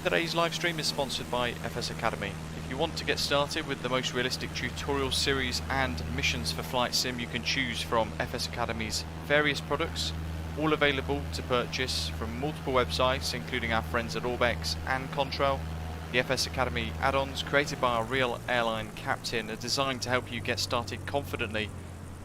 Today's live stream is sponsored by FS Academy. If you want to get started with the most realistic tutorial series and missions for flight sim, you can choose from FS Academy's various products, all available to purchase from multiple websites, including our friends at Orbex and Contrail. The FS Academy add-ons, created by a real airline captain, are designed to help you get started confidently,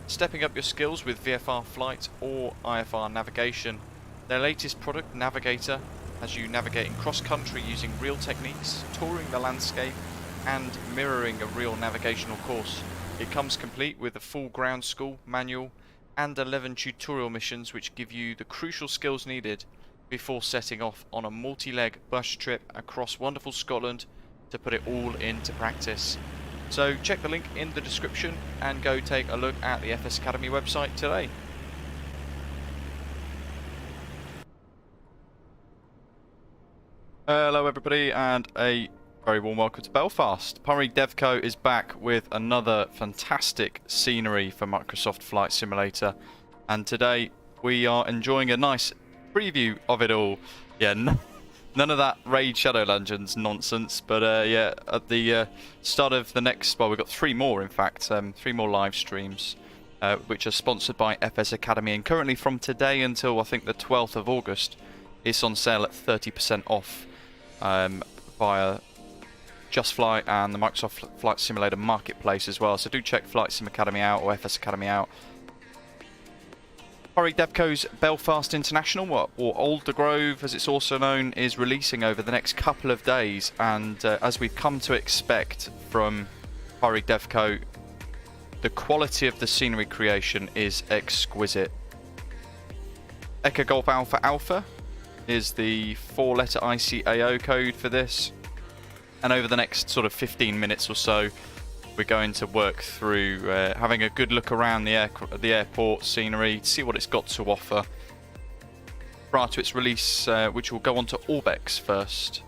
stepping up your skills with VFR flight or IFR navigation. Their latest product, Navigator, has you navigating cross-country using real techniques, touring the landscape and mirroring a real navigational course. It comes complete with a full ground school manual and 11 tutorial missions which give you the crucial skills needed before setting off on a multi-leg bus trip across wonderful Scotland to put it all into practice. So check the link in the description and go take a look at the FS Academy website today. Hello everybody and a very warm welcome to Belfast. Pyreegue Devco is back with another fantastic scenery for Microsoft Flight Simulator, and today we are enjoying a nice preview of it all. Yeah, none of that Raid Shadow Legends nonsense, but yeah, at the start of the next, well, we've got three more in fact, three more live streams which are sponsored by FS Academy, and currently from today until I think the 12th of August it's on sale at 30% off via JustFlight and the Microsoft Flight Simulator Marketplace as well. So do check Flight Sim Academy out or FS Academy out. Pyreegue Devco's Belfast International, or Alder Grove as it's also known, is releasing over the next couple of days, and as we've come to expect from Pyreegue Devco, the quality of the scenery creation is exquisite. Echo Golf Alpha Alpha is the 4-letter ICAO code for this, and over the next sort of 15 minutes or so we're going to work through having a good look around the airport scenery to see what it's got to offer prior to its release, which will go on to Orbex first.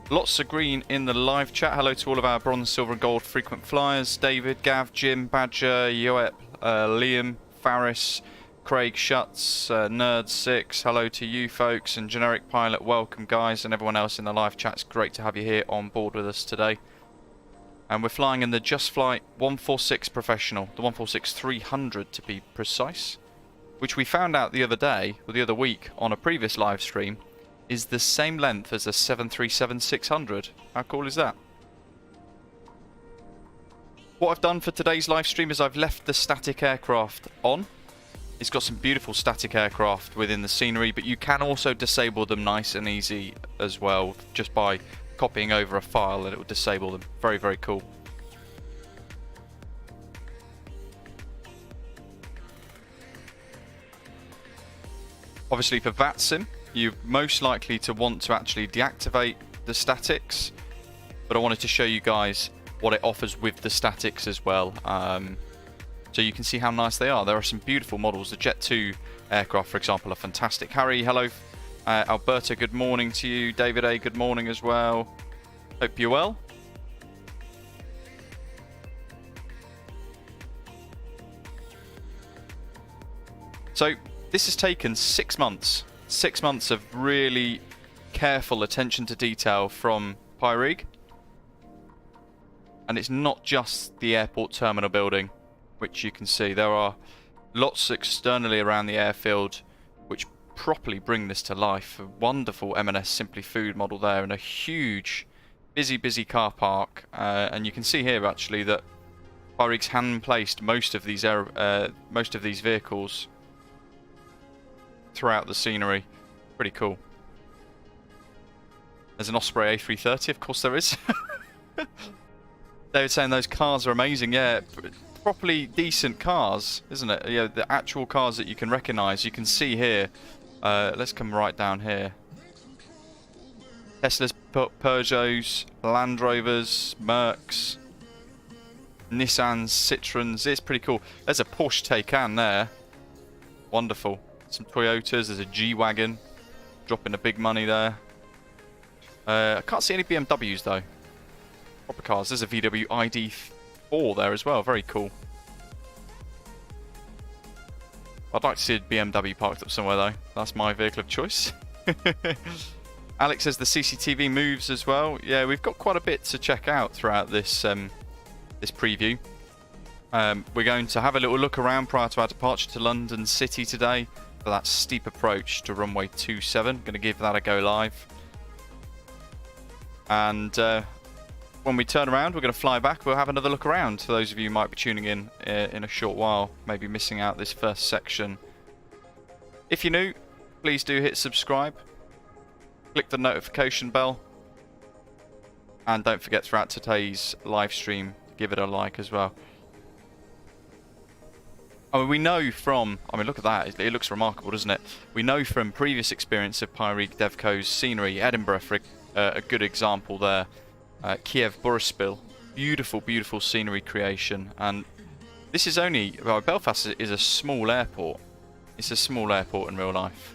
Lots of green in the live chat. Hello to all of our bronze, silver and gold frequent flyers: David, Gav, Jim, Badger, Yoep, Liam, Faris, Craig, Schutz, Nerd6, hello to you folks, and Generic Pilot, welcome guys, and everyone else in the live chat. It's great to have you here on board with us today. And we're flying in the JustFlight 146 Professional, the 146-300 to be precise, which we found out the other day, or the other week, on a previous live stream, is the same length as a 737-600. How cool is that? What I've done for today's live stream is I've left the static aircraft on. It's got some beautiful static aircraft within the scenery, but you can also disable them nice and easy as well, just by copying over a file and it will disable them. Very, very cool. Obviously for VATSIM, you're most likely to want to actually deactivate the statics, but I wanted to show you guys what it offers with the statics as well. So you can see how nice they are. There are some beautiful models. The Jet 2 aircraft, for example, are fantastic. Harry, hello. Alberta, good morning to you. David A, good morning as well. Hope you're well. So this has taken 6 months. 6 months of really careful attention to detail from Pyreegue. And it's not just the airport terminal building, which you can see. There are lots externally around the airfield which properly bring this to life. A wonderful M&S Simply Food model there, and a huge busy car park, and you can see here actually that Pyreegue's hand placed most of these vehicles throughout the scenery. Pretty cool. There's an Osprey A330, of course there is. David saying those cars are amazing. Yeah, properly decent cars, isn't it? Yeah, the actual cars that you can recognise. You can see here. Let's come right down here. Teslas, Peugeots, Land Rovers, Mercs, Nissans, Citroens. It's pretty cool. There's a Porsche Taycan there. Wonderful. Some Toyotas. There's a G-Wagon. Dropping the big money there. I can't see any BMWs though. Proper cars. There's a VW ID4 there as well. Very cool. I'd like to see a BMW parked up somewhere though. That's my vehicle of choice. Alex says the CCTV moves as well. Yeah, we've got quite a bit to check out throughout this this preview. We're going to have a little look around prior to our departure to London City today for that steep approach to runway 27. Going to give that a go live. And when we turn around, we're going to fly back. We'll have another look around for those of you who might be tuning in a short while, maybe missing out this first section. If you're new, please do hit subscribe. Click the notification bell. And don't forget throughout today's live stream, give it a like as well. I mean, we know from, look at that, it looks remarkable, doesn't it? We know from previous experience of Pyreegue Devco's scenery, Edinburgh for a good example there, Kiev Boryspil, beautiful, beautiful scenery creation, and this is only, well, Belfast is a small airport. It's a small airport in real life,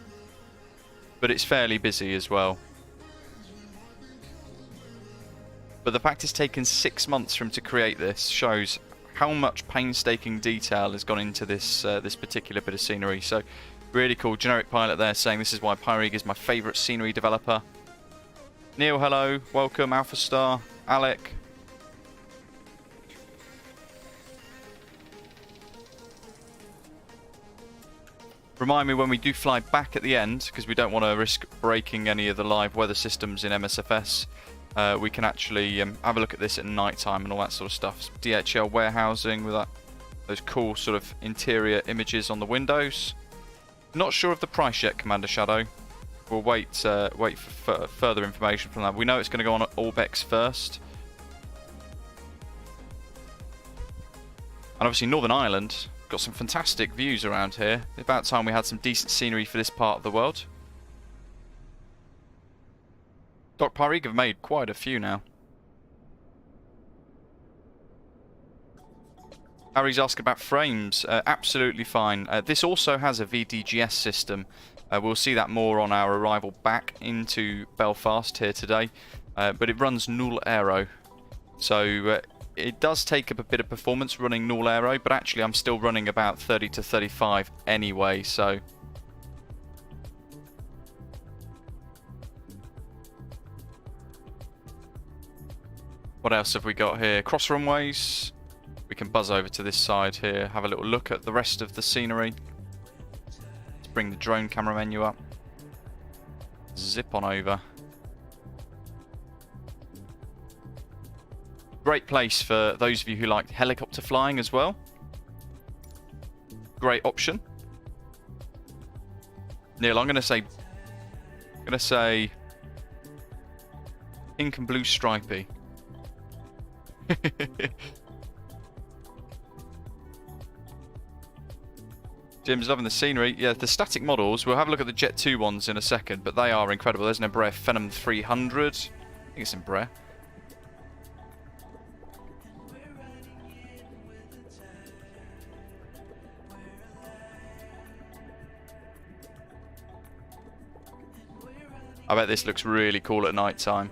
but it's fairly busy as well. But the fact it's taken 6 months for him to create this shows how much painstaking detail has gone into this this particular bit of scenery. So really cool. Generic pilot there saying this is why Pyreegue is my favourite scenery developer. Neil, hello, welcome. Alpha Star, Alec. Remind me when we do fly back at the end, because we don't want to risk breaking any of the live weather systems in MSFS. We can actually have a look at this at night time and all that sort of stuff. DHL warehousing with those cool sort of interior images on the windows. Not sure of the price yet, Commander Shadow. We'll wait for further information from that. We know it's going to go on at Orbex first. And obviously Northern Ireland, got some fantastic views around here. It's about time we had some decent scenery for this part of the world. Doc Pyreegue have made quite a few now. Harry's asking about frames. Absolutely fine. This also has a VDGS system. We'll see that more on our arrival back into Belfast here today. But it runs null aero. So it does take up a bit of performance running null aero, but actually I'm still running about 30 to 35 anyway, so... What else have we got here? Cross runways. We can buzz over to this side here, have a little look at the rest of the scenery. Let's bring the drone camera menu up. Zip on over. Great place for those of you who like helicopter flying as well. Great option. Neil, I'm going to say pink and blue stripy. Jim's loving the scenery. Yeah, the static models, we'll have a look at the Jet 2 ones in a second, but they are incredible. There's an Embraer Phenom 300. I think it's Embraer. I bet this looks really cool at night time.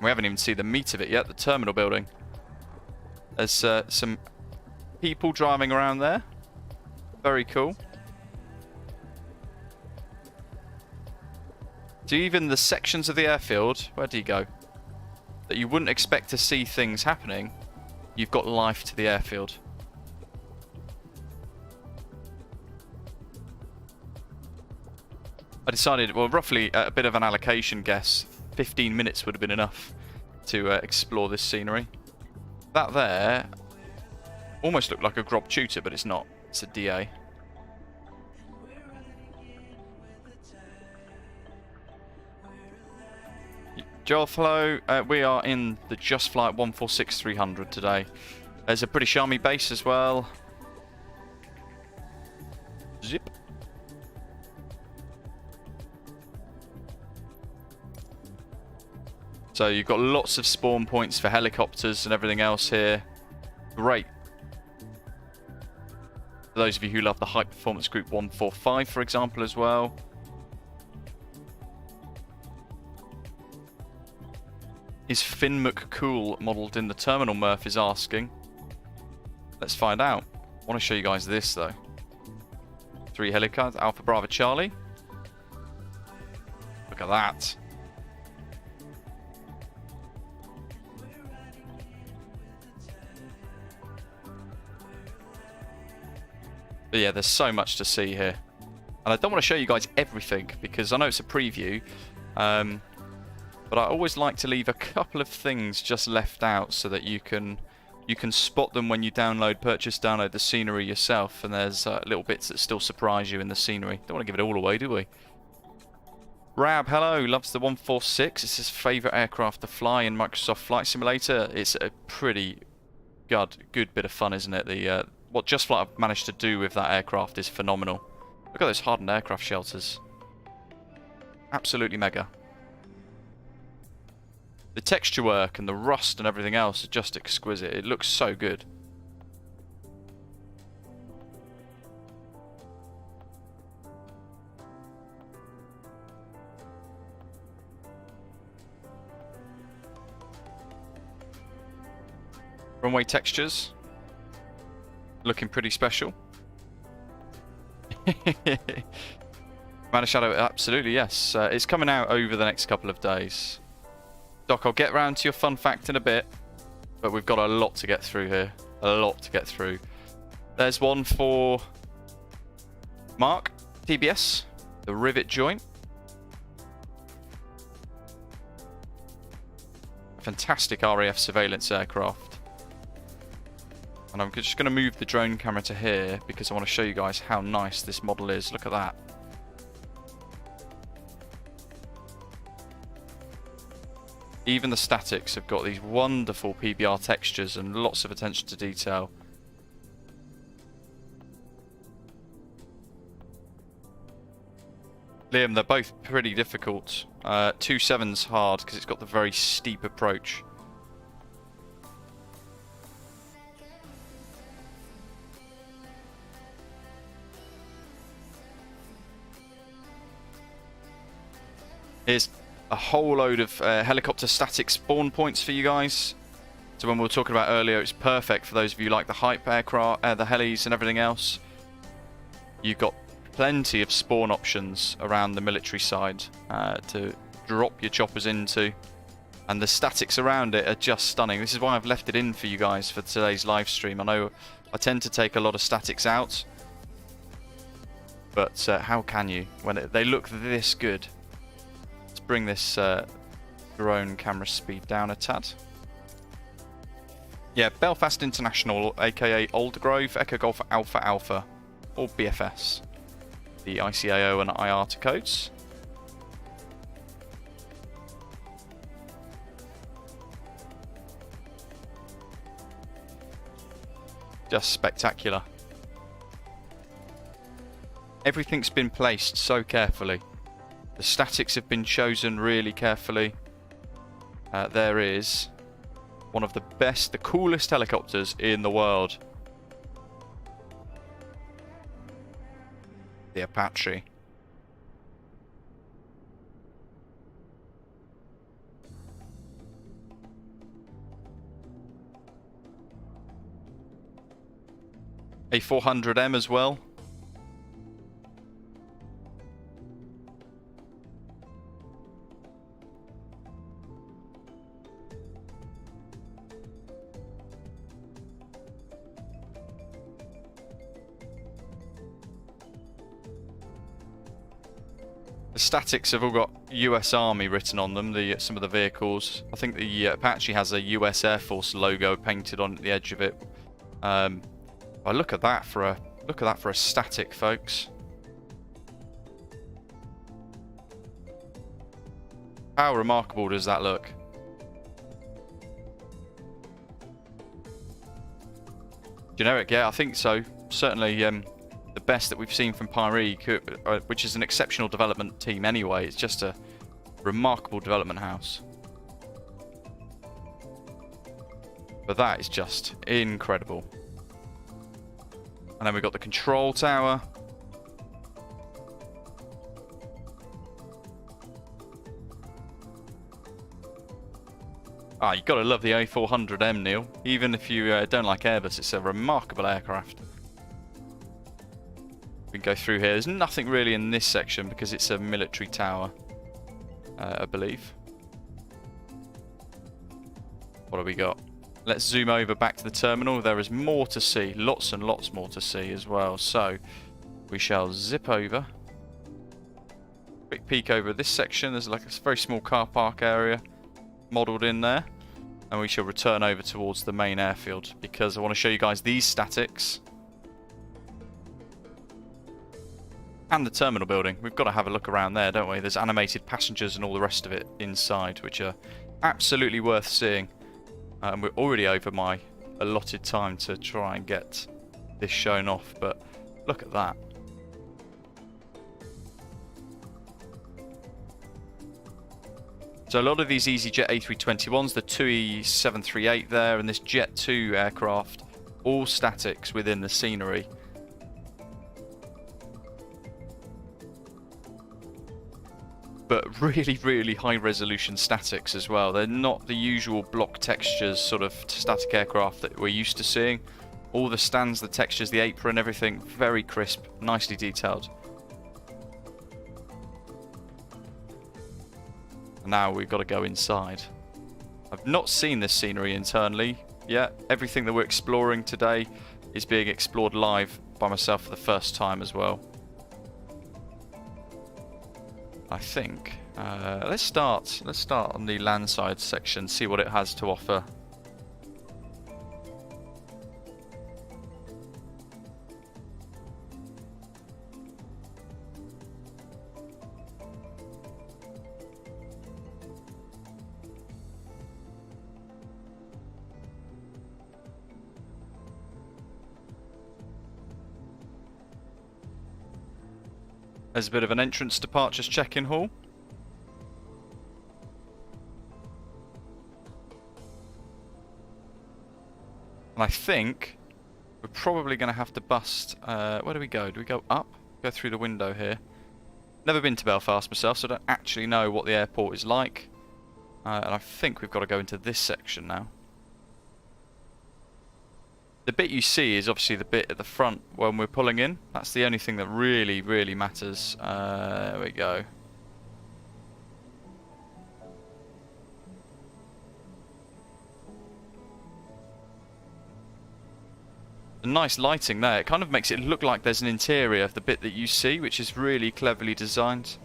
We haven't even seen the meat of it yet, the terminal building. There's some people driving around there. Very cool. So even the sections of the airfield, where do you go? That you wouldn't expect to see things happening, you've got life to the airfield. I decided, well, roughly a bit of an allocation guess, 15 minutes would have been enough to explore this scenery. That there almost looked like a Grob Tutor, but it's not. It's a DA. Joel, hello. We are in the JustFlight 146-300 today. There's a British Army base as well. Zip. So you've got lots of spawn points for helicopters and everything else here. Great. For those of you who love the High Performance Group 145, for example, as well. Is Finn McCool modelled in the terminal, Murph is asking. Let's find out. I want to show you guys this, though. 3 helicopters, Alpha Bravo Charlie. Look at that. But yeah, there's so much to see here. And I don't want to show you guys everything because I know it's a preview. But I always like to leave a couple of things just left out so that you can spot them when you download the scenery yourself. And there's little bits that still surprise you in the scenery. Don't want to give it all away, do we? Rab, hello, loves the 146. It's his favourite aircraft to fly in Microsoft Flight Simulator. It's a pretty good bit of fun, isn't it? What JustFlight have managed to do with that aircraft is phenomenal. Look at those hardened aircraft shelters. Absolutely mega. The texture work and the rust and everything else are just exquisite. It looks so good. Runway textures. Looking pretty special. Man Shadow, absolutely, yes. It's coming out over the next couple of days. Doc, I'll get round to your fun fact in a bit, but we've got a lot to get through here. A lot to get through. There's one for Mark, TBS, the rivet joint. A fantastic RAF surveillance aircraft. And I'm just going to move the drone camera to here because I want to show you guys how nice this model is. Look at that. Even the statics have got these wonderful PBR textures and lots of attention to detail. Liam, they're both pretty difficult. 2.7's hard because it's got the very steep approach. Here's a whole load of helicopter static spawn points for you guys. So when we were talking about earlier, it's perfect for those of you like the hype aircraft, the helis and everything else. You've got plenty of spawn options around the military side to drop your choppers into. And the statics around it are just stunning. This is why I've left it in for you guys for today's live stream. I know I tend to take a lot of statics out. But how can you when they look this good? Bring this drone camera speed down a tad. Yeah, Belfast International, aka Aldergrove, Echo Golf Alpha Alpha, or BFS. The ICAO and IATA codes. Just spectacular. Everything's been placed so carefully. The statics have been chosen really carefully. There is one of the best, the coolest helicopters in the world. The Apache. A400M as well. The statics have all got US Army written on them, some of the vehicles. I think the Apache has a US Air Force logo painted on the edge of it. But look at that for a static, folks. How remarkable does that look? Generic, yeah, I think so. Certainly the best that we've seen from Pyreegue, which is an exceptional development team anyway. It's just a remarkable development house. But that is just incredible. And then we've got the control tower. Ah, you've got to love the A400M, Neil. Even if you don't like Airbus, it's a remarkable aircraft. We can go through here. There's nothing really in this section because it's a military tower. I believe. What have we got? Let's zoom over back to the terminal. There is more to see. Lots and lots more to see as well. So we shall zip over. Quick peek over this section. There's like a very small car park area modelled in there. And we shall return over towards the main airfield because I want to show you guys these statics. And the terminal building. We've got to have a look around there, don't we? There's animated passengers and all the rest of it inside, which are absolutely worth seeing. We're already over my allotted time to try and get this shown off, but look at that. So a lot of these EasyJet A321s, the TUI 738 there, and this Jet 2 aircraft, all statics within the scenery. But really, really high resolution statics as well. They're not the usual block textures sort of static aircraft that we're used to seeing. All the stands, the textures, the apron, everything very crisp, nicely detailed. And now we've got to go inside. I've not seen this scenery internally yet. Everything that we're exploring today is being explored live by myself for the first time as well. I think. Let's start on the landside section, see what it has to offer. There's a bit of an entrance departures check-in hall. And I think we're probably going to have to bust... where do we go? Do we go up? Go through the window here. Never been to Belfast myself, so I don't actually know what the airport is like. And I think we've got to go into this section now. The bit you see is obviously the bit at the front when we're pulling in. That's the only thing that really, really matters. There we go. The nice lighting there. It kind of makes it look like there's an interior of the bit that you see, which is really cleverly designed.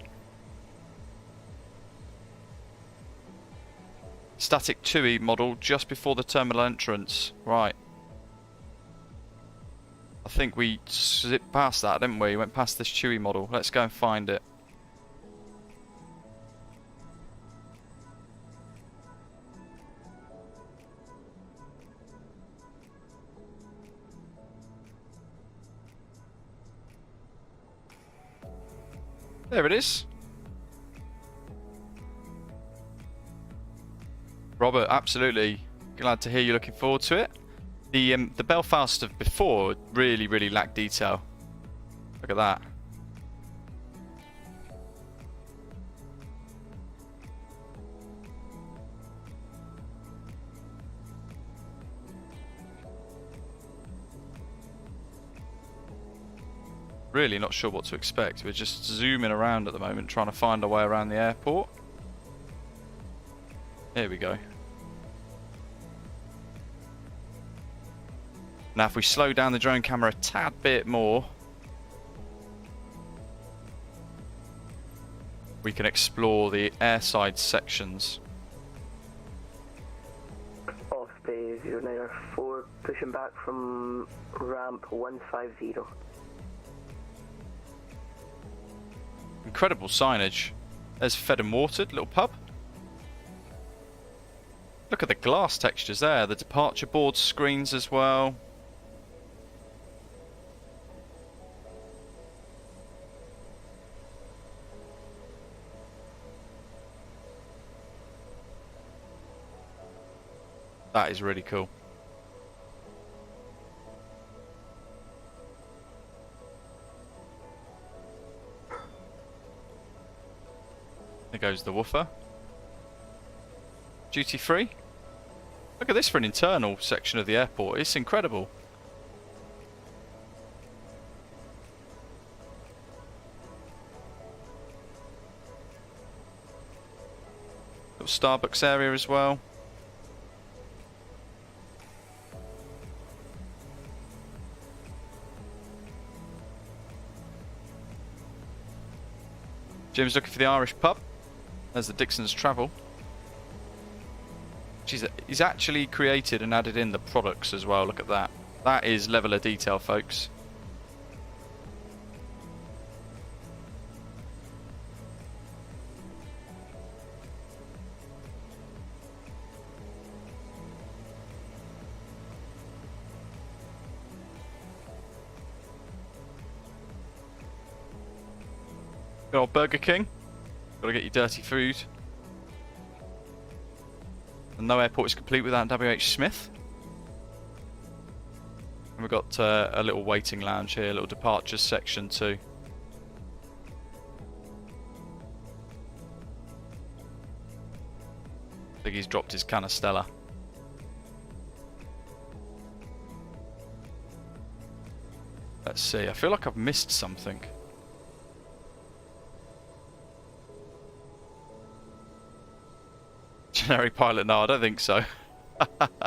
Static TUI model just before the terminal entrance. Right. I think we zipped past that, didn't we? We went past this Chewy model. Let's go and find it. There it is. Robert, absolutely. Glad to hear you're looking forward to it. The Belfast of before really, really lacked detail. Look at that. Really not sure what to expect. We're just zooming around at the moment, trying to find our way around the airport. Here we go. Now if we slow down the drone camera a tad bit more, we can explore the airside sections. Off bay 094, pushing back from ramp 150. Incredible signage. There's Fed and Watered, little pub. Look at the glass textures there, the departure board screens as well. That is really cool. There goes the woofer. Duty free. Look at this for an internal section of the airport. It's incredible. Little Starbucks area as well. Jim's looking for the Irish pub. There's the Dixon's Travel. He's actually created and added in the products as well. Look at that. That is level of detail, folks. Good old Burger King. Gotta get your dirty food. And no airport is complete without WH Smith. And we've got a little waiting lounge here, a little departures section too. I think he's dropped his Canastella. Let's see, I feel like I've missed something. Generic pilot? No, I don't think so. The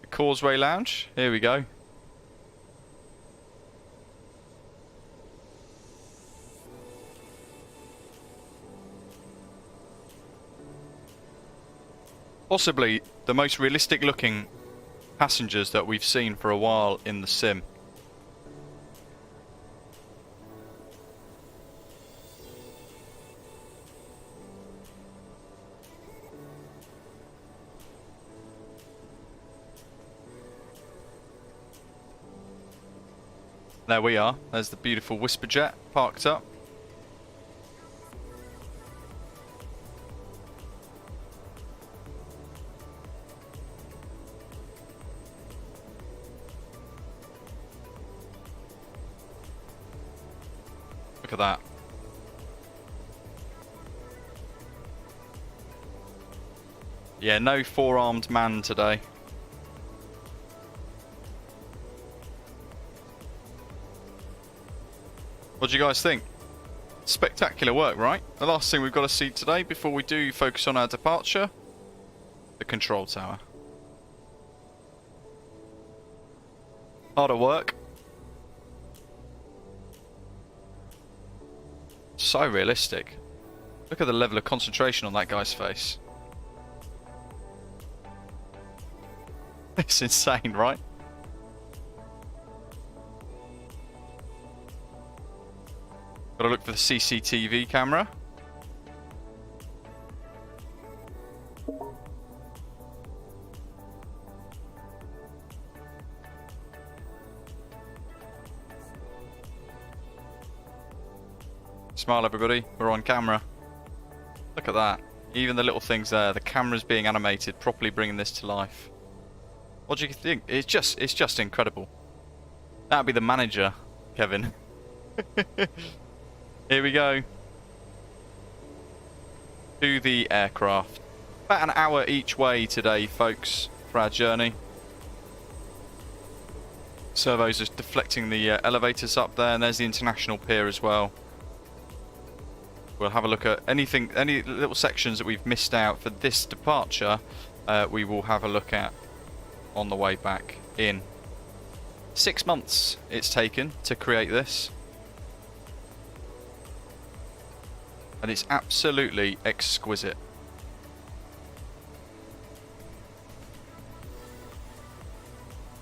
Causeway Lounge. Here we go. Possibly the most realistic looking passengers that we've seen for a while in the sim. There we are. There's the beautiful Whisperjet parked up. Look at that. Yeah, no four-armed man today. What do you guys think? Spectacular work, right? The last thing we've got to see today before we do focus on our departure, the control tower. Harder work. So realistic. Look at the level of concentration on that guy's face. It's insane, right? Got to look for the CCTV camera. Smile, everybody. We're on camera. Look at that. Even the little things there. The camera's being animated, properly bringing this to life. What do you think? It's just incredible. That'd be the manager, Kevin. Here we go. To the aircraft. About an hour each way today, folks, for our journey. Servos are deflecting the elevators up there, and there's the international pier as well. We'll have a look at any little sections that we've missed out for this departure. We will have a look at on the way back in. 6 months it's taken to create this. And it's absolutely exquisite.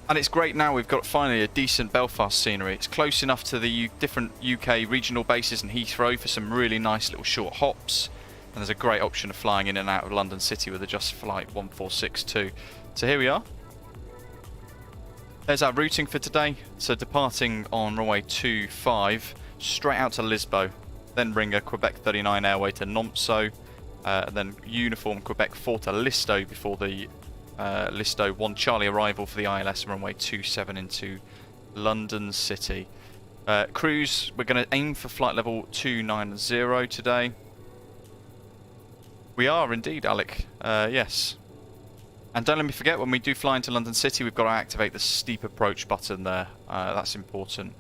And it's great now we've got finally a decent Belfast scenery. It's close enough to the different UK regional bases and Heathrow for some really nice little short hops. And there's a great option of flying in and out of London City with the JustFlight 1462. So here we are. There's our routing for today. So departing on runway 25, straight out to Lisbon. Then bring a Quebec 39 airway to Nomso, then uniform Quebec 4 to Listo before the Listo 1 Charlie arrival for the ILS runway 27 into London City. Cruise, we're going to aim for flight level 290 today. We are indeed, Alec, yes. And don't let me forget, when we do fly into London City, we've got to activate the steep approach button there. That's important.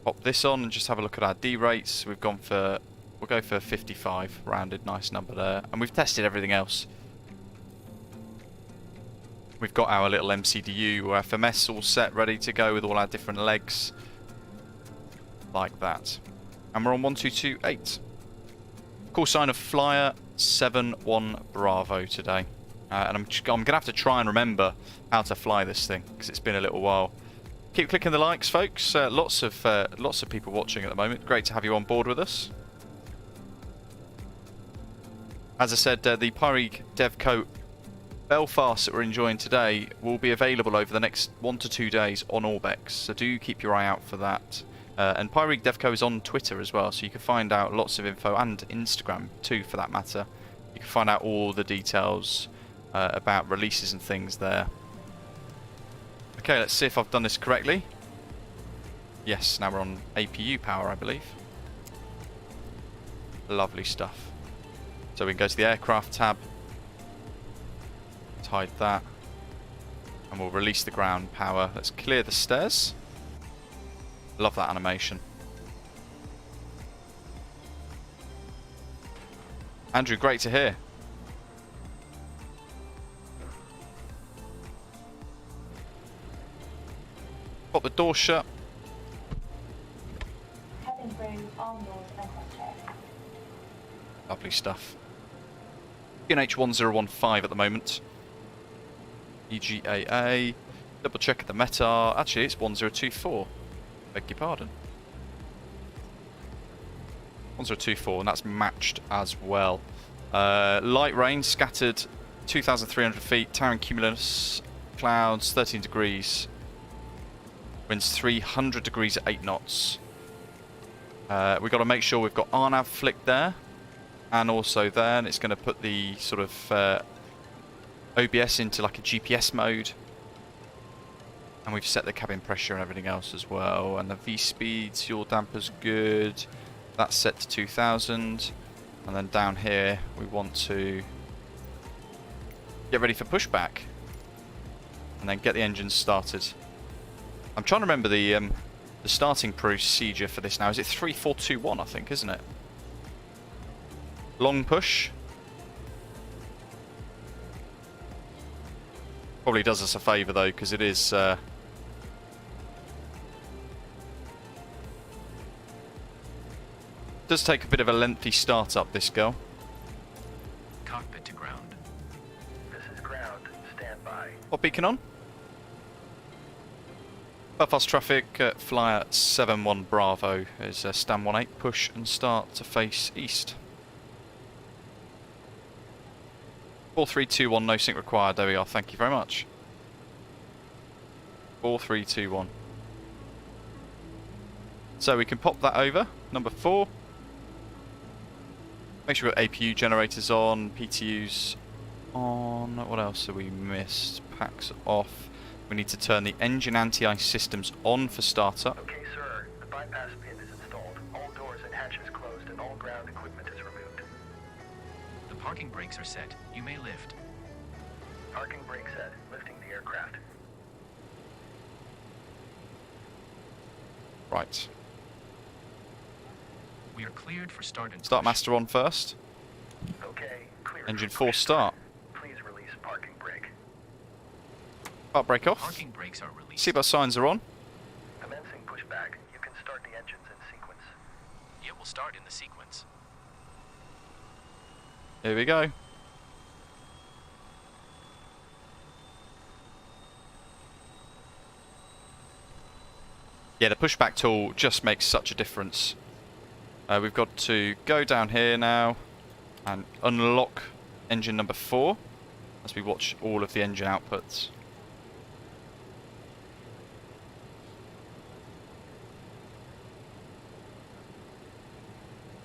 Pop this on and just have a look at our D rates. We've gone for We'll go for 55, rounded, nice number there. And we've tested everything else. We've got our little MCDU or FMS all set, ready to go with all our different legs. Like that. And we're on 1228. Call sign of Flyer 71 Bravo today. And I'm going to have to try and remember how to fly this thing, because it's been a little while. Keep clicking the likes, folks. Lots of people watching at the moment. Great to have you on board with us. As I said, the Pyreegue Devco Belfast that we're enjoying today will be available over the next 1 to 2 days on Orbex, so do keep your eye out for that. And Pyreegue Devco is on Twitter as well, so you can find out lots of info, and Instagram too for that matter. You can find out all the details about releases and things there. Okay, let's see if I've done this correctly. Yes, now we're on APU power, I believe. Lovely stuff. So we can go to the aircraft tab, hide that, and we'll release the ground power. Let's clear the stairs. Love that animation. Andrew, great to hear. Pop the door shut. Lovely stuff. QNH 1015 at the moment. EGAA. Double check the METAR. Actually, it's 1024. Beg your pardon. 1024, and that's matched as well. Light rain scattered 2,300 feet. Towering cumulus. Clouds 13 degrees. Winds 300 degrees at 8 knots. We've got to make sure we've got RNAV flicked there. And also there, and it's going to put the sort of OBS into like a GPS mode. And we've set the cabin pressure and everything else as well. And the V-speed, fuel damper's good. That's set to 2,000. And then down here, we want to get ready for pushback. And then get the engines started. I'm trying to remember the starting procedure for this now. Is it 3, 4, 2, 1, I think, isn't it? Long push. Probably does us a favour though, because it is does take a bit of a lengthy start up, this girl. Cockpit to ground. This is ground. Stand by. What beacon on? Belfast traffic, Flyer 71 Bravo is stand 18, push and start to face east. 4321, no sync required. There we are. Thank you very much. 4321. So we can pop that over. Number 4. Make sure we've got APU generators on, PTUs on. What else have we missed? Packs off. We need to turn the engine anti-ice systems on for startup. Okay, sir. The bypass pin is installed. All doors and hatches closed, and all ground equipment is removed. The parking brakes are set. You may lift. Parking brake set. Lifting the aircraft. Right. We are cleared for start and Start push. master on first. Okay, clear. Engine for 4 push. start. Please release parking brake. Start brake off. Parking brakes are released. Seatbelt signs are on. Commencing pushback. You can start the engines in sequence. It will start in the sequence. Here we go. Yeah, the pushback tool just makes such a difference. We've got to go down here now and unlock engine number 4 as we watch all of the engine outputs.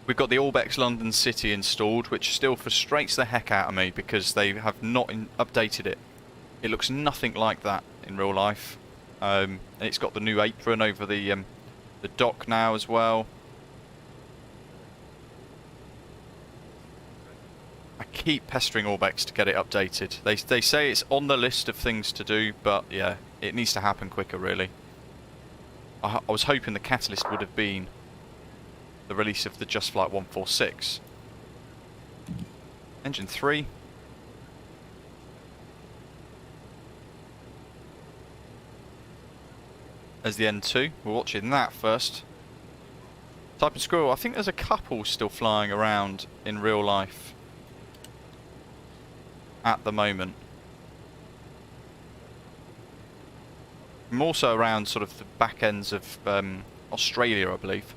We've got the Orbex London City installed, which still frustrates the heck out of me because they have not updated it. It looks nothing like that in real life. And it's got the new apron over the dock now as well. I keep pestering Orbex to get it updated. They say it's on the list of things to do, but yeah, it needs to happen quicker really. I was hoping the catalyst would have been the release of the JustFlight 146. Engine 3. As the N2, we're watching that first. Type and Squirrel, I think there's a couple still flying around in real life at the moment. I'm also around sort of the back ends of Australia, I believe.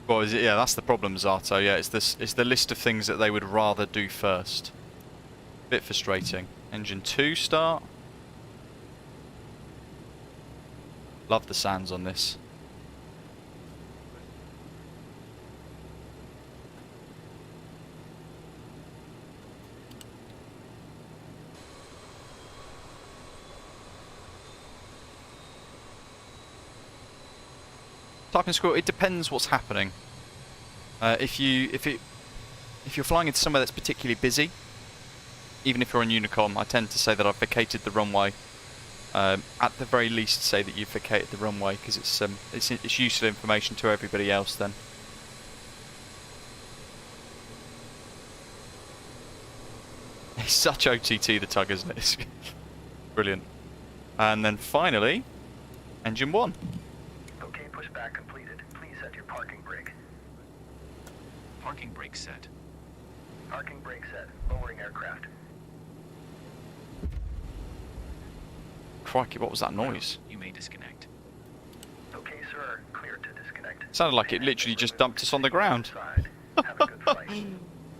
Well, is it? Yeah, that's the problem, Zato. Yeah, it's this. It's the list of things that they would rather do first. Bit frustrating. Engine 2 start. Love the sounds on this. Type and Squirrel, it depends what's happening. If you're flying into somewhere that's particularly busy, even if you're on Unicom, I tend to say that I've vacated the runway. At the very least, say that you've vacated the runway because it's useful information to everybody else. Then. It's such OTT, the tug, isn't it? It's brilliant. And then finally, engine 1. Okay, pushback completed. Please set your parking brake. Parking brake set. Parking brake set. Lowering aircraft. Crikey, what was that noise? You may disconnect. Okay, sir. Clear to disconnect. Sounded like it literally just dumped us on the ground. Have a good flight.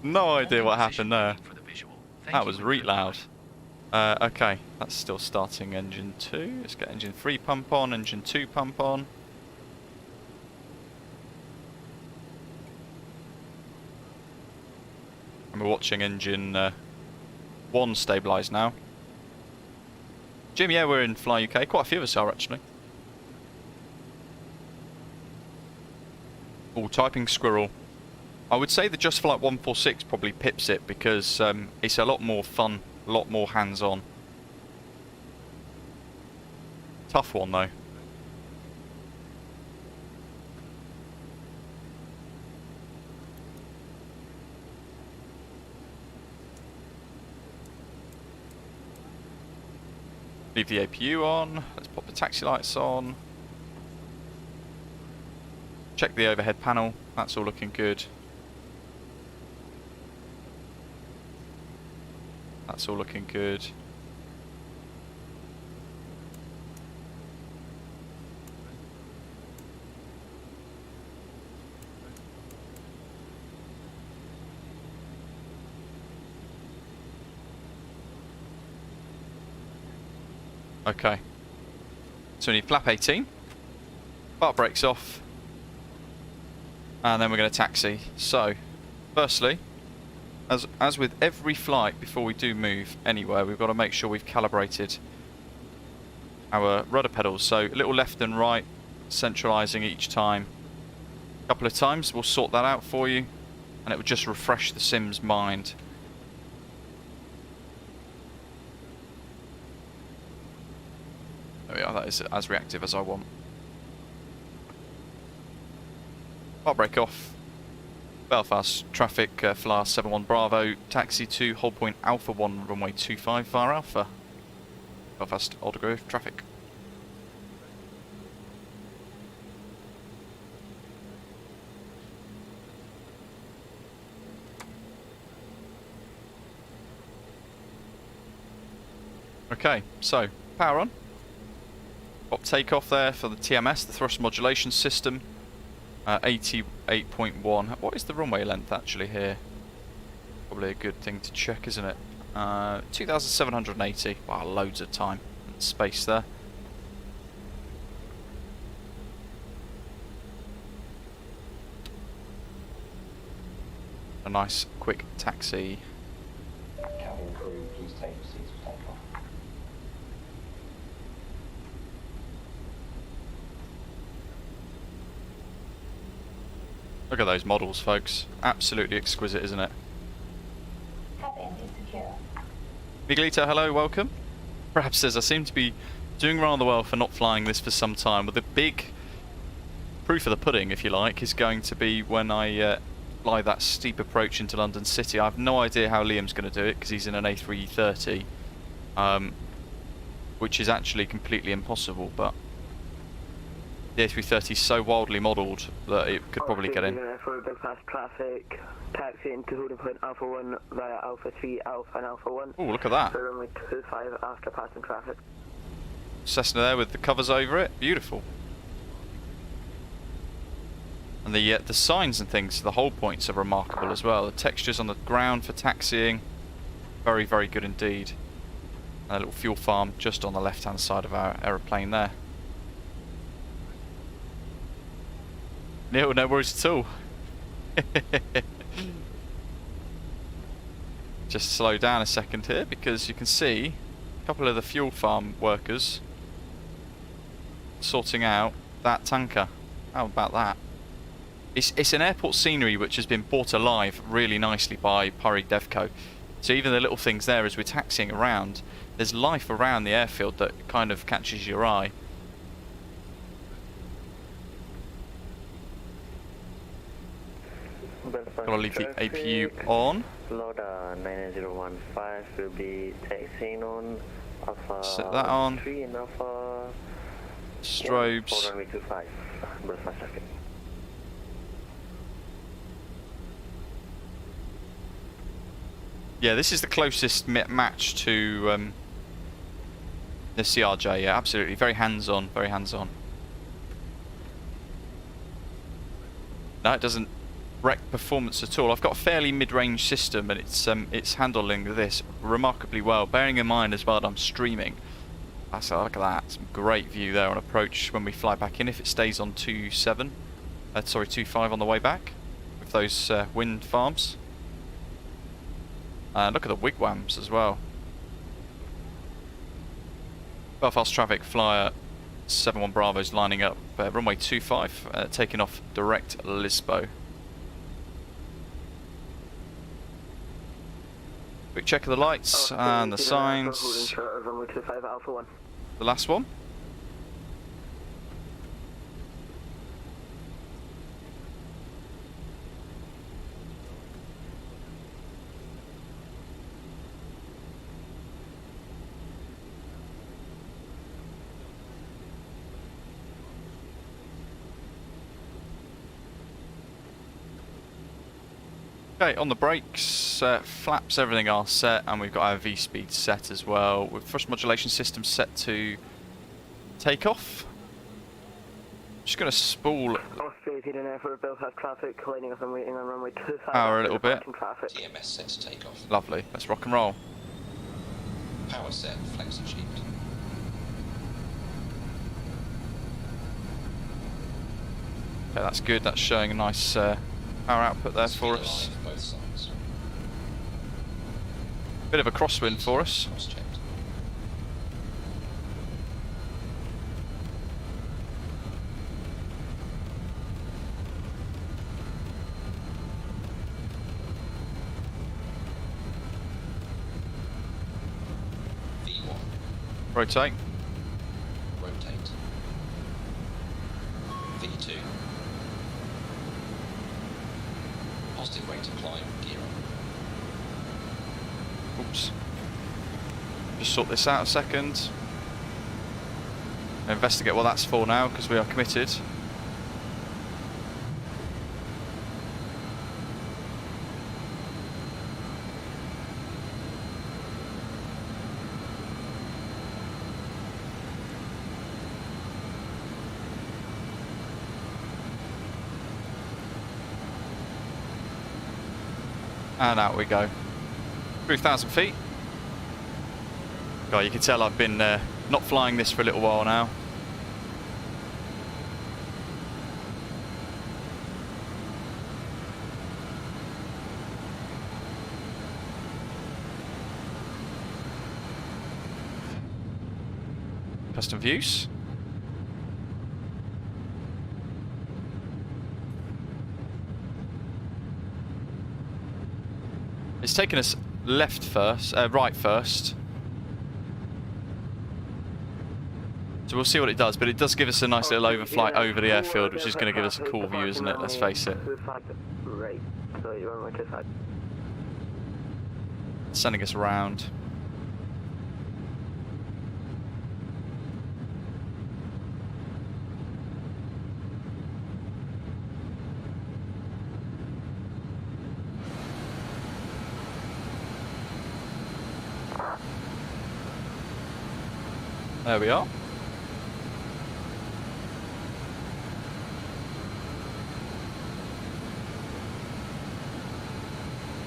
No idea what happened there. For the visual. Thank That you was and really good loud. luck. Okay, that's still starting engine 2. Let's get engine 3 pump on, engine 2 pump on. And we're watching engine 1 stabilise now. Jim, yeah, we're in Fly UK. Quite a few of us are, actually. Oh, typing Squirrel. I would say the JustFlight 146 probably pips it because it's a lot more fun, a lot more hands-on. Tough one, though. Leave the APU on. Let's pop the taxi lights on. Check the overhead panel. That's all looking good. That's all looking good. Okay. So we need flap 18. Bar brakes off. And then we're going to taxi. So, firstly, as with every flight before we do move anywhere, we've got to make sure we've calibrated our rudder pedals. So a little left and right, centralising each time. A couple of times, we'll sort that out for you, and it will just refresh the sim's mind. There we are, that is as reactive as I want. Bar brake off. Belfast traffic, Flyer 71 Bravo, taxi to hold point Alpha 1, runway 25 via Alpha. Belfast Aldergrove traffic. Okay, so power on. Got takeoff there for the TMS, the thrust modulation system. 88.1. What is the runway length actually here? Probably a good thing to check, isn't it? 2,780. Wow, loads of time and space there. A nice quick taxi. Cabin crew, please take your seats for takeoff. Look at those models, folks. Absolutely exquisite, isn't it? Cabin is secure. Miguelito, hello, welcome. Brad says, I seem to be doing rather well for not flying this for some time. Well, the big proof of the pudding, if you like, is going to be when I fly that steep approach into London City. I have no idea how Liam's going to do it, because he's in an A330, which is actually completely impossible, but the A330 is so wildly modelled that it could probably get in. For Belfast traffic, taxi into Holding Point Alpha 1 via Alpha 3, Alpha and Alpha 1. Oh, look at that. So runway 25 after passing traffic. Cessna there with the covers over it. Beautiful. And the signs and things, the hold points are remarkable as well. The textures on the ground for taxiing, very, very good indeed. And a little fuel farm just on the left-hand side of our aeroplane there. Neil, no worries at all. Just slow down a second here, because you can see a couple of the fuel farm workers sorting out that tanker. How about that? It's an airport scenery which has been brought alive really nicely by Pyreegue Devco. So even the little things there as we're taxiing around, there's life around the airfield that kind of catches your eye. Gotta leave the APU on. Loader 99015 will be taxiing on Alpha Set that on. 3 and Alpha Strobes. runway 25. Belfast traffic. Yeah, this is the closest match to the CRJ. Yeah, absolutely. Very hands-on. Very hands-on. No, it doesn't wreck performance at all. I've got a fairly mid-range system, and it's handling this remarkably well. Bearing in mind as well that I'm streaming. So look at that. Some great view there on approach when we fly back in. If it stays on 2.5 on the way back with those wind farms. And look at the wigwams as well. Belfast traffic flyer 71 Bravo's lining up. Runway 25 taking off direct Lisbo. Quick check of the lights and the signs. Runway 25 Alpha 1. The last one. Okay, on the brakes, flaps, everything are set, and we've got our V-speed set as well, with thrust modulation system set to takeoff. Just going to spool Australia in air for Belfast traffic, lining up and waiting on runway 25. power a little bit. Traffic. TMS set to take off. Lovely, let's rock and roll. Power set, flex achieved. Okay, that's good, that's showing a nice power output there for us. Both sides. Bit of a crosswind for us. Cross-checked. V1. Rotate. Rotate. V2. Positive rate of climb, gear up. Oops. Just sort this out a second. Investigate what that's for now, because we are committed. And out we go. 3,000 feet. God, you can tell I've been not flying this for a little while now. Custom views. It's taken us left first, right first. So we'll see what it does, but it does give us a nice little overflight over the airfield, which is going to give us a cool view, isn't it? Let's face it. Right, so you're on my side. Sending us around. There we are.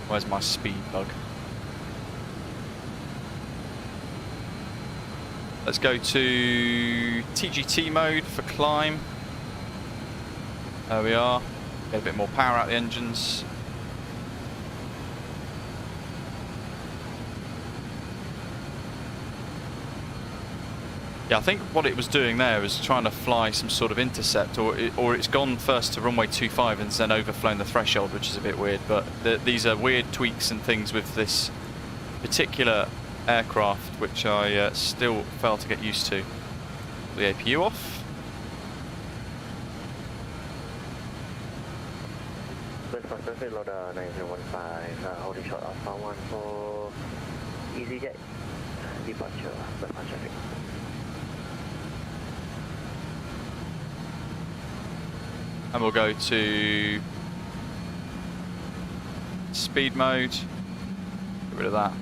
Where's my speed bug? Let's go to TGT mode for climb. There we are. Get a bit more power out of the engines. Yeah, I think what it was doing there was trying to fly some sort of intercept, or it's gone first to runway 25 and then overflown the threshold, which is a bit weird. But these are weird tweaks and things with this particular aircraft, which I still fail to get used to. The APU off. Belfast Airport, 9015, holding short Alpha 1 for EasyJet departure, Belfast traffic. And we'll go to speed mode. Get rid of that.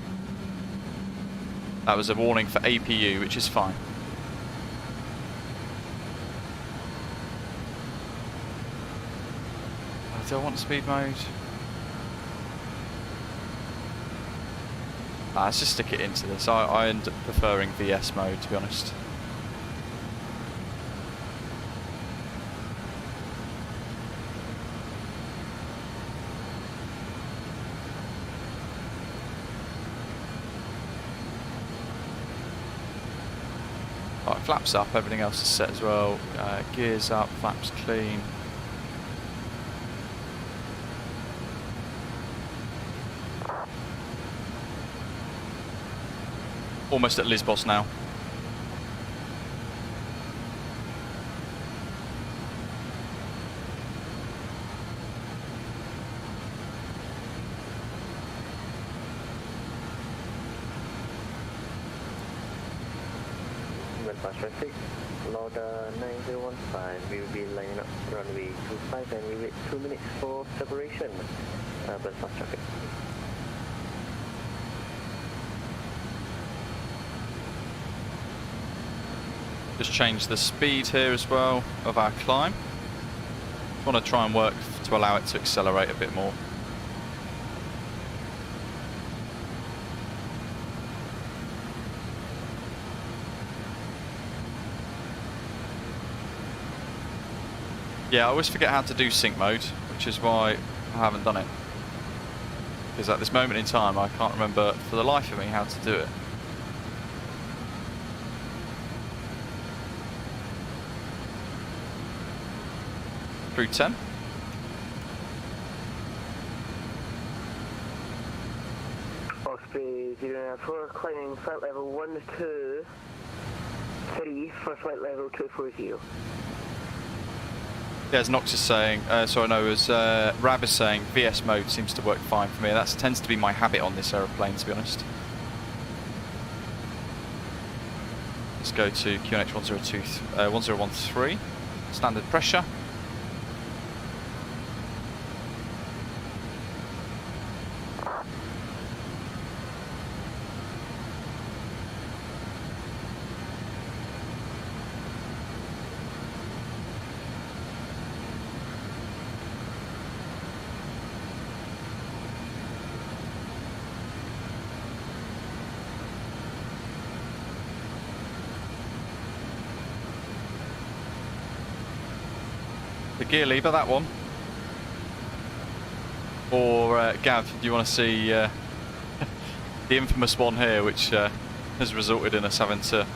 That was a warning for APU, which is fine. Do I want speed mode? Let's just stick it into this. I end up preferring VS mode, to be honest. Right, flaps up, everything else is set as well. Gears up, flaps clean. Almost at Lisbos now. Belfast traffic, Lauda 9015, we will be lining up runway 25 and we wait 2 minutes for separation. Belfast traffic. Just change the speed here as well of our climb. Just want to try and work to allow it to accelerate a bit more. Yeah, I always forget how to do sync mode, which is why I haven't done it. Because at this moment in time, I can't remember for the life of me how to do it. Through 10. Osprey 094, climbing flight level 123 for flight level 240. Yeah, as Nox is saying, sorry, no, as Rab is saying, VS mode seems to work fine for me. That tends to be my habit on this aeroplane, to be honest. Let's go to QNH 1013, standard pressure. The gear lever, that one. Or Gav, do you want to see the infamous one here, which has resulted in us having to,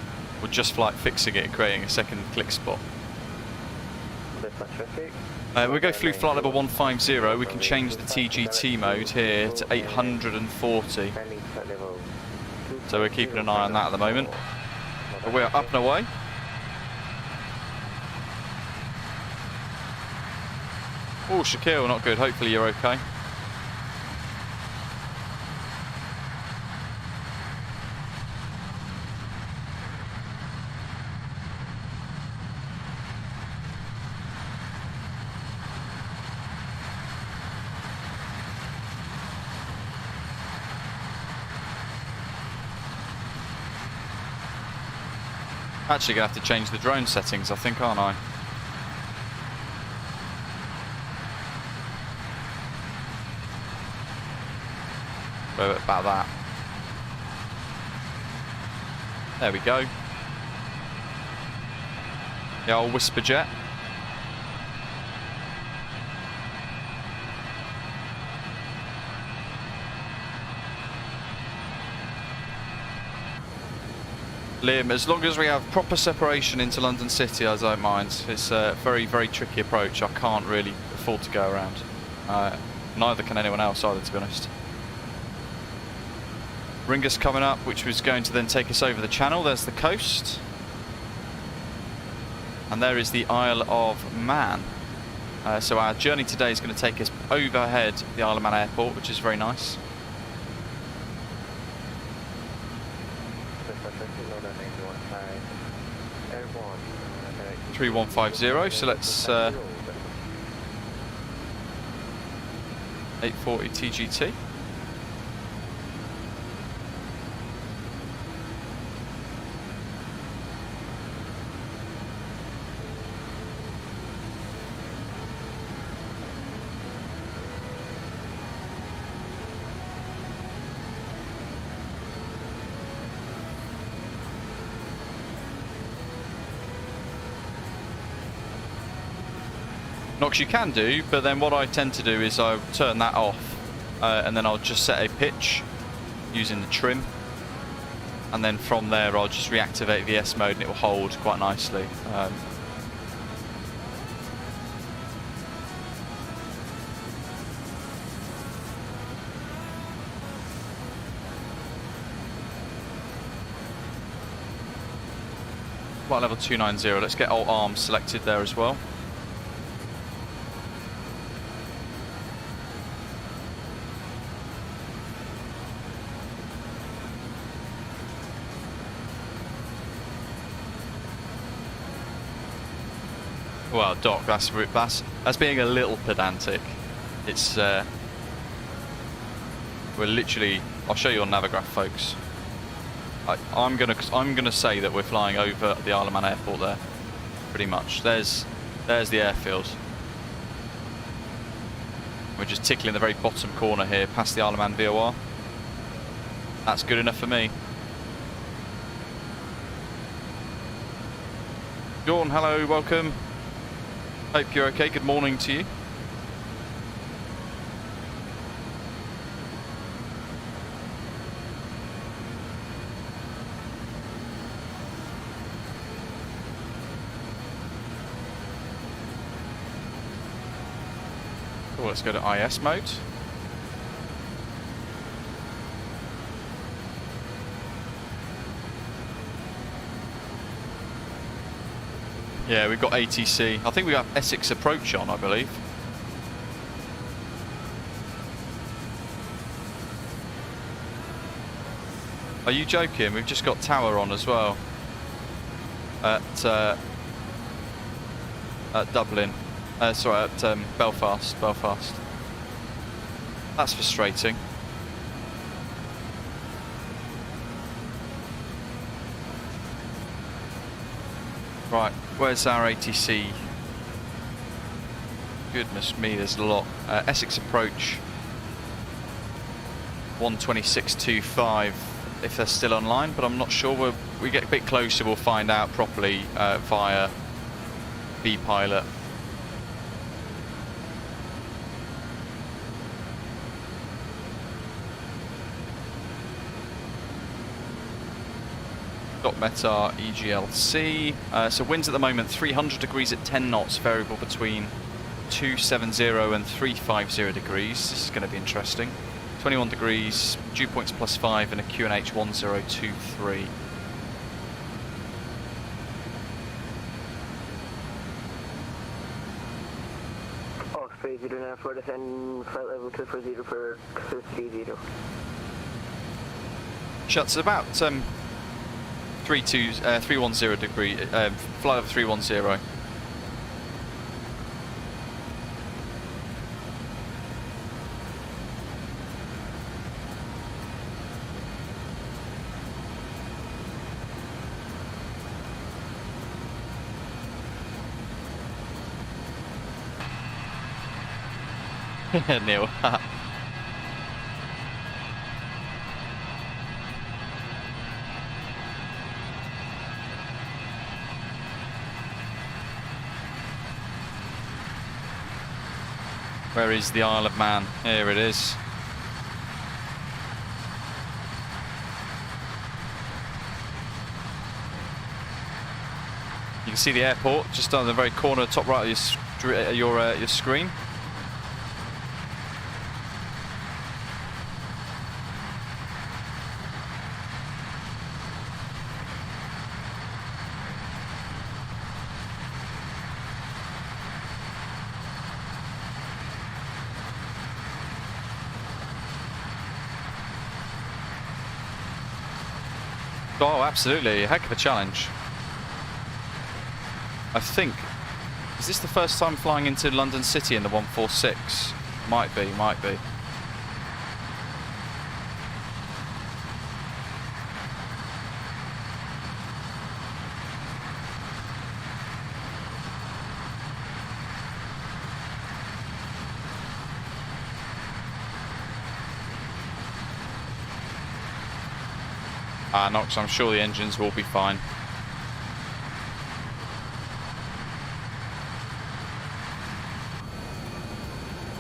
or JustFlight fixing it and creating a second click spot? Belfast traffic. We go through flight level 150. We can change the TGT mode here to 840. Landing flight level So we're keeping an eye on that at the moment. But we're up and away. Oh, Shaquille, not good. Hopefully you're okay. Actually gonna have to change the drone settings, I think, aren't I? About that. There we go. The old whisper jet. Liam, as long as we have proper separation into London City, I don't mind. It's a very, very tricky approach. I can't really afford to go around. Neither can anyone else either, to be honest. Ringus coming up, which was going to then take us over the channel. There's the coast. And there is the Isle of Man. So our journey today is going to take us overhead the Isle of Man Airport, which is very nice. 3150, so let's 840 TGT. Knox you can do, but then what I tend to do is I turn that off and then I'll just set a pitch using the trim, and then from there I'll just reactivate VS mode and it will hold quite nicely. Flight level 290, let's get alt arms selected there as well. Well, Doc, that's being a little pedantic. It's we're literally. I'll show you on Navigraph, folks. I'm gonna say that we're flying over the Isle of Man Airport there, pretty much. There's the airfield. We're just tickling the very bottom corner here, past the Isle of Man VOR. That's good enough for me. Dawn, hello, welcome. Hope you're okay. Good morning to you. Cool, let's go to IS mode. Yeah, we've got ATC. I think we have Essex approach on, I believe. Are you joking? We've just got Tower on as well. At Dublin. Sorry, at Belfast. That's frustrating. Right, where's our ATC? Goodness me, there's a lot. Essex approach 126.25 if they're still online, but I'm not sure. We get a bit closer, we'll find out properly via B-Pilot. Dot METAR EGLC. So winds at the moment 300 degrees at 10 knots, variable between 270 and 350 degrees. This is going to be interesting. 21 degrees, dew points +5 and a QNH 1023. Osprey 09 for descend flight level 240 for 30. Shuts about 310 degree, flight level 310. Neil. Where is the Isle of Man? Here it is. You can see the airport just on the very corner, top right of your screen. Oh, absolutely. A heck of a challenge. I think, is this the first time flying into London City in the 146? Might be, might be. Nox, I'm sure the engines will be fine.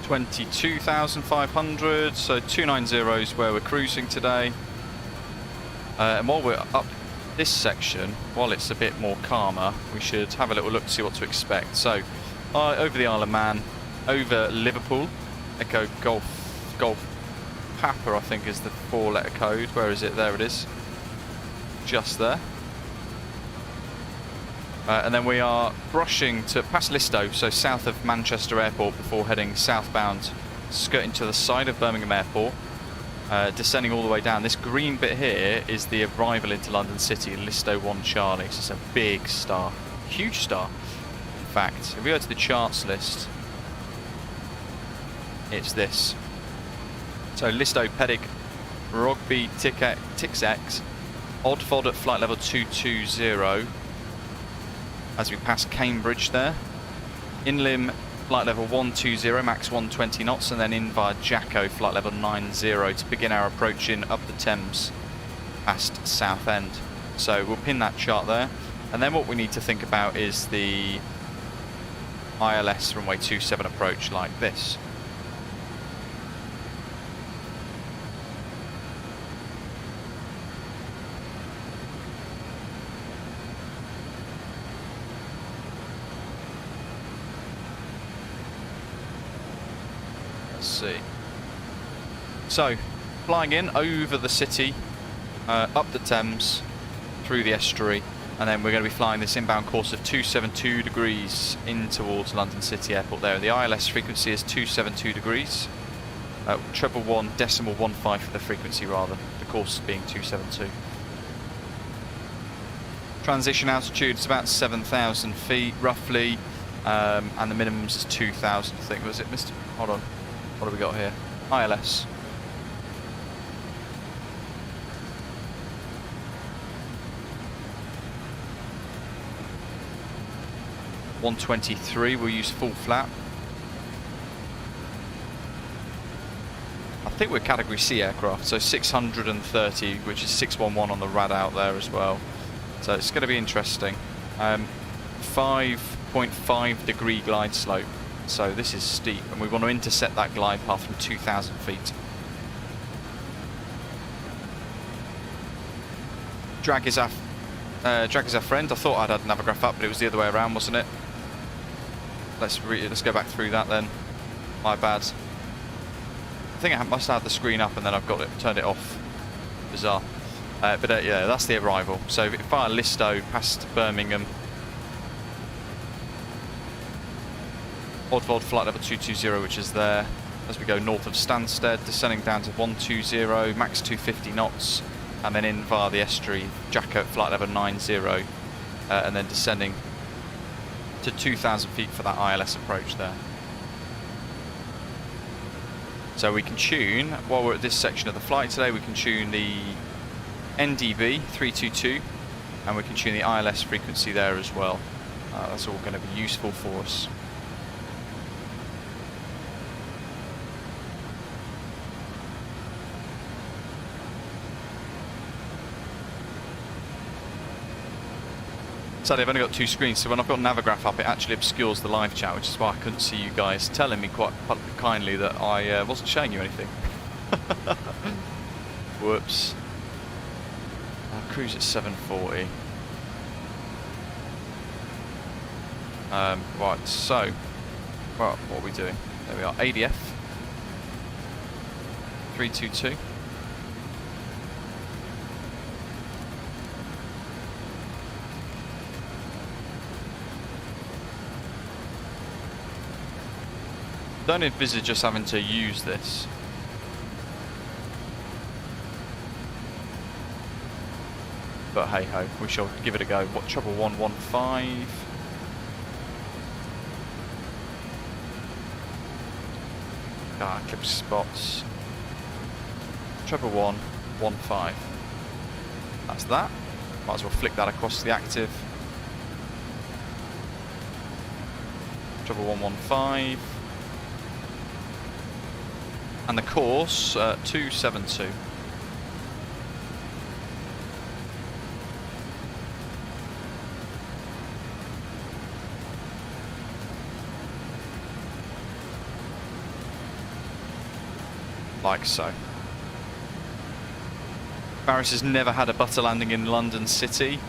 $22,500, so 290 is where we're cruising today. And while we're up this section, while it's a bit more calmer, we should have a little look to see what to expect. So, over the Isle of Man, over Liverpool, Echo Golf Papa, I think is the 4-letter code. Where is it? There it is. Just there. And then we are brushing to past Listow, so south of Manchester Airport, before heading southbound, skirting to the side of Birmingham Airport, descending all the way down. This green bit here is the arrival into London City, Listow 1 Charlie. So it's a big star, huge star. In fact, if we go to the charts list, it's this. So Listow, Pyreegue, Rugby, Tix-X, Oddford at flight level 220 as we pass Cambridge there. Inlim flight level 120, max 120 knots, and then in via Jacko flight level 90 to begin our approach in up the Thames past Southend. So we'll pin that chart there, and then what we need to think about is the ILS runway 27 approach like this. See. So, flying in over the city, up the Thames, through the estuary, and then we're going to be flying this inbound course of 272 degrees in towards London City Airport there. The ILS frequency is 272 degrees, 111.15 for the frequency rather, the course being 272. Transition altitude is about 7,000 feet roughly, and the minimum is 2,000 I think, was it, Mr. Hold on. What have we got here? ILS. $123, we'll use full flap. I think we're category C aircraft, so 630, which is 611 on the rad out there as well. So it's going to be interesting. 5.5 degree glide slope. So this is steep, and we want to intercept that glide path from 2,000 feet. Drag is Drag is our friend. I thought I'd had Navigraph up, but it was the other way around, wasn't it? Let's go back through that then. My bad. I think I must have had the screen up and then I've got it turned it off. Bizarre. But yeah, that's the arrival. So via Listo past Birmingham. Oddvold flight level 220, which is there. As we go north of Stansted, descending down to 120, max 250 knots, and then in via the estuary, Jacko flight level 90, and then descending to 2,000 feet for that ILS approach there. So we can tune, while we're at this section of the flight today, we can tune the NDB 322, and we can tune the ILS frequency there as well. That's all going to be useful for us. Sadly, I've only got two screens, so when I've got Navigraph up, it actually obscures the live chat, which is why I couldn't see you guys telling me quite kindly that I wasn't showing you anything. Whoops. I'll cruise at 740. Right, so, well, what are we doing? There we are, ADF 322. Don't envisage us having to use this. But hey ho, we shall give it a go. What, trouble 115? Eclipse spots. Trouble 115. That's that. Might as well flick that across to the active. Trouble 115. And the course, 272. Like so. Barris has never had a butter landing in London City.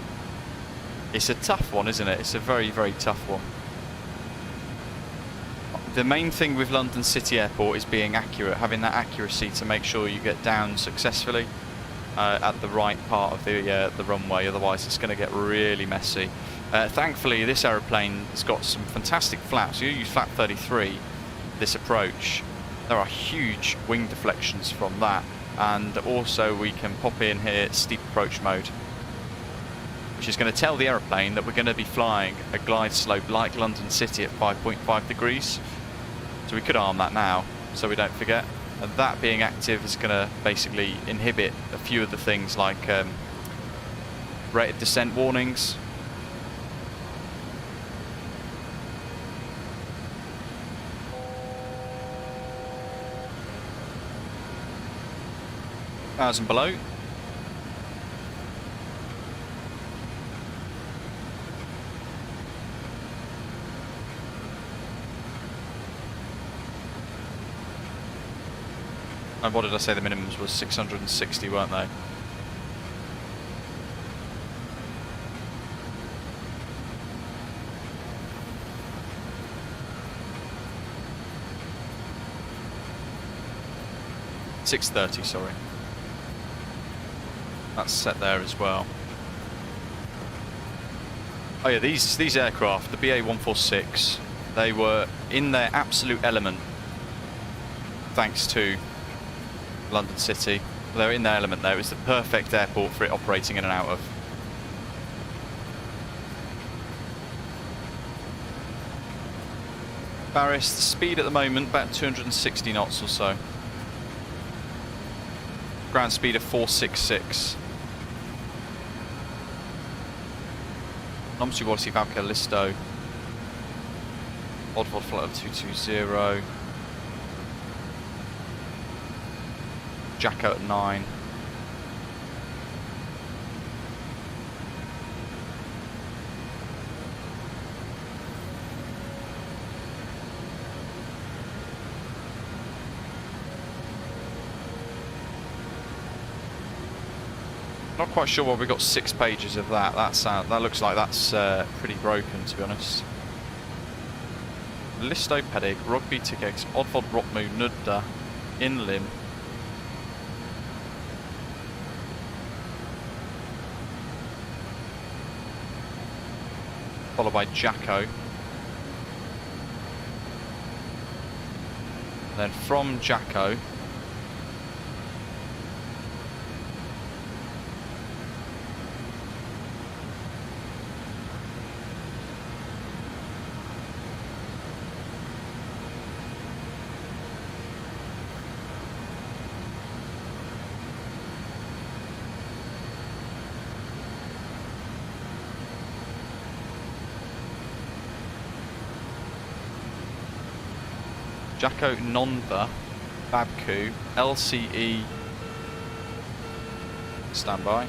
It's a tough one, isn't it? It's a very, very tough one. The main thing with London City Airport is being accurate, having that accuracy to make sure you get down successfully at the right part of the runway, otherwise it's going to get really messy. Thankfully this aeroplane has got some fantastic flaps. You use flap 33, this approach. There are huge wing deflections from that, and also we can pop in here steep approach mode, which is going to tell the aeroplane that we're going to be flying a glide slope like London City at 5.5 degrees. So we could arm that now, so we don't forget. And that being active is going to basically inhibit a few of the things like rated descent warnings. And below. And what did I say the minimums was? 660, weren't they? $630, sorry. That's set there as well. Oh yeah, these aircraft, the BA-146, they were in their absolute element thanks to London City. They're in their element there. It was the perfect airport for it operating in and out of. Barris, the speed at the moment about 260 knots or so. Ground speed of 466. Nomsu Wallacey Vavka Listo. Oddvold flight of 220. Jacko at 9. Not quite sure why we got 6 pages of that. That looks like that's pretty broken, to be honest. Listo Pyreegue, Rugby Tickets, Oddvod Rockmu, Nudda, Inlim. Followed by Jacko. Then from Jacko, Jacko Nonva, Babku, LCE, standby.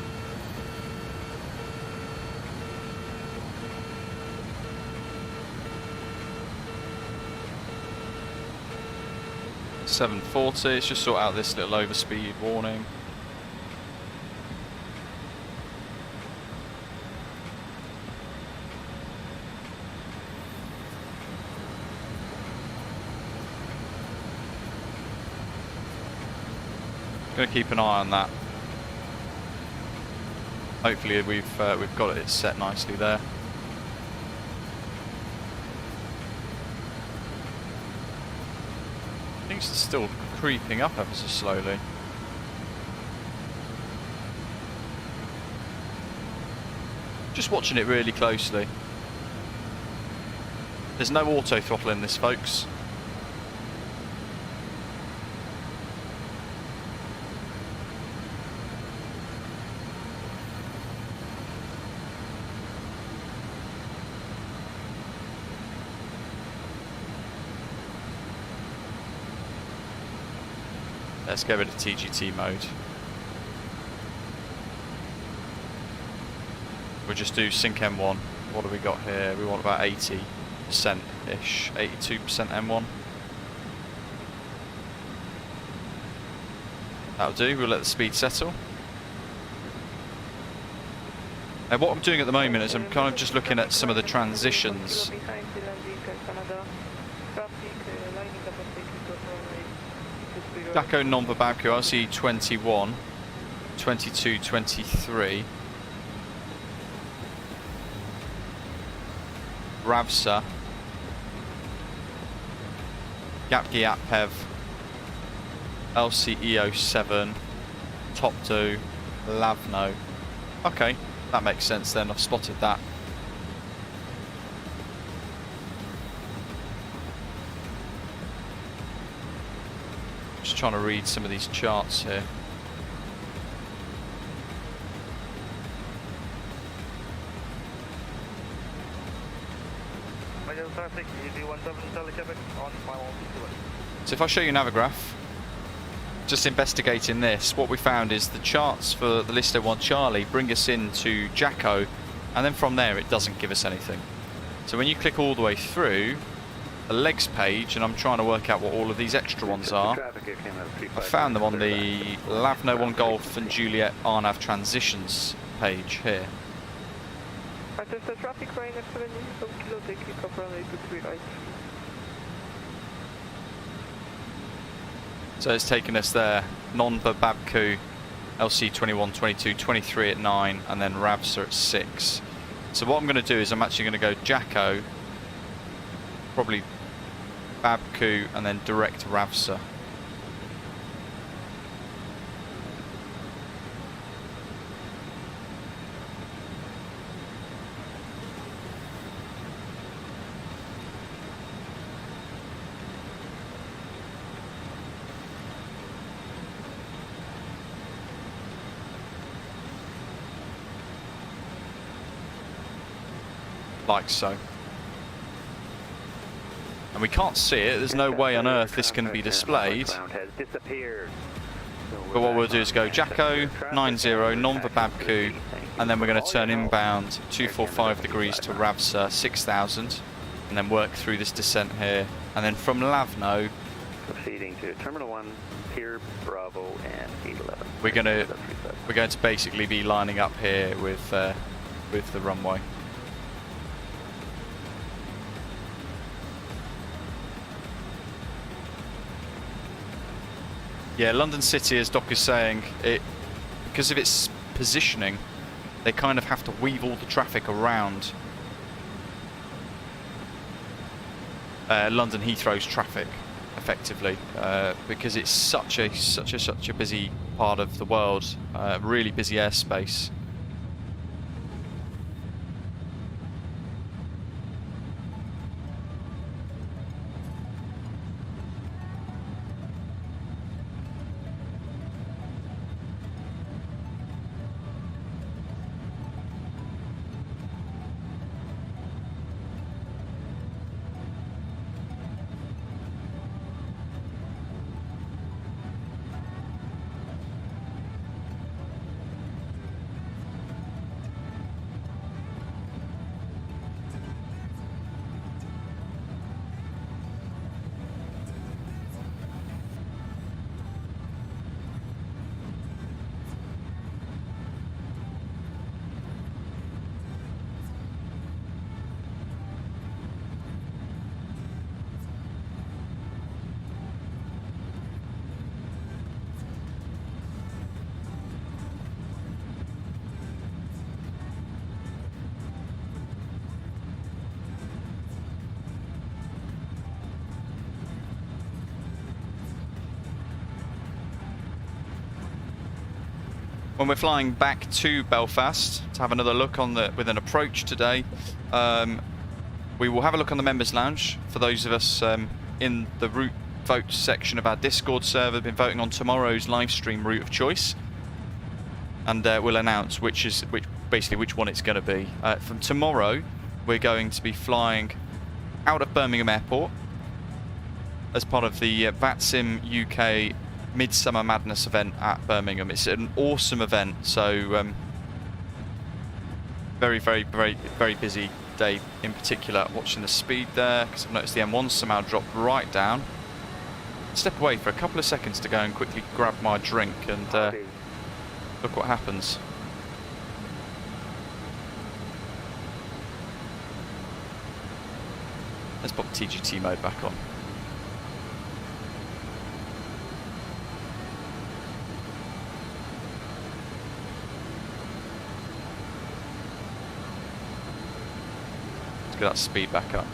.740, let's just sort out this little overspeed warning. Going to keep an eye on that. Hopefully we've got it set nicely there. Things are still creeping up ever so slowly. Just watching it really closely. There's no auto throttle in this, folks. Let's go into TGT mode. We'll just do sync M1. What have we got here? We want about 80%-ish, 82% M1. That'll do, we'll let the speed settle. Now what I'm doing at the moment is I'm kind of just looking at some of the transitions. Jacko Nonva Babku, LCE 21, 22, 23. Ravsa. Gapgi Atpev. LCE 07. Topdo. Lavno. Okay, that makes sense then, I've spotted that. Just trying to read some of these charts here. So if I show you Navigraph, just investigating this, what we found is the charts for the Listo 1 Charlie bring us into Jacko, and then from there it doesn't give us anything. So when you click all the way through the legs page, and I'm trying to work out what all of these extra ones are, I found them on the Lavno 1 Golf and Juliet RNAV transitions page here. So it's taken us there, Nonva Babku, LC 21, 22, 23 at 9, and then Ravsa at 6. So what I'm going to do is I'm actually going to go Jacko, probably Babku, and then direct Ravsa. Like so. And we can't see it, there's no way on earth this can be displayed. But what we'll do is go Jacko, 90, Nonva Babku, and then we're going to turn inbound 245 degrees to Ravsa, 6000, and then work through this descent here. And then from Lavno, Proceeding to Terminal 1, Pier Bravo and 811. We're going to basically be lining up here with the runway. Yeah, London City, as Doc is saying, because of its positioning, they kind of have to weave all the traffic around London Heathrow's traffic, effectively, because it's such a busy part of the world, really busy airspace. When we're flying back to Belfast to have another look on with an approach today, we will have a look on the members lounge. For those of us in the route vote section of our Discord server, been voting on tomorrow's live stream route of choice, and we'll announce which one it's going to be. From tomorrow, we're going to be flying out of Birmingham Airport as part of the VATSIM UK Midsummer Madness event at Birmingham. It's an awesome event, so very busy day in particular. Watching the speed there, because I've noticed the M1 somehow dropped right down. Step away for a couple of seconds to go and quickly grab my drink, and look what happens. Let's pop TGT mode back on. Get that speed back up.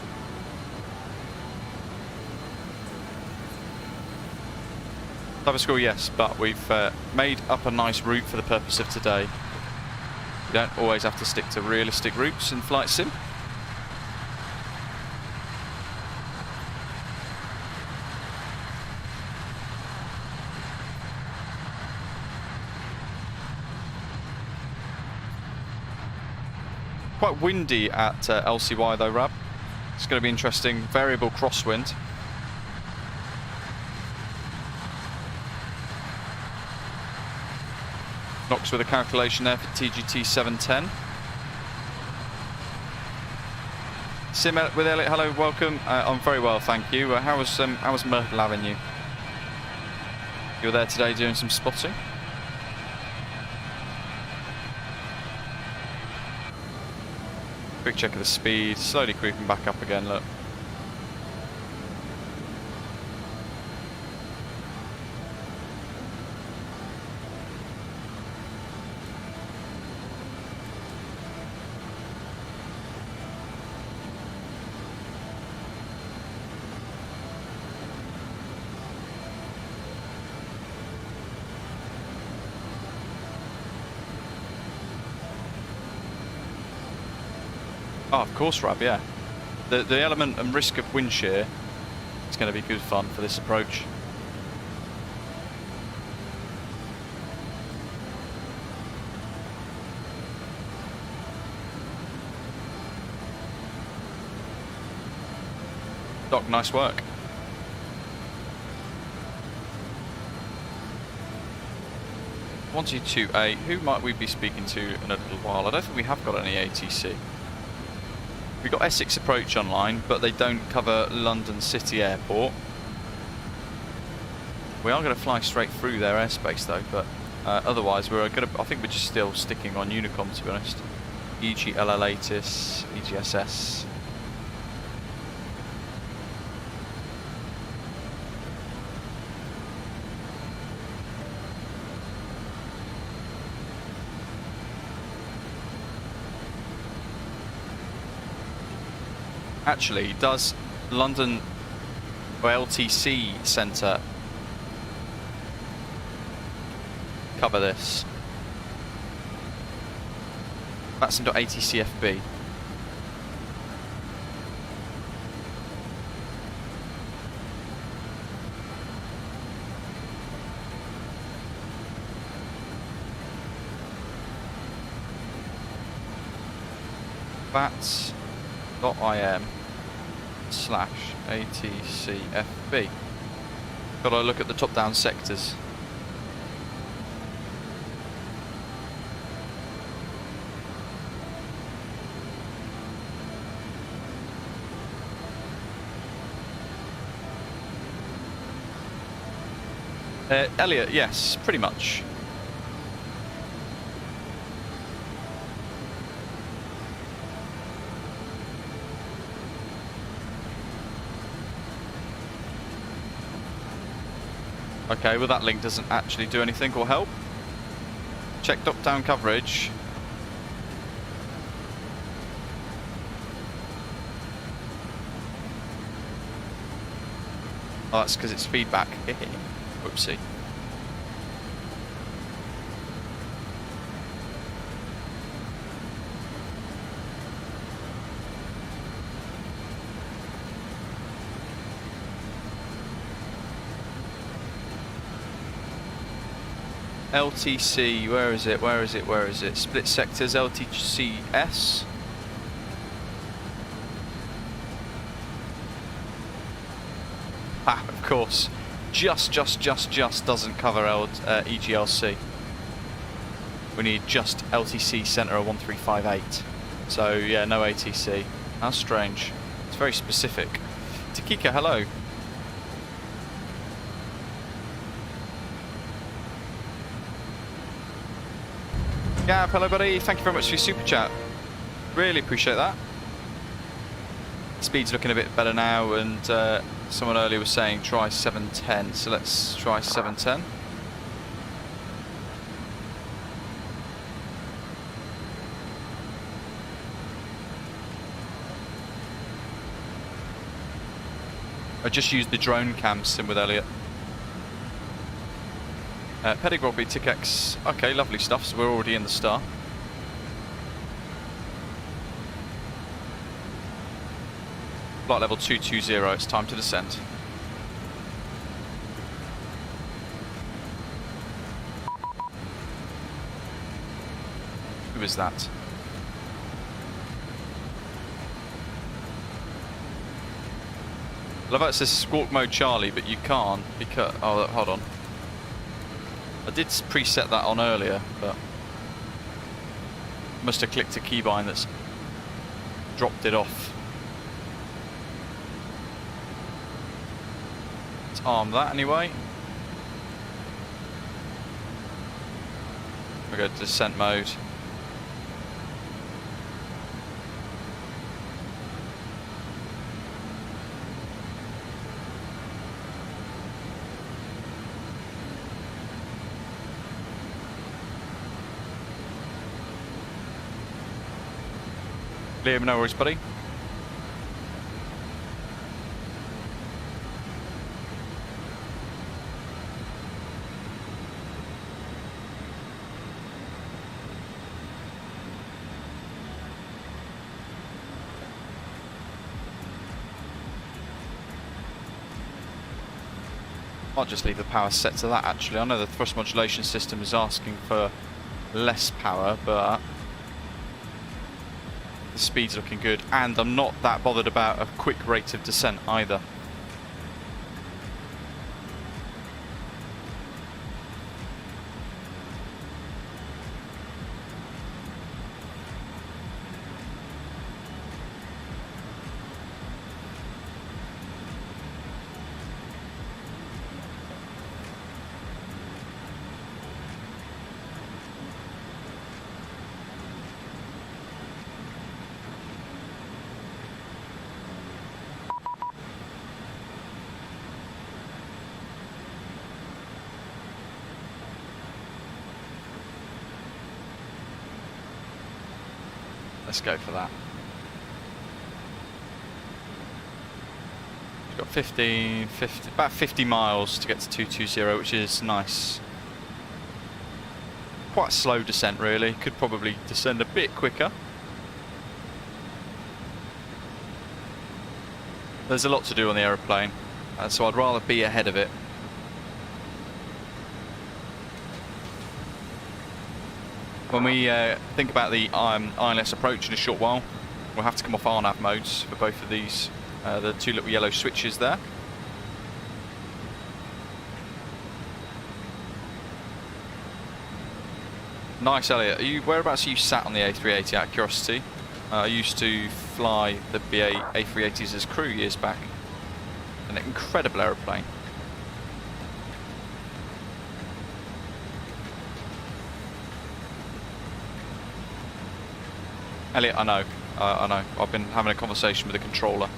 Diver school, yes, but we've made up a nice route for the purpose of today. You don't always have to stick to realistic routes in flight sim. Quite windy at LCY though, Rab. It's going to be interesting. Variable crosswind. Knox with a calculation there for TGT 710. Sim with Elliot, hello, welcome. I'm very well, thank you. How was Myrtle Avenue? You were there today doing some spotting? Quick check of the speed, slowly creeping back up again, look. Oh, of course, Rab, yeah. The element and risk of wind shear is going to be good fun for this approach. Doc, nice work. One, 2, 2, 8. Who might we be speaking to in a little while? I don't think we have got any ATC. We've got Essex approach online, but they don't cover London City Airport. We are going to fly straight through their airspace though, but otherwise I think we're just still sticking on Unicom, to be honest. EGAA latest, EGSS. Actually, does London or LTC Centre cover this? VATSIM.ATCFB. VATS.im/ATCFB. Gotta look at the top-down sectors. Elliot, yes, pretty much. Okay, well that link doesn't actually do anything or help. Check top-down coverage. Oh, that's because it's feedback. Whoopsie. LTC, where is it? Where is it? Where is it? Split sectors, LTCS. Ah, of course. Just doesn't cover EGLC. We need just LTC Centre 1358. So yeah, no ATC. How strange. It's very specific. Takika, hello. Gab, hello buddy. Thank you very much for your super chat. Really appreciate that. Speed's looking a bit better now, and someone earlier was saying try 710, so let's try 710. I just used the drone cam sim with Elliot. Pyreegue will be TICX. Okay, lovely stuff, so we're already in the star. Flight level 220, it's time to descend. Who is that? I love how it says squawk mode Charlie, but you can't because... Oh, hold on. I did preset that on earlier, but... must have clicked a keybind that's dropped it off. Let's arm that anyway. We go to descent mode. Liam, no worries, buddy. I'll just leave the power set to that actually. I know the thrust modulation system is asking for less power, but the speed's looking good, and I'm not that bothered about a quick rate of descent either. Let's go for that. We've got 50, about 50 miles to get to 220, which is nice. Quite a slow descent really, could probably descend a bit quicker. There's a lot to do on the aeroplane, so I'd rather be ahead of it. When we think about the ILS approach in a short while, we'll have to come off RNAV modes for both of these, the two little yellow switches there. Nice, Elliot. Whereabouts are you sat on the A380 out of curiosity? I used to fly the BA A380s as crew years back. An incredible aeroplane. Elliot, I know. I've been having a conversation with the controller.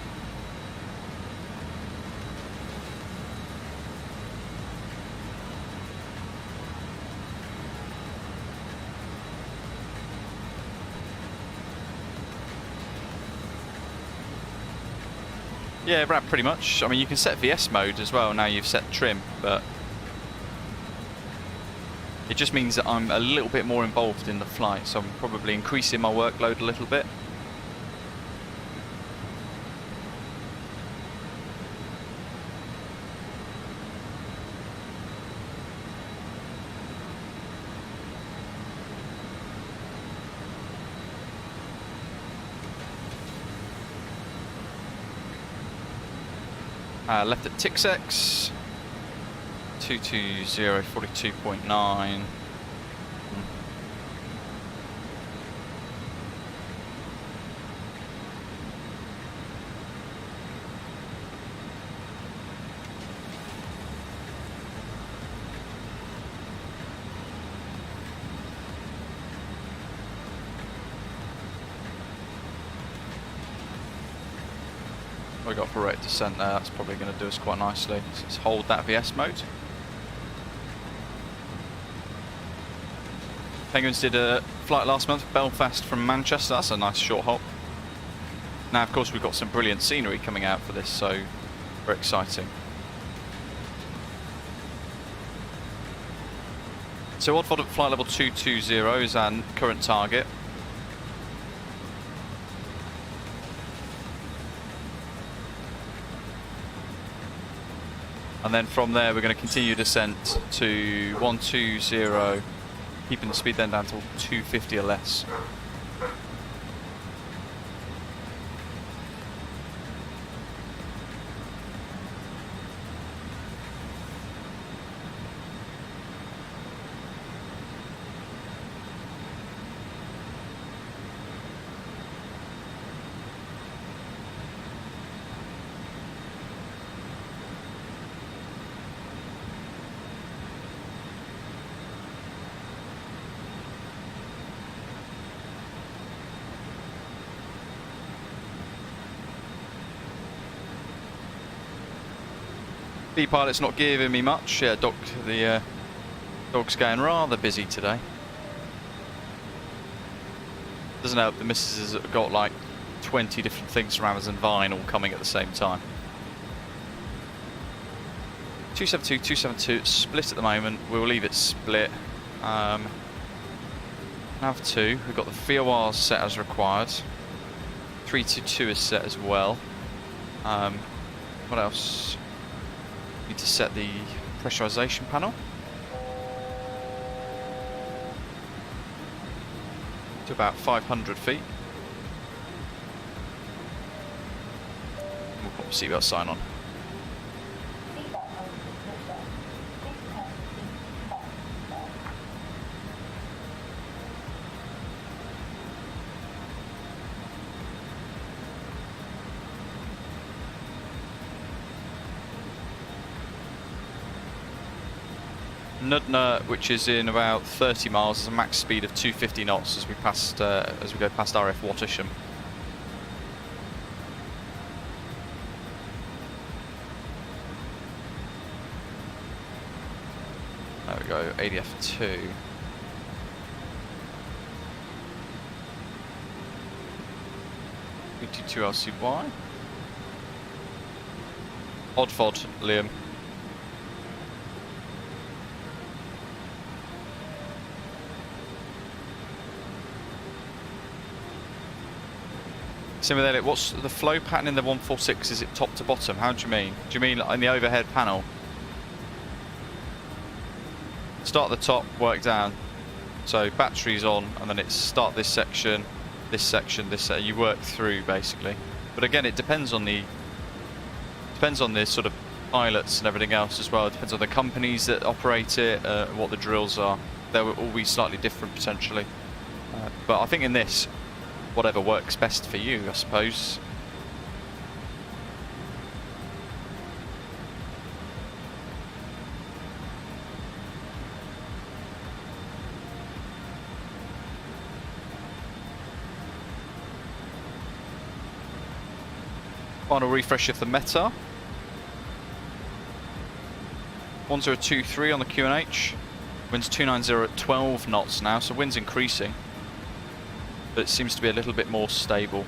Yeah, pretty much. I mean, you can set VS mode as well now you've set trim, but it just means that I'm a little bit more involved in the flight, so I'm probably increasing my workload a little bit. Left at Tixex, 220, 42.9. We got for rate descent there, that's probably going to do us quite nicely. So let's hold that VS mode. Penguins did a flight last month, Belfast from Manchester, that's a nice short hop. Now of course we've got some brilliant scenery coming out for this, so very exciting. So Oddford at flight level 220 is our current target. And then from there we're going to continue descent to 120, keeping the speed then down to 250 or less. The pilot's not giving me much. Yeah, the dog's going rather busy today. Doesn't help the missus has got like 20 different things from Amazon Vine all coming at the same time. 272, 272, it's split at the moment. We'll leave it split. Nav 2, we've got the VORs set as required. 322 is set as well. What else? Need to set the pressurization panel to about 500 feet. We'll put the seatbelt sign on. Nudna, which is in about 30 miles, is a max speed of 250 knots as we go past RF Wattisham. There we go, ADF 2. 22 LCY. Odd fod, Liam. Similar there, what's the flow pattern in the 146? Is it top to bottom? How do you mean? Do you mean like in the overhead panel? Start at the top, work down. So batteries on, and then it's start this section, this section, this section. You work through basically. But again, it depends on the sort of pilots and everything else as well. It depends on the companies that operate it, what the drills are. They will all be slightly different potentially. But I think in this, whatever works best for you, I suppose. Final refresh of the METAR. 1023 on the QNH. Wind's 290 at 12 knots now, so wind's increasing. But it seems to be a little bit more stable.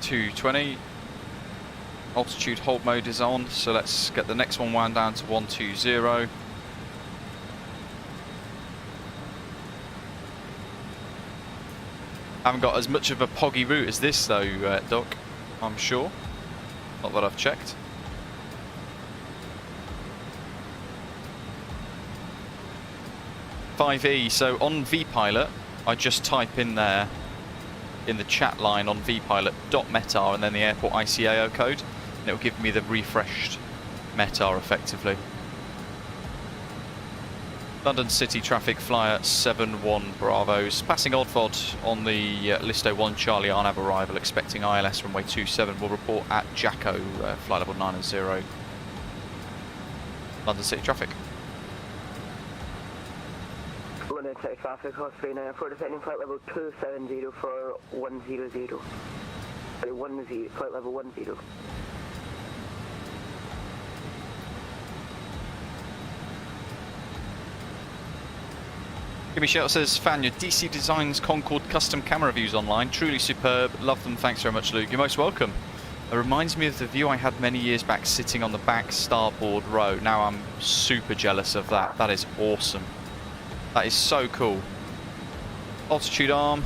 .220. Altitude hold mode is on, so let's get the next one wound down to 120. Haven't got as much of a poggy route as this though, Doc, I'm sure. Not that I've checked. .5e, so on VPilot, I just type in there, in the chat line on VPilot, .METAR and then the airport ICAO code, and it will give me the refreshed METAR effectively. London City traffic flyer 71 Bravos. Passing Oddford on the Listo 1 Charlie Arnav arrival, expecting ILS runway 27. Will report at Jacko, flight level 90. London City traffic. London City traffic, Australian Airport, descending flight level 270 for 100. Sorry, 10, flight level 10. Give me a shout, says Fan, your DC Designs Concorde custom camera views online. Truly superb. Love them. Thanks very much, Luke. You're most welcome. It reminds me of the view I had many years back sitting on the back starboard row. Now I'm super jealous of that. That is awesome. That is so cool. Altitude arm.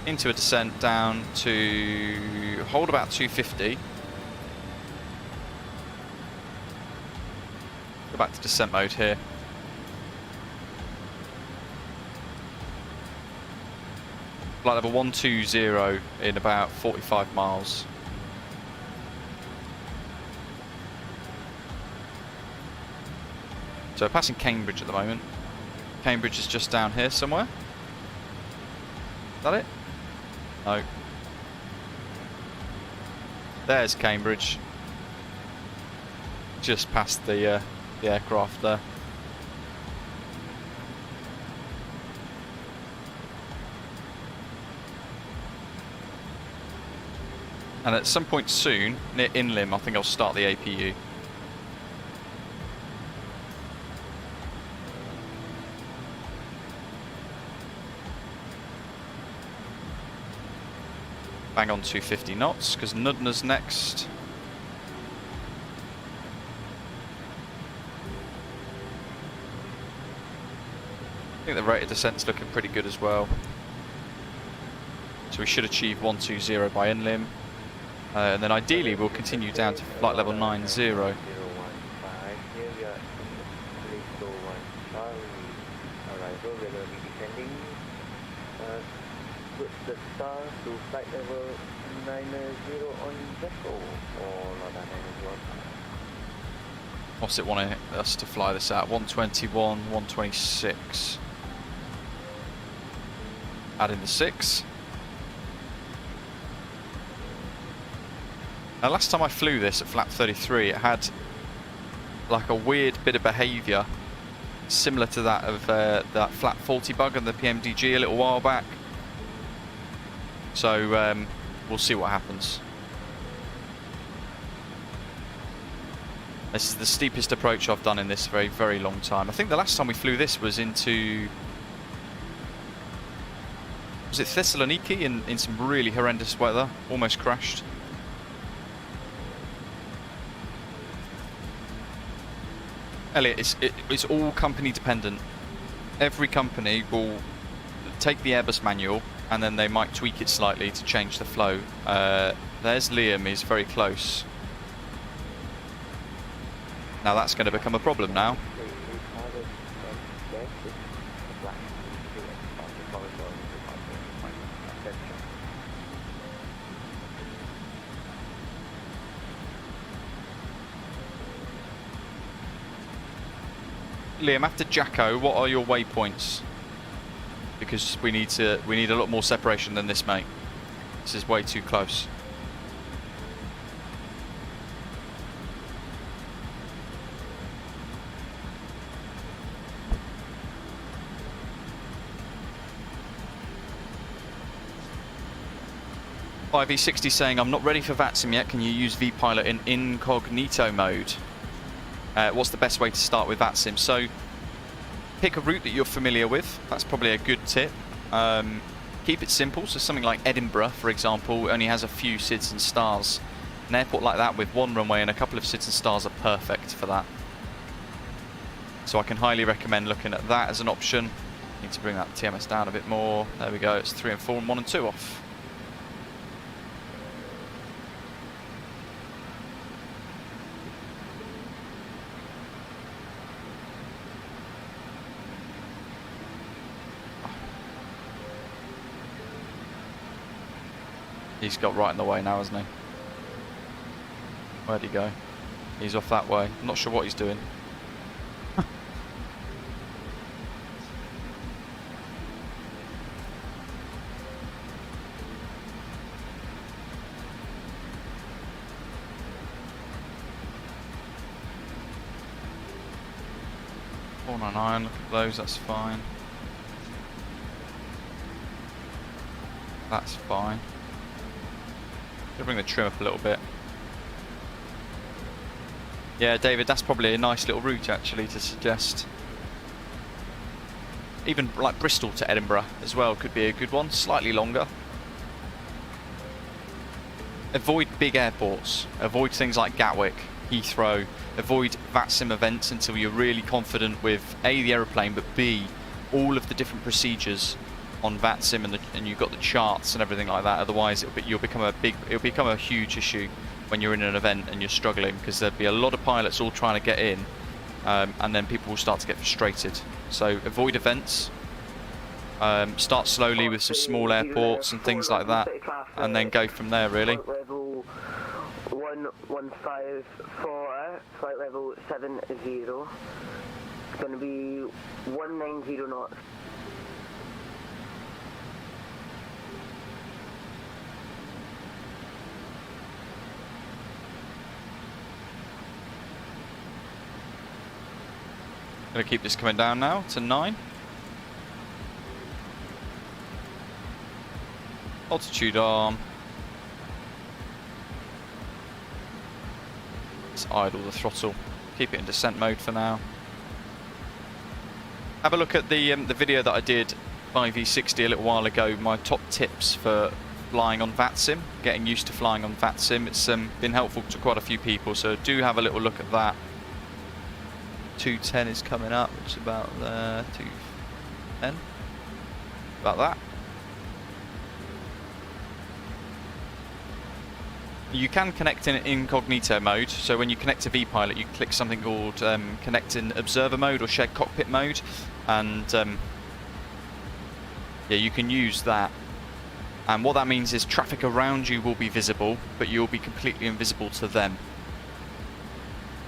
Into a descent down to hold about 250. Go back to descent mode here. Flight level 120 in about 45 miles. So passing Cambridge at the moment. Cambridge is just down here somewhere. Is that it? No. There's Cambridge. Just past the aircraft there. And at some point soon, near Inlim, I think I'll start the APU. Bang on 250 knots, because Nudna's next. I think the rate of descent's looking pretty good as well. So we should achieve 120 by Inlim. And then ideally we'll continue down to flight level 90. Here we are, Listo 1 Charlie, arrival, we're going to be descending with the star to flight level 90 on Jacko, or not that 91. What's it wanting us to fly this at? 121, 126. Add in the 6. Now last time I flew this at flap 33, it had like a weird bit of behaviour similar to that of that flap 40 bug and the PMDG a little while back. So we'll see what happens. This is the steepest approach I've done in this very, very long time. I think the last time we flew this was into... Was it Thessaloniki in some really horrendous weather? Almost crashed. Elliot, it's all company dependent. Every company will take the Airbus manual and then they might tweak it slightly to change the flow. There's Liam, he's very close. Now that's going to become a problem now. Liam, after Jacko, what are your waypoints? Because we need a lot more separation than this, mate. This is way too close. IV60 saying, I'm not ready for VATSIM yet. Can you use vPilot in incognito mode? What's the best way to start with VATSIM? So, pick a route that you're familiar with. That's probably a good tip. Keep it simple. So something like Edinburgh, for example, only has a few SIDS and stars. An airport like that with one runway and a couple of SIDS and stars are perfect for that. So I can highly recommend looking at that as an option. Need to bring that TMS down a bit more. There we go. It's 3 and 4 and 1 and 2 off. He's got right in the way now, hasn't he? Where'd he go? He's off that way. I'm not sure what he's doing. Look at those, that's fine. That's fine. Gonna bring the trim up a little bit. Yeah, David, that's probably a nice little route actually to suggest. Even like Bristol to Edinburgh as well could be a good one, slightly longer. Avoid big airports. Avoid things like Gatwick, Heathrow. Avoid VATSIM events until you're really confident with A, the aeroplane, but B, all of the different procedures on VATSIM and you've got the charts and everything like that. Otherwise, it'll become a huge issue when you're in an event and you're struggling, because there'll be a lot of pilots all trying to get in, and then people will start to get frustrated. So avoid events. Start slowly with some small airports and things like that, and then go from there. Really. Level 1154, flight level 70. It's going to be 190 knots. Gonna keep this coming down now to 9. Altitude arm. Let's idle the throttle. Keep it in descent mode for now. Have a look at the video that I did by V60 a little while ago. My top tips for flying on VATSIM, getting used to flying on VATSIM. It's been helpful to quite a few people, so do have a little look at that. 210 is coming up, which is about 210. About that. You can connect in incognito mode, so when you connect to vPilot you click something called connect in observer mode or shared cockpit mode, and yeah, you can use that, and what that means is traffic around you will be visible but you'll be completely invisible to them.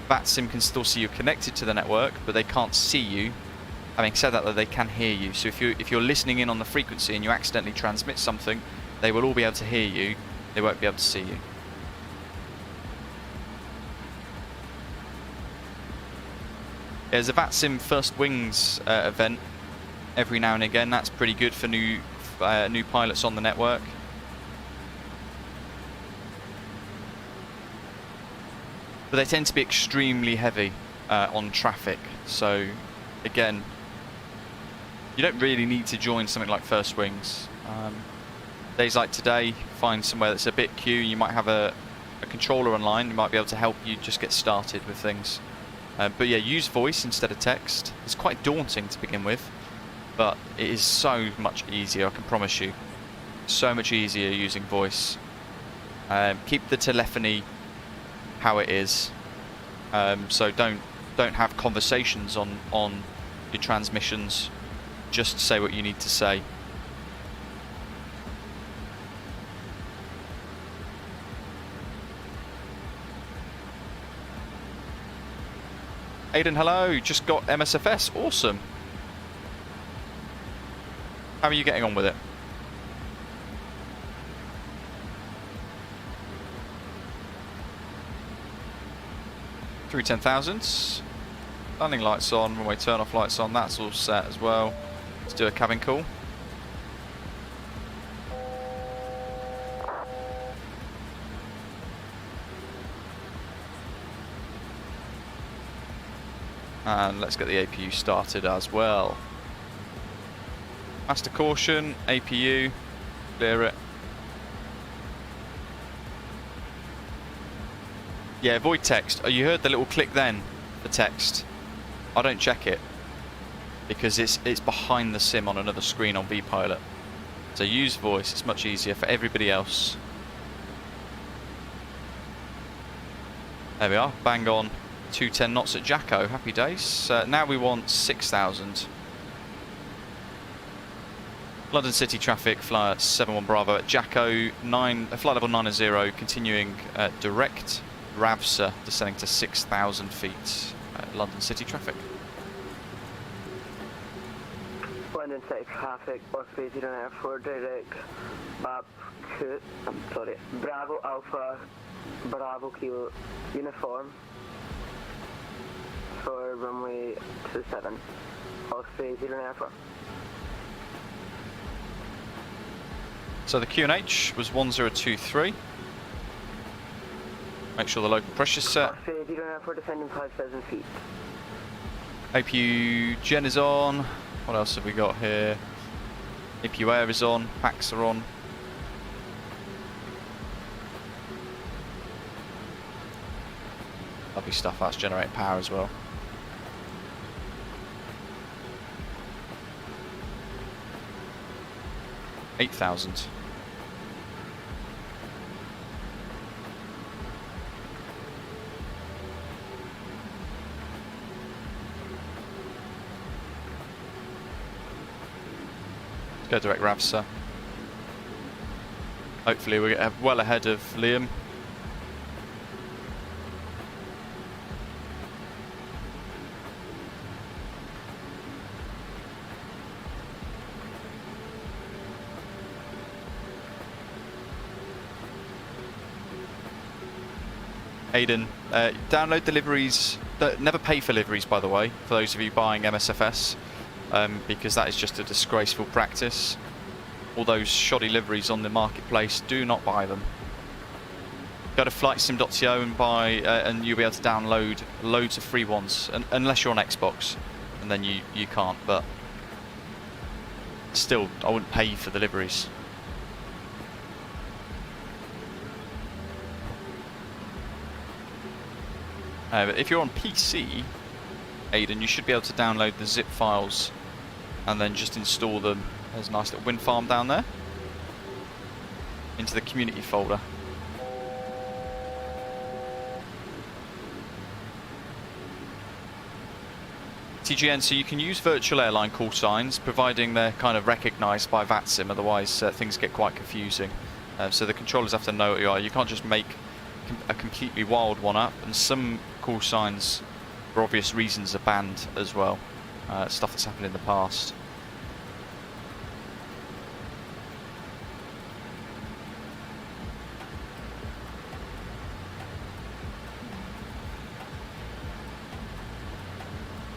VATSIM can still see you connected to the network, but they can't see you. Having said that, though, they can hear you. So if you're listening in on the frequency and you accidentally transmit something, they will all be able to hear you. They won't be able to see you. There's a VATSIM First Wings event every now and again. That's pretty good for new pilots on the network. but they tend to be extremely heavy on traffic. So again, you don't really need to join something like First Wings. Days like today, find somewhere that's a bit queue. You might have a controller online who might be able to help you just get started with things. But yeah, use voice instead of text. It's quite daunting to begin with, but it is so much easier, I can promise you. So much easier using voice. Keep the telephony how it is. So don't have conversations on your transmissions. Just say what you need to say. Aidan, hello. Just got MSFS. Awesome. How are you getting on with it? Through 10,000. Landing lights on, runway turn off lights on. That's all set as well. Let's do a cabin call. And let's get the APU started as well. Master caution, APU, clear it. Yeah, avoid text. Oh, you heard the little click then, the text. I don't check it because it's behind the sim on another screen on vPilot. So use voice, it's much easier for everybody else. There we are, bang on. 210 knots at JACO, happy days. Now we want 6,000. London City traffic, flyer 71 Bravo at JACO, flight level 9 continuing direct. RAVSA descending to 6,000 feet. London City traffic. London City traffic, Osprey 094 direct. Bravo Alpha, Bravo Kilo uniform. For runway 27, Osprey 094. So the QNH was 1023. Make sure the local pressure's set. Osprey 094 descending 5,000 feet. APU gen is on. What else have we got here? APU air is on. Packs are on. Lovely stuff. That's generating power as well. $8,000. Go direct RAVSA. Hopefully we get well ahead of Liam. Aidan, download the liveries. Never pay for liveries, by the way, for those of you buying MSFS, because that is just a disgraceful practice. All those shoddy liveries on the marketplace, do not buy them. Go to flightsim.to and buy, and you'll be able to download loads of free ones, unless you're on Xbox, and then you can't. But still, I wouldn't pay for the liveries. But if you're on PC, Aidan, you should be able to download the zip files and then just install them. There's a nice little wind farm down there into the community folder. TGN, so you can use virtual airline call signs providing they're kind of recognised by VATSIM, otherwise things get quite confusing. So the controllers have to know what you are. You can't just make a completely wild one up, and some call signs for obvious reasons are banned as well. Stuff that's happened in the past.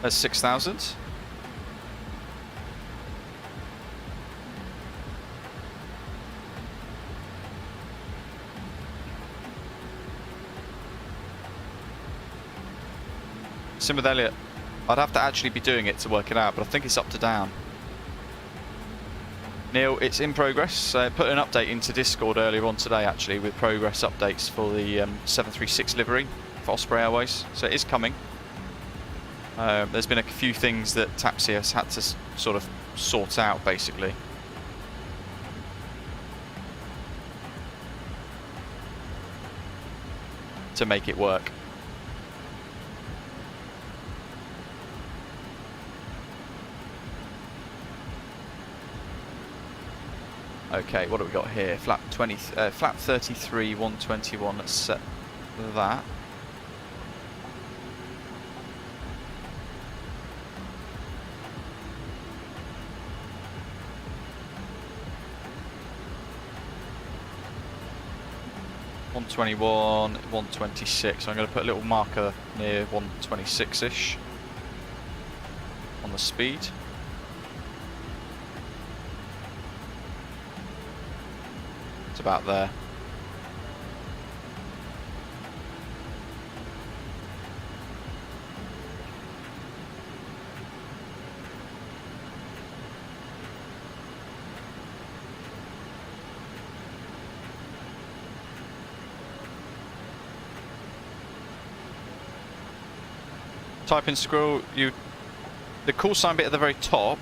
That's 6,000. Sim with Elliot. I'd have to actually be doing it to work it out, but I think it's up to down. Neil, it's in progress. Put an update into Discord earlier on today, actually, with progress updates for the 736 livery for Osprey Airways. So it is coming. There's been a few things that Taxi has had to sort of sort out, basically. To make it work. Okay, what do we got here? Flat 33, 121. Let's set that. .121, 126. I'm going to put a little marker near 126-ish on the speed. It's about there. Type in scroll, the call sign bit at the very top,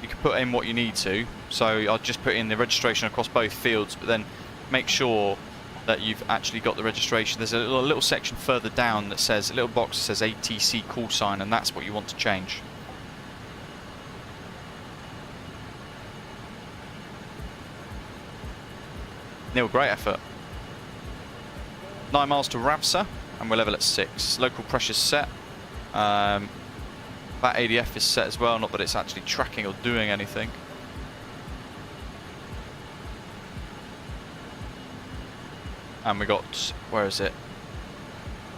you can put in what you need to. So I'll just put in the registration across both fields, but then make sure that you've actually got the registration. There's a little section further down that says, a little box that says ATC call sign, and that's what you want to change. Neil, great effort. 9 miles to Ravsa, and we're level at 6. Local pressure's set. That ADF is set as well, not that it's actually tracking or doing anything. And we got, where is it?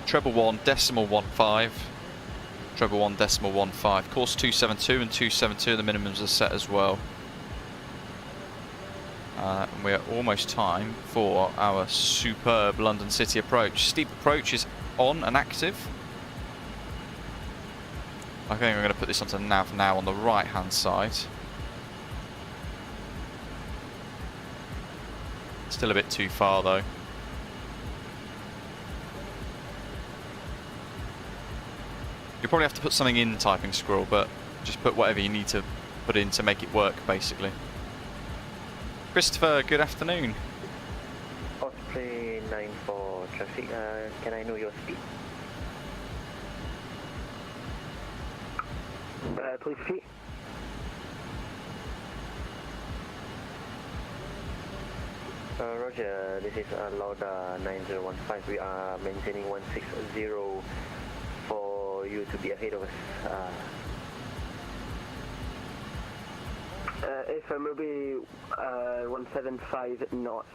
Treble 1, decimal 15. Treble 1, decimal 15. Course 272 and 272, the minimums are set as well. And we're almost time for our superb London City approach. Steep approach is on and active. I think I'm going to put this onto nav now on the right hand side. Still a bit too far though. You'll probably have to put something in typing scroll, but just put whatever you need to put in to make it work basically. Christopher, good afternoon. Osprey 94 traffic, can I know your speed? Please repeat. Roger, this is Lauda 9015. We are maintaining 160 for you to be ahead of us. FM will be 175 knots.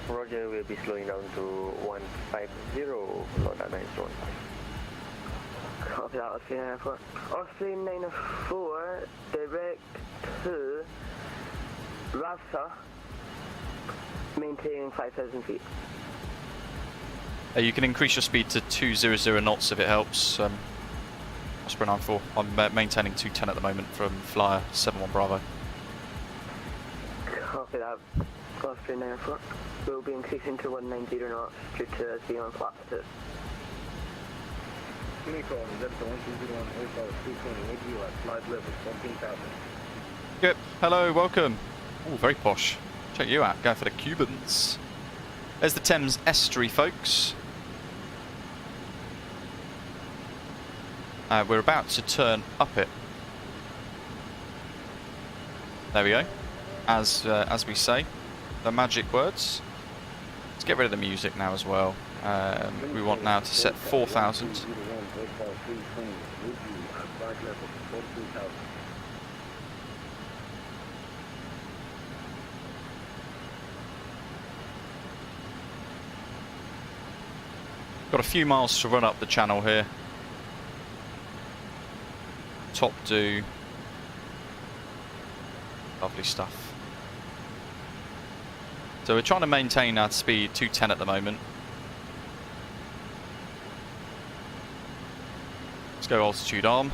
Roger, we'll be slowing down to 150, Lauda 9015. Copy that, Osprey 94. Osprey 94, direct to Ravsa, maintaining 5,000 feet. You can increase your speed to 200 knots if it helps. Osprey 94. I'm maintaining 210 at the moment from Flyer 71 Bravo. Copy that, Osprey 94. We'll be increasing to 190 knots due to us being on flat 2. Yep, hello, welcome. Oh, very posh. Check you out, going for the Cubans. There's the Thames estuary, folks. We're about to turn up it. There we go. As we say, the magic words. Let's get rid of the music now as well. We want now to set 4,000. Got a few miles to run up the channel here. Top do. Lovely stuff. So we're trying to maintain our speed 210 at the moment. go altitude arm.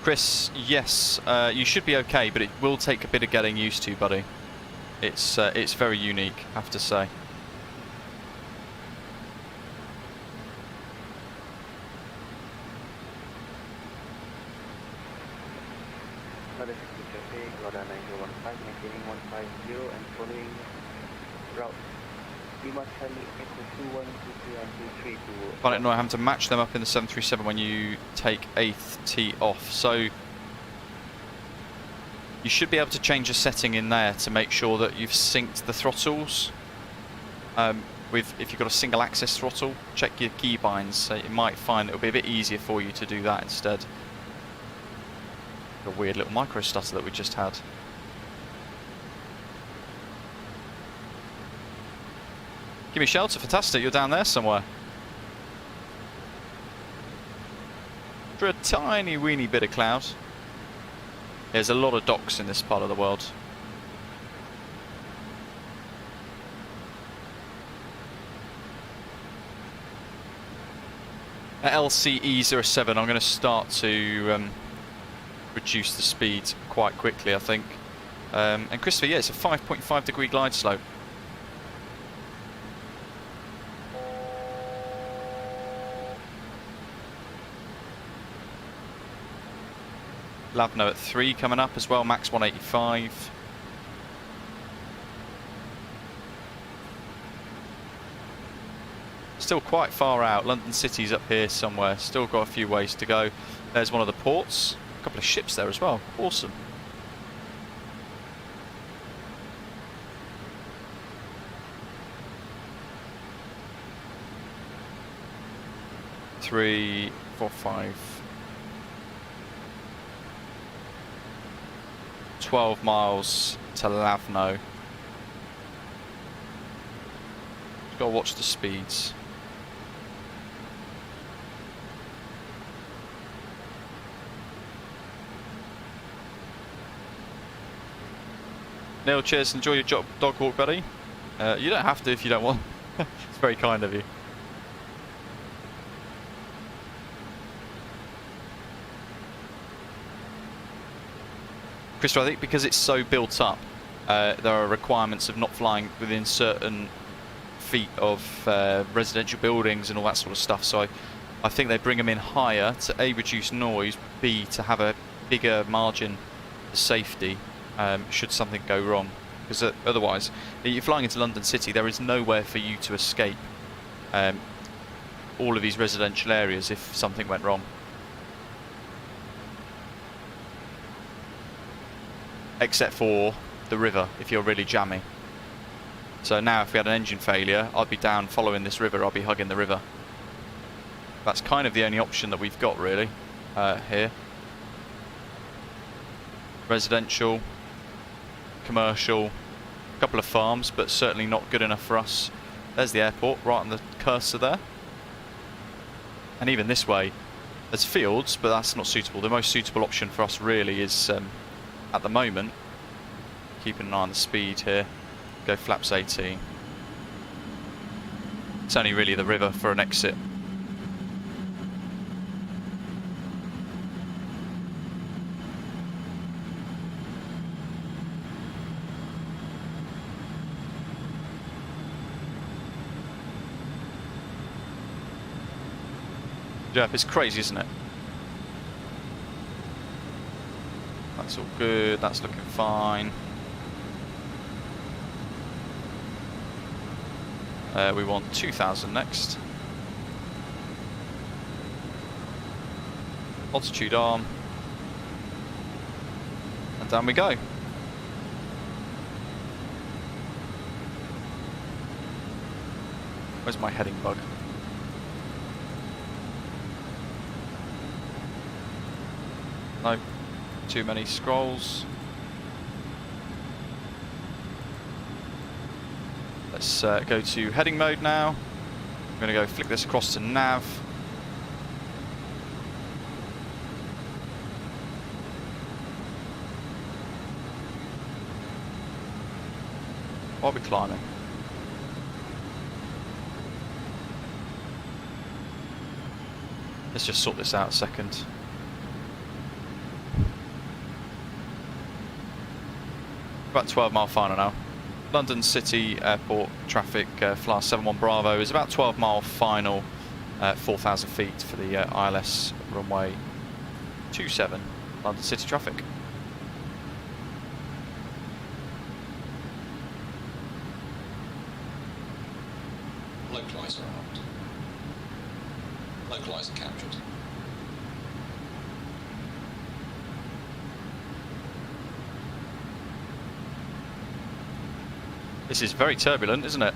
Chris, yes, you should be okay, but it will take a bit of getting used to, buddy. It's very unique, I have to say. maintaining 150 and following route. We must handle echo 21, 22 and 23 to... Find it annoying having to match them up in the 737 when you take 8th T off. So you should be able to change a setting in there to make sure that you've synced the throttles. If you've got a single axis throttle, check your keybinds. So you might find it'll be a bit easier for you to do that instead. A weird little micro stutter that we just had. Give me shelter, fantastic, you're down there somewhere. For a tiny weeny bit of cloud. There's a lot of docks in this part of the world. At LCE07 I'm going to start to reduce the speed quite quickly, I think. And Christopher, yeah, it's a 5.5 degree glide slope. Lavno at 3 coming up as well, max 185. Still quite far out. London City's up here somewhere. Still got a few ways to go. There's one of the ports. A couple of ships there as well. Awesome. Three, 4, 5. 12 miles to Lavno. Got to watch the speeds. Neil, cheers. Enjoy your dog walk, buddy. You don't have to if you don't want. It's very kind of you. Christopher, I think because it's so built up, there are requirements of not flying within certain feet of residential buildings and all that sort of stuff. So I think they bring them in higher to A, reduce noise, B, to have a bigger margin for safety should something go wrong. Because otherwise, if you're flying into London City, there is nowhere for you to escape all of these residential areas if something went wrong. Except for the river, if you're really jammy. So now if we had an engine failure, I'd be down following this river, I'd be hugging the river. That's kind of the only option that we've got really here. Residential, commercial, a couple of farms, but certainly not good enough for us. There's the airport, right on the cursor there. And even this way, there's fields, but that's not suitable. The most suitable option for us really is at the moment, keeping an eye on the speed here, go flaps 18. It's only really the river for an exit. Jeff, it's crazy, isn't it? That's all good, that's looking fine. We want 2000 next. Altitude arm. And down we go. Where's my heading bug? No. Too many scrolls. Let's go to heading mode now. I'm going to go flick this across to nav. While we're climbing. Let's just sort this out a second. About 12 mile final now. London City Airport traffic, Flyer 71 Bravo is about 12 mile final, 4,000 feet for the ILS runway 27, London City traffic. Localizer armed. Localizer captured. This is very turbulent, isn't it?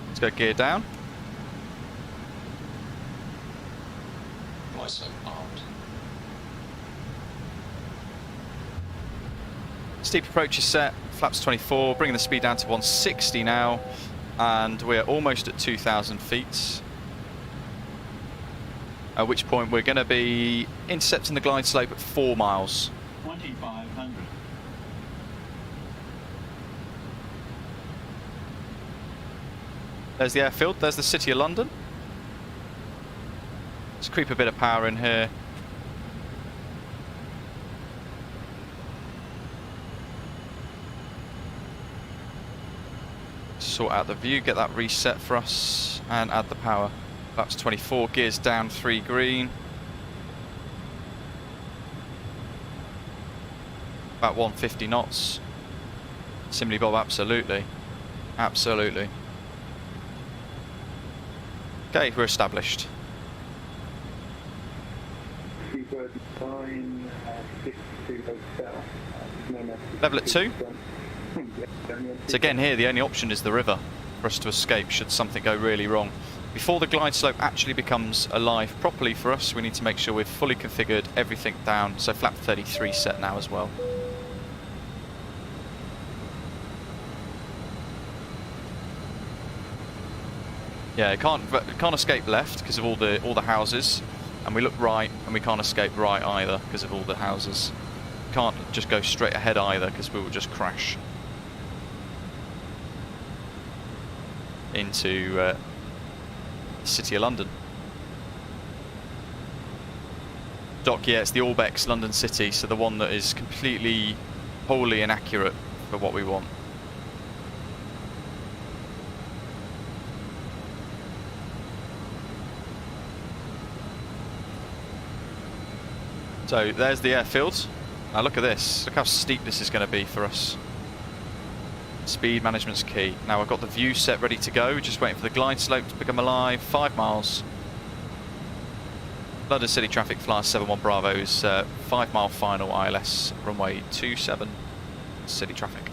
Let's go gear down. ISO armed. Steep approach is set, flaps 24, bringing the speed down to 160 now, and we're almost at 2,000 feet. At which point we're going to be intercepting the glide slope at 4 miles. 2,500. There's the airfield, there's the City of London. Let's creep a bit of power in here. Sort out the view, get that reset for us, and add the power. That's 24, gears down 3 green. About 150 knots. Simly Bob, absolutely. Absolutely. Okay, we're established. Level at 2. So again here, the only option is the river for us to escape should something go really wrong. Before the glide slope actually becomes alive properly for us, we need to make sure we've fully configured everything down. So flap 33 set now as well. Yeah, it can't escape left because of all the houses, and we look right and we can't escape right either because of all the houses. Can't just go straight ahead either because we will just crash into the City of London. Doc, yeah, it's the Orbex London City, so the one that is completely, wholly inaccurate for what we want. So there's the airfield. Now look at this. Look how steep this is going to be for us. Speed management's key. Now I've got the view set ready to go. Just waiting for the glide slope to become alive. 5 miles. London City traffic, Flyer 71 Bravo's 5 mile final ILS runway 27 City traffic.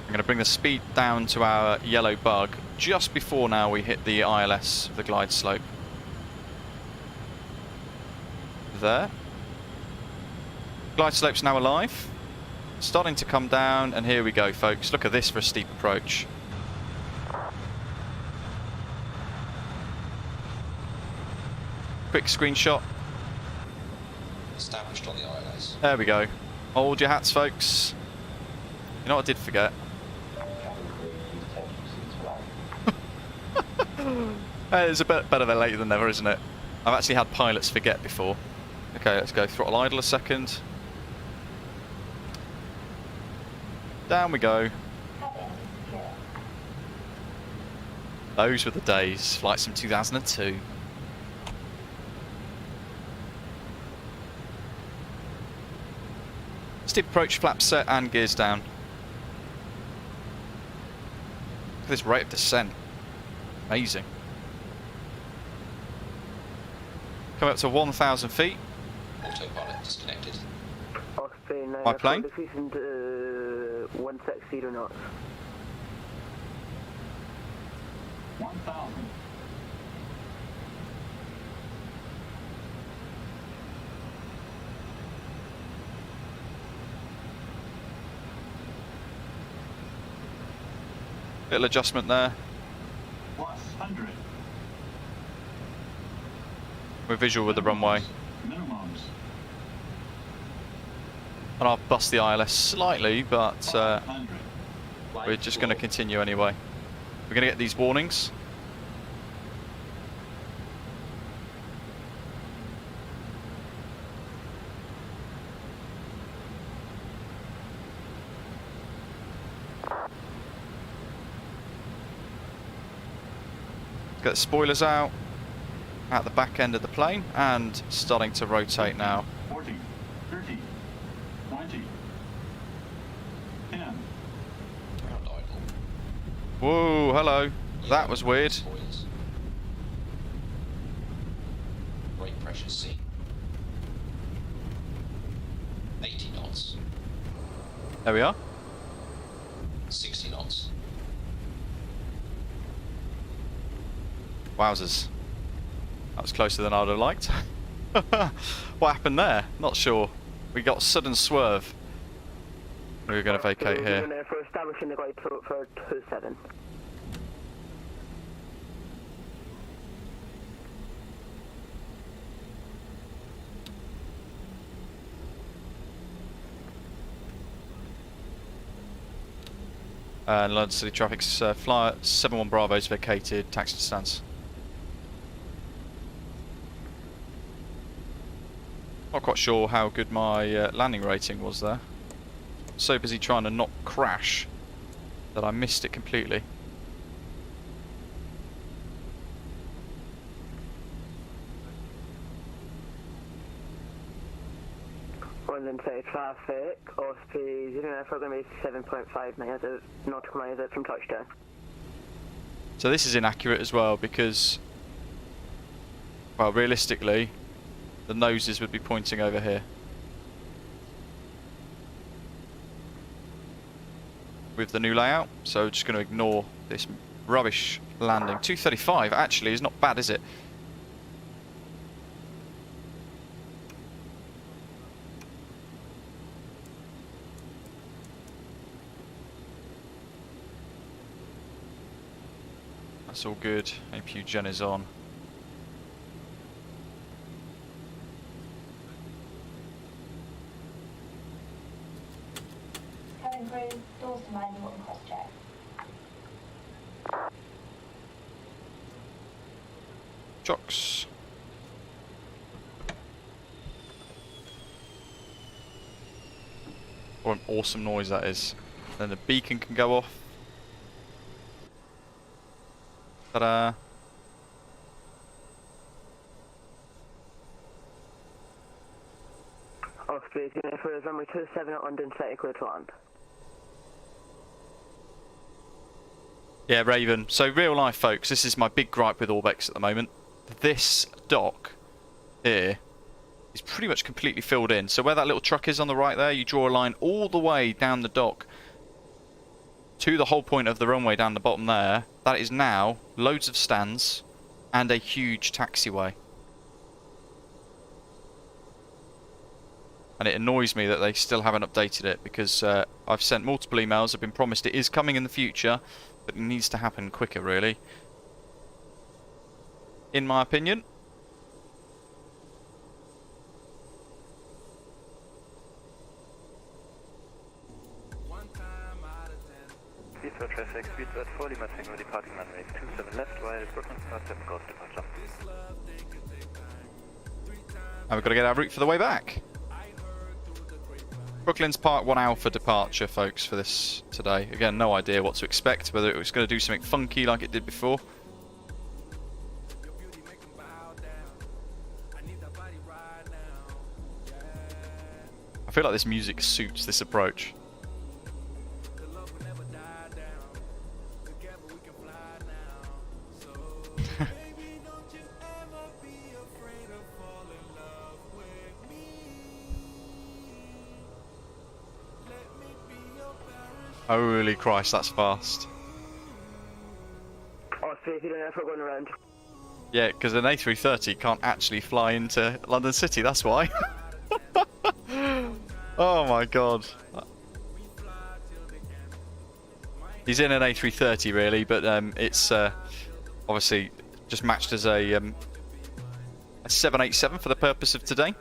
I'm going to bring the speed down to our yellow bug just before now we hit the ILS of the glide slope. There. Glide slope's now alive. Starting to come down, and here we go, folks. Look at this for a steep approach. Quick screenshot. Established on the ILS. There we go. Hold your hats, folks. You know what I did forget? It's a bit better than later than never, isn't it? I've actually had pilots forget before. Okay, let's go throttle idle a second. Down we go. Those were the days. Flight Sim 2002. Steep approach, flaps set and gears down. Look at this rate of descent. Amazing. Coming up to 1,000 feet. Autopilot disconnected. My plane. 160 knots. 1,000. Little adjustment there. 500. We're visual with the runway. Minimums. And I'll bust the ILS slightly, but 500. we're just going to continue anyway. We're going to get these warnings. Get the spoilers out at the back end of the plane and starting to rotate now. 40, 30, 20, 10. Ground idle. Whoa, hello. Yeah, That was weird. Spoilers. Brake pressure C. 80 knots. There we are. 60 knots. Wowzers. That was closer than I'd have liked. What happened there? Not sure. We got a sudden swerve. We're going to vacate here. For establishing the glide for 27. London City traffic's flyer 71 Bravo's vacated, taxi to stands. Not quite sure how good my landing rating was there. So busy trying to not crash that I missed it completely. London City traffic, or speed, for going to be 7.5 nautical miles out from touchdown. So this is inaccurate as well because, well, realistically, the noses would be pointing over here. With the new layout, so just going to ignore this rubbish landing. 235 actually is not bad, is it? That's all good. APU gen is on. Cabin crew, doors to manual and cross check. Chocks. What an awesome noise that is. Then the beacon can go off. Ta-da. Off speed, for runway 27 at London City, clear to land. Yeah, Raven. So real life, folks, this is my big gripe with Orbex at the moment. This dock here is pretty much completely filled in. So where that little truck is on the right there, you draw a line all the way down the dock to the whole point of the runway down the bottom there. That is now loads of stands and a huge taxiway. And it annoys me that they still haven't updated it because I've sent multiple emails. I've been promised it is coming in the future, but it needs to happen quicker, really. In my opinion. Speedbird traffic, Speedbird 4 Lima Tango departing runway 27 left while Brooklyn Star 7 goes departure. And we've got to get our route for the way back. Brooklyn's Park 1 Alpha departure, folks, for this today. Again, no idea what to expect, whether it was going to do something funky like it did before. I feel like this music suits this approach. Holy Christ, that's fast. Off speed, if you don't know if we're going around. Yeah, because an A330 can't actually fly into London City, that's why. Oh my god. He's in an A330 really, but it's Obviously, just matched as a 787 for the purpose of today.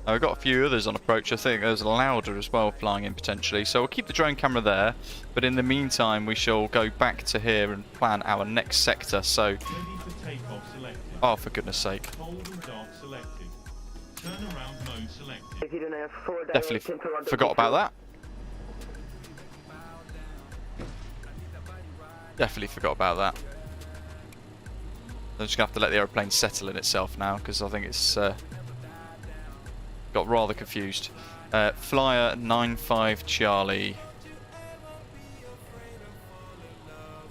We've got a few others on approach. I think there's a Louder as well flying in potentially. So we'll keep the drone camera there, but in the meantime we shall go back to here and plan our next sector. So, Ready for takeoff selected. oh, for goodness sake. Hold and dock selected. Turn around mode selected. Definitely forgot about that. Definitely forgot about that. I'm just going to have to let the aeroplane settle in itself now, because I think it's got rather confused. Flyer 95 Charlie.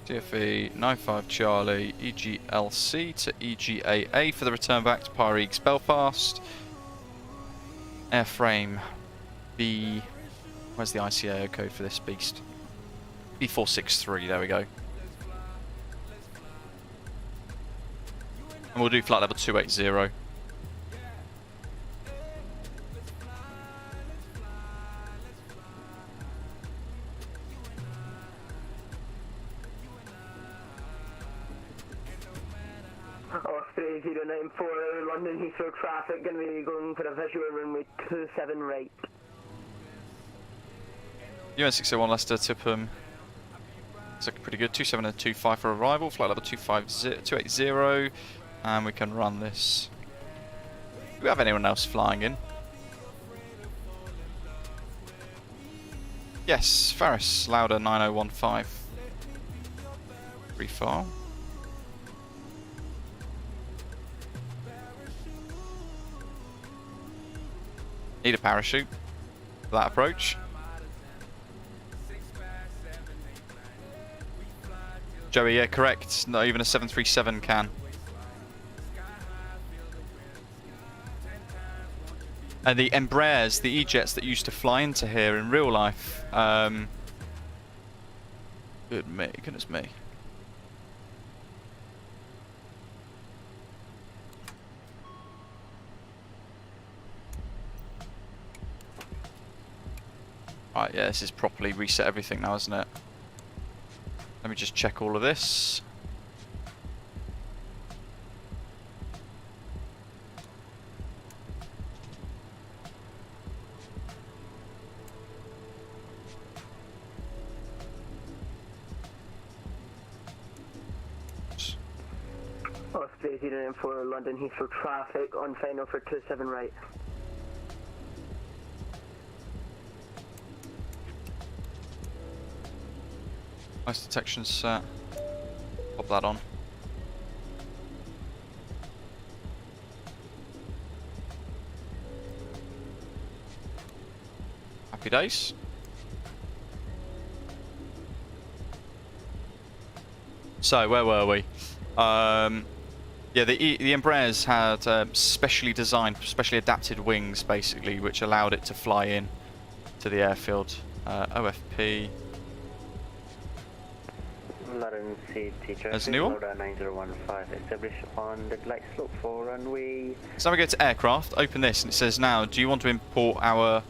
TFE 95 Charlie, EGLC to EGAA for the return back to Pyreegue, Belfast. Airframe B. Where's the ICAO code for this beast? B463, there we go. And we'll do flight level 280. Osprey 094 London Heathrow traffic, going to be going for a visual runway 27 right. UN 601 Leicester, Tipham. It's looking pretty good. 27 and 25 for arrival. Flight level 280. And we can run this. Do we have anyone else flying in? Yes, Ferris, Louder 9015. Refile. Need a parachute for that approach. Joey, yeah, correct. Not even a 737 can. And the Embraers, the E-jets that used to fly into here in real life. Goodness me. Right, yeah, this is properly reset everything now, isn't it? Let me just check all of this. Osprey 094 London Heathrow traffic on final for 27 right. Nice detection set. Pop that on. Happy days. So where were we? Yeah, the Embraers had specially designed, specially adapted wings, basically, which allowed it to fly in to the airfield. OFP. There's a new one. 9015 established on the glide slope for runway. So we go to aircraft, open this, and it says now, do you want to import our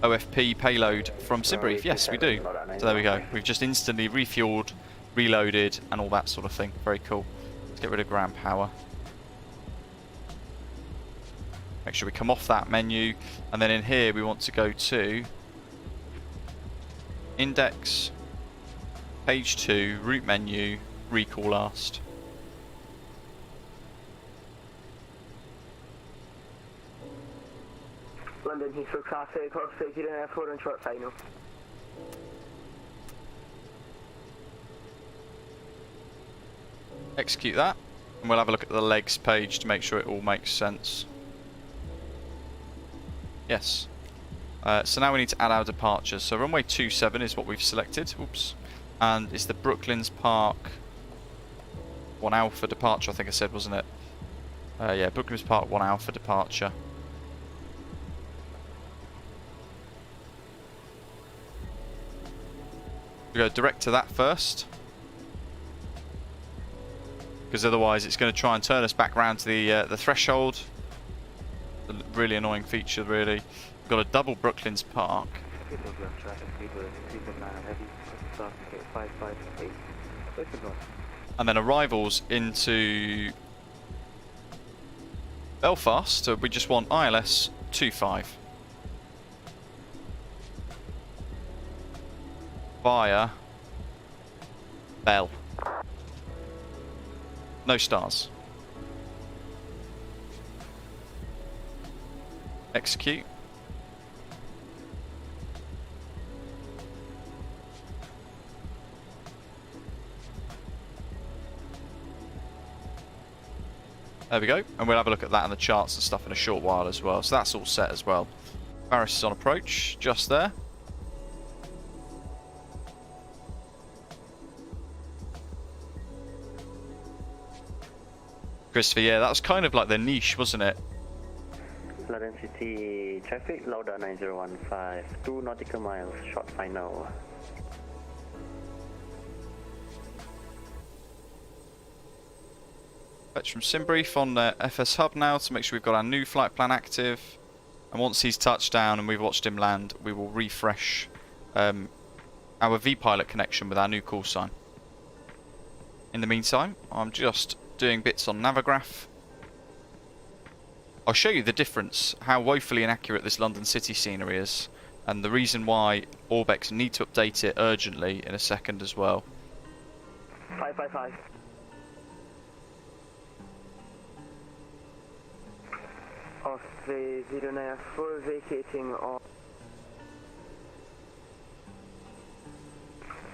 OFP payload from SimBrief? Yes, we do. So there we go. We've just instantly refueled, reloaded, and all that sort of thing. Very cool. Let's get rid of ground power. Make sure we come off that menu, and then in here we want to go to Index, Page 2, Route Menu, Recall Last. London Heathrow traffic, Osprey 094 on short final. Execute that, and we'll have a look at the legs page to make sure it all makes sense. Yes. So now we need to add our departures. So runway 27 is what we've selected. Oops. And it's the Brooklands Park 1 Alpha departure, I think I said, wasn't it? Yeah, Brooklands Park 1 Alpha departure. We go direct to that first, because otherwise it's going to try and turn us back round to the threshold. A really annoying feature, really. We've got a double Brooklands Park. traffic, speed will increase in heavy, start 558. Open north. And then arrivals into Belfast, so we just want ILS 25 via Bell. No stars. Execute. There we go, and we'll have a look at that and the charts and stuff in a short while as well. So that's all set as well. Paris is on approach, just there. Christopher, yeah, that was kind of like the niche, wasn't it? London City traffic, Lauda 9015, 2 nautical miles, short final. Fetch from Simbrief on the FS Hub now to make sure we've got our new flight plan active. And once he's touched down and we've watched him land, we will refresh our VPilot connection with our new call sign. In the meantime, I'm just doing bits on Navigraph. I'll show you the difference, how woefully inaccurate this London City scenery is, and the reason why Orbex need to update it urgently in a second as well. 555. Osprey 094 vacating on.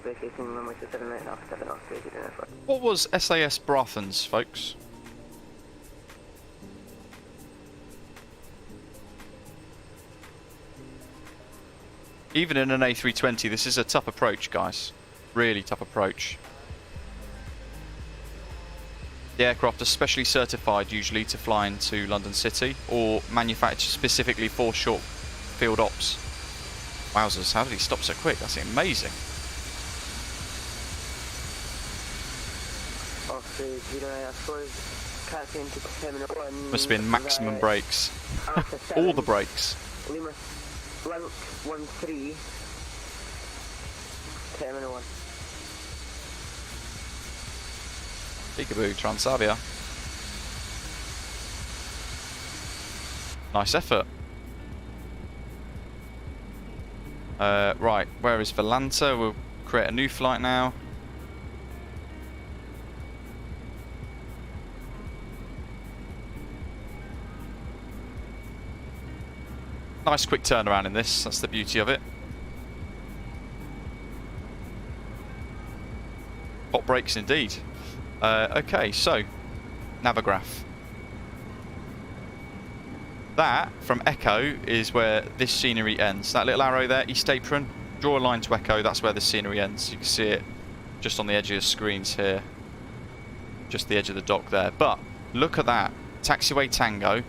Vacating runway 278 after 7 Osprey 094. What was SAS Brathens, folks? Even in an A320, this is a tough approach, guys. Really tough approach. The aircraft are specially certified usually to fly into London City or manufactured specifically for short field ops. Wowzers, how did he stop so quick? That's amazing. Must have been maximum brakes. All the brakes. 13 Terminal 1. Peekaboo, Transavia. Nice effort. Right, where is Volanta? We'll create a new flight now. Nice quick turnaround in this, that's the beauty of it. Hot brakes indeed. Okay, so Navigraph. That, from Echo, is where this scenery ends. That little arrow there, East Apron, draw a line to Echo, that's where the scenery ends. You can see it just on the edge of your screens here. Just the edge of the dock there. But, look at that. Taxiway Tango.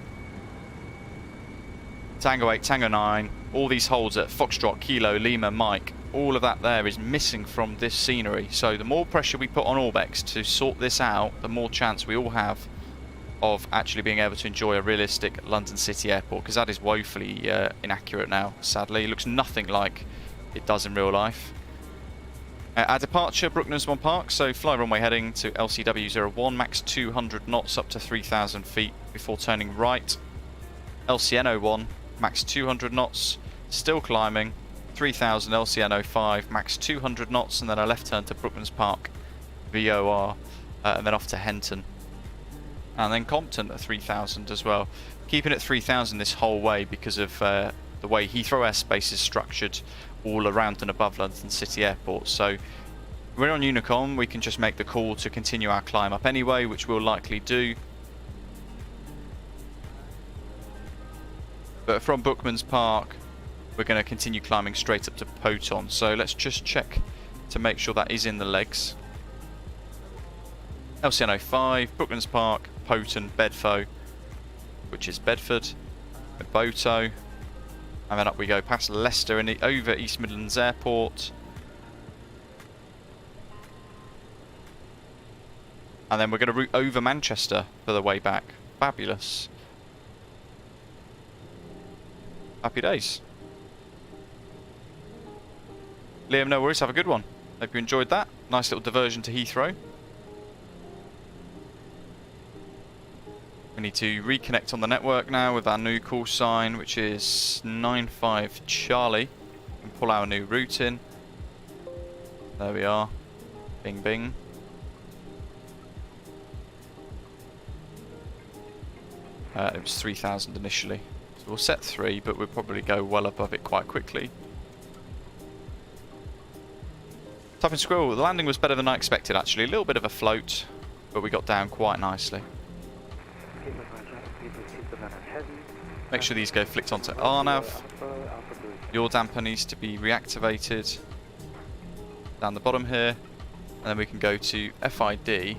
Tango 8, Tango 9, all these holds at Foxtrot, Kilo, Lima, Mike, all of that there is missing from this scenery. So the more pressure we put on Orbex to sort this out, the more chance we all have of actually being able to enjoy a realistic London City airport, because that is woefully inaccurate now, sadly. It looks nothing like it does in real life. Our departure, Brooklands Park, so fly runway heading to LCW 01, max 200 knots up to 3,000 feet before turning right. LCN 01, max 200 knots, still climbing, 3000 LCN 05, max 200 knots, and then a left turn to Brooklands Park, VOR, and then off to Henton. And then Compton at 3000 as well. Keeping it 3000 this whole way because of the way Heathrow airspace is structured all around and above London City Airport. So we're on Unicom, we can just make the call to continue our climb up anyway, which we'll likely do. But from Bookman's Park, we're going to continue climbing straight up to Poton. So let's just check to make sure that is in the legs. LCN 05, Brooklands Park, Poton, Bedfo, which is Bedford, Boto, and then up we go past Leicester and over East Midlands Airport. And then we're going to route over Manchester for the way back. Fabulous. Happy days. Liam, no worries. Have a good one. Hope you enjoyed that. Nice little diversion to Heathrow. We need to reconnect on the network now with our new call sign, which is 95 Charlie, and pull our new route in. There we are. Bing, bing. It was 3,000 initially. So we'll set 3, but we'll probably go well above it quite quickly. Topping Squirrel, the landing was better than I expected actually. A little bit of a float, but we got down quite nicely. Make sure these go flicked onto RNAV. Your damper needs to be reactivated. Down the bottom here. And then we can go to FID.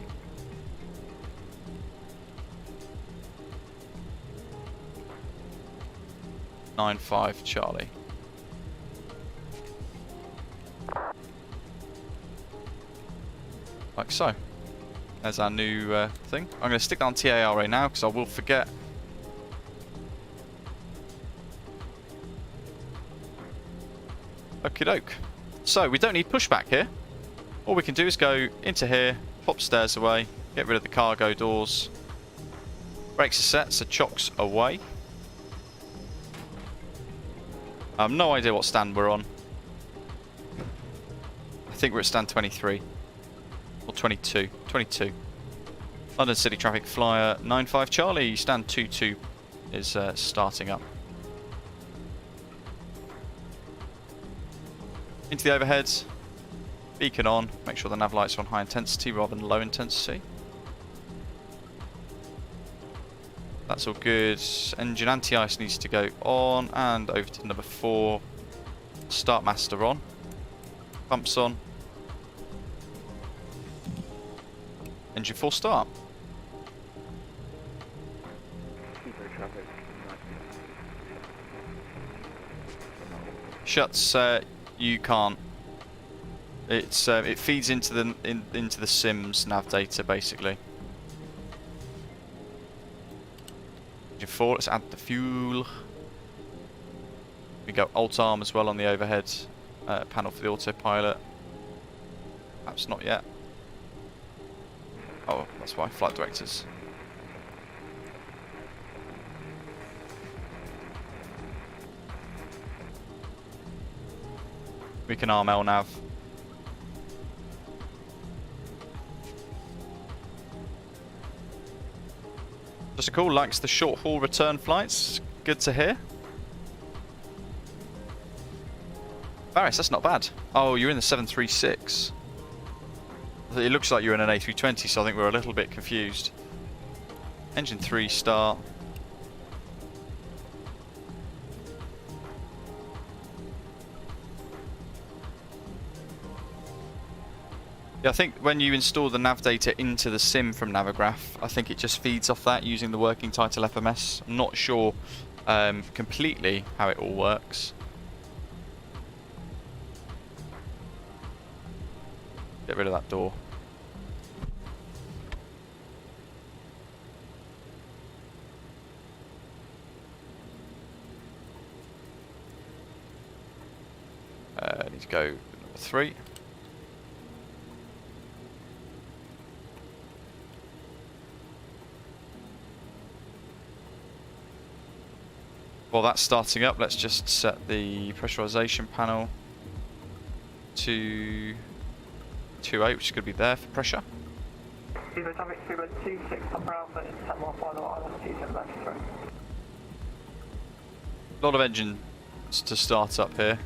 "95 Charlie." Like so. There's our new thing. I'm going to stick down TARA now because I will forget. Okie doke. So we don't need pushback here. All we can do is go into here, pop stairs away, get rid of the cargo doors. Brakes are set, so chocks away. I have no idea what stand we're on. I think we're at stand 23. Or 22. 22. London City Traffic Flyer 95 Charlie. Stand 22 is starting up. Into the overheads. Beacon on. Make sure the nav lights are on high intensity rather than low intensity. That's all good. Engine anti-ice needs to go on, and over to number 4. Start master on. Pumps on. Engine 4 start. Shuts. You can't. It's it feeds into the into the Sims nav data basically. Engine 4, let's add the fuel. We go alt arm as well on the overhead panel for the autopilot. Perhaps not yet. Oh, that's why. Flight directors. We can arm LNAV. Just a cool, likes the short haul return flights. Good to hear. Varys, that's not bad. Oh, you're in the 736. It looks like you're in an A320, so I think we're a little bit confused. Engine 3 start. Yeah, I think when you install the nav data into the sim from Navigraph, I think it just feeds off that using the working title FMS. I'm not sure completely how it all works. Get rid of that door. I need to go number 3. While that's starting up, let's just set the pressurization panel to 2.8, which is going to be there for pressure. A lot of engines to start up here.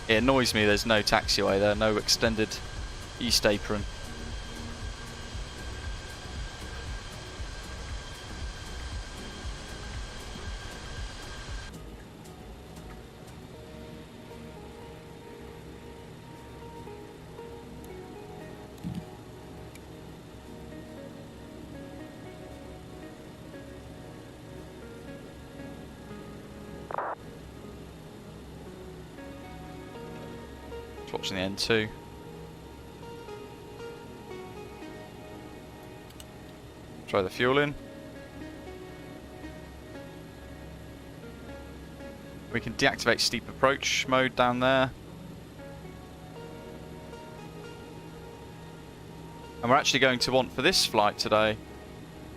It annoys me there's no taxiway there, no extended east apron. Just watching the N2. Throw the fuel in. We can deactivate steep approach mode down there. And we're actually going to want for this flight today,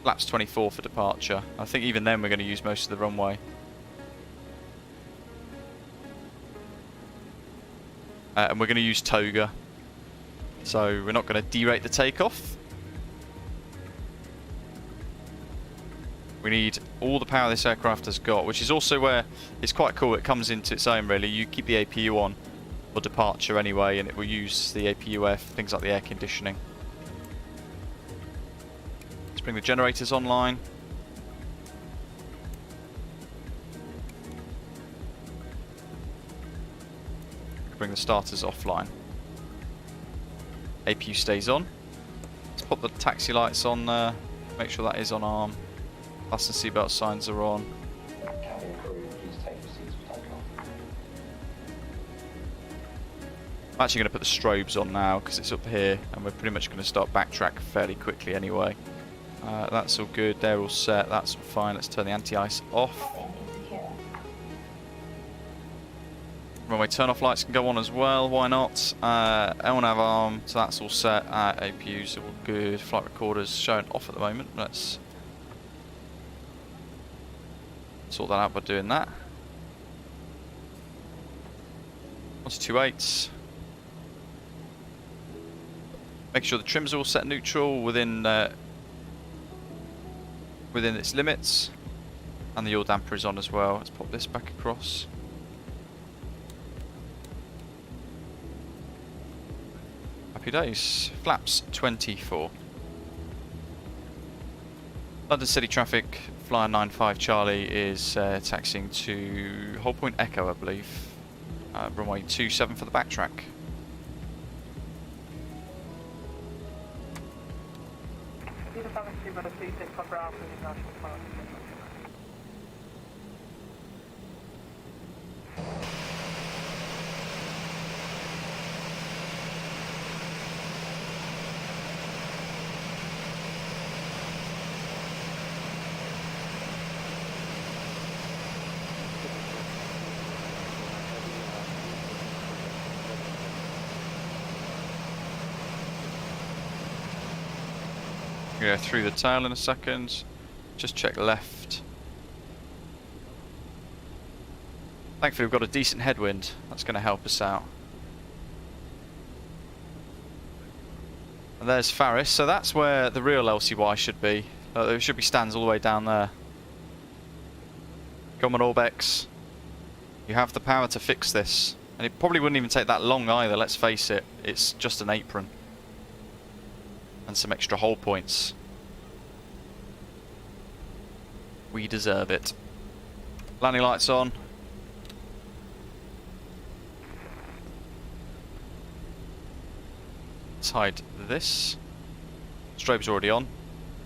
flaps 24 for departure. I think even then we're going to use most of the runway. And we're going to use toga. So we're not going to derate the takeoff. We need all the power this aircraft has got, which is also where it's quite cool. It comes into its own, really. You keep the APU on for departure anyway, and it will use the APUF, things like the air conditioning. Let's bring the generators online. Bring the starters offline. APU stays on. Let's pop the taxi lights on there. Make sure that is on arm. Fasten seatbelt signs are on. Cabin crew, please take your seats for takeoff. I'm actually going to put the strobes on now because it's up here and we're pretty much going to start backtrack fairly quickly anyway. That's all good, they're all set, that's all fine. Let's turn the anti-ice off. Runway turn-off lights can go on as well, why not? L nav arm, so that's all set. APUs are all good. Flight recorders showing off at the moment. Let's sort that out by doing that. 128s. Make sure the trims are all set neutral within its limits, and the yaw damper is on as well. Let's pop this back across. Happy days. Flaps 24. London City traffic. Flyer 95 Charlie is taxiing to Hold Point Echo, I believe. Runway 27 for the backtrack. Go through the tail in a second. Just check left. Thankfully we've got a decent headwind. That's going to help us out. And there's Faris. So that's where the real LCY should be. There should be stands all the way down there. Come on, Orbex. You have the power to fix this. And it probably wouldn't even take that long either, let's face it. It's just an apron. And some extra hold points. We deserve it. Landing lights on. Let's hide this. Strobes already on.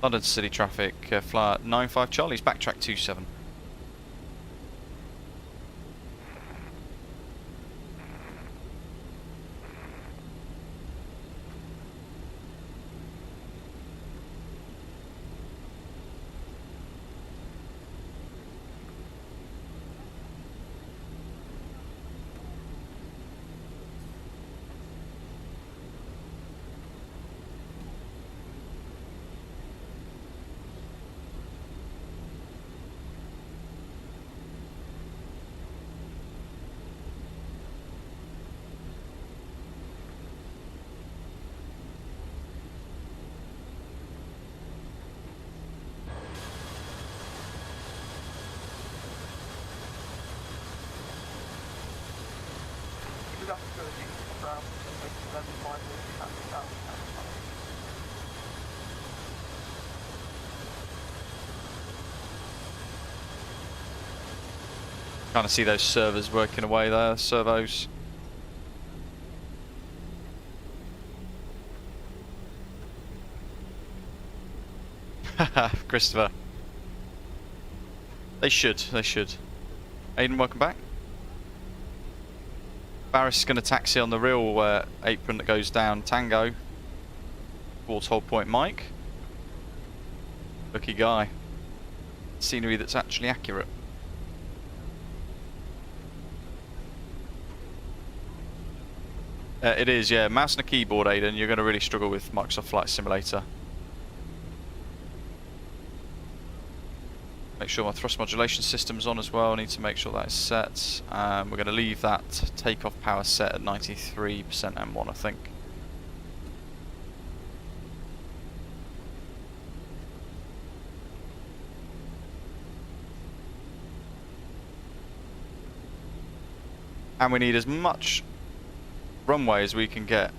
London City traffic. Flyer 95 Charlie's backtrack 27. Kind of see those servers working away there, servos. Haha, Christopher. They should. Aiden, welcome back. Barris is going to taxi on the real apron that goes down Tango towards Hold Point Mike. Lucky guy. Scenery that's actually accurate. It is, yeah. Mouse and a keyboard, Aidan. You're going to really struggle with Microsoft Flight Simulator. Make sure my thrust modulation system's on as well. I need to make sure that is set. We're going to leave that takeoff power set at 93% M1, I think. And we need as much runway as we can get.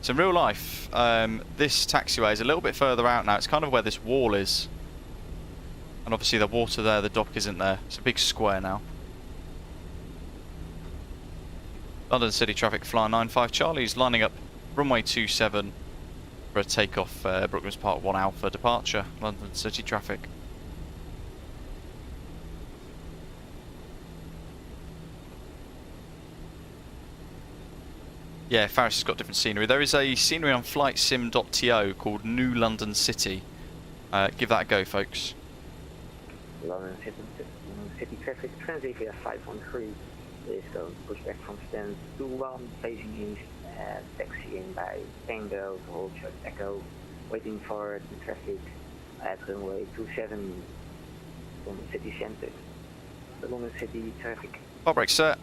So in real life, this taxiway is a little bit further out now. It's kind of where this wall is. And obviously the water there, the dock isn't there. It's a big square now. London City traffic, Flyer 95 Charlie's lining up runway 27 for a takeoff Brooklands Park 1 Alpha departure. London City traffic. Yeah, Faris has got different scenery. There is a scenery on flightsim.to called New London City. Give that a go, folks. London City traffic, transit via 513 is going to push back from stand 21, facing east, taxiing by Tango to hold short Echo, waiting for the traffic at runway 27 from the city centre. The London City traffic. Bar brake set,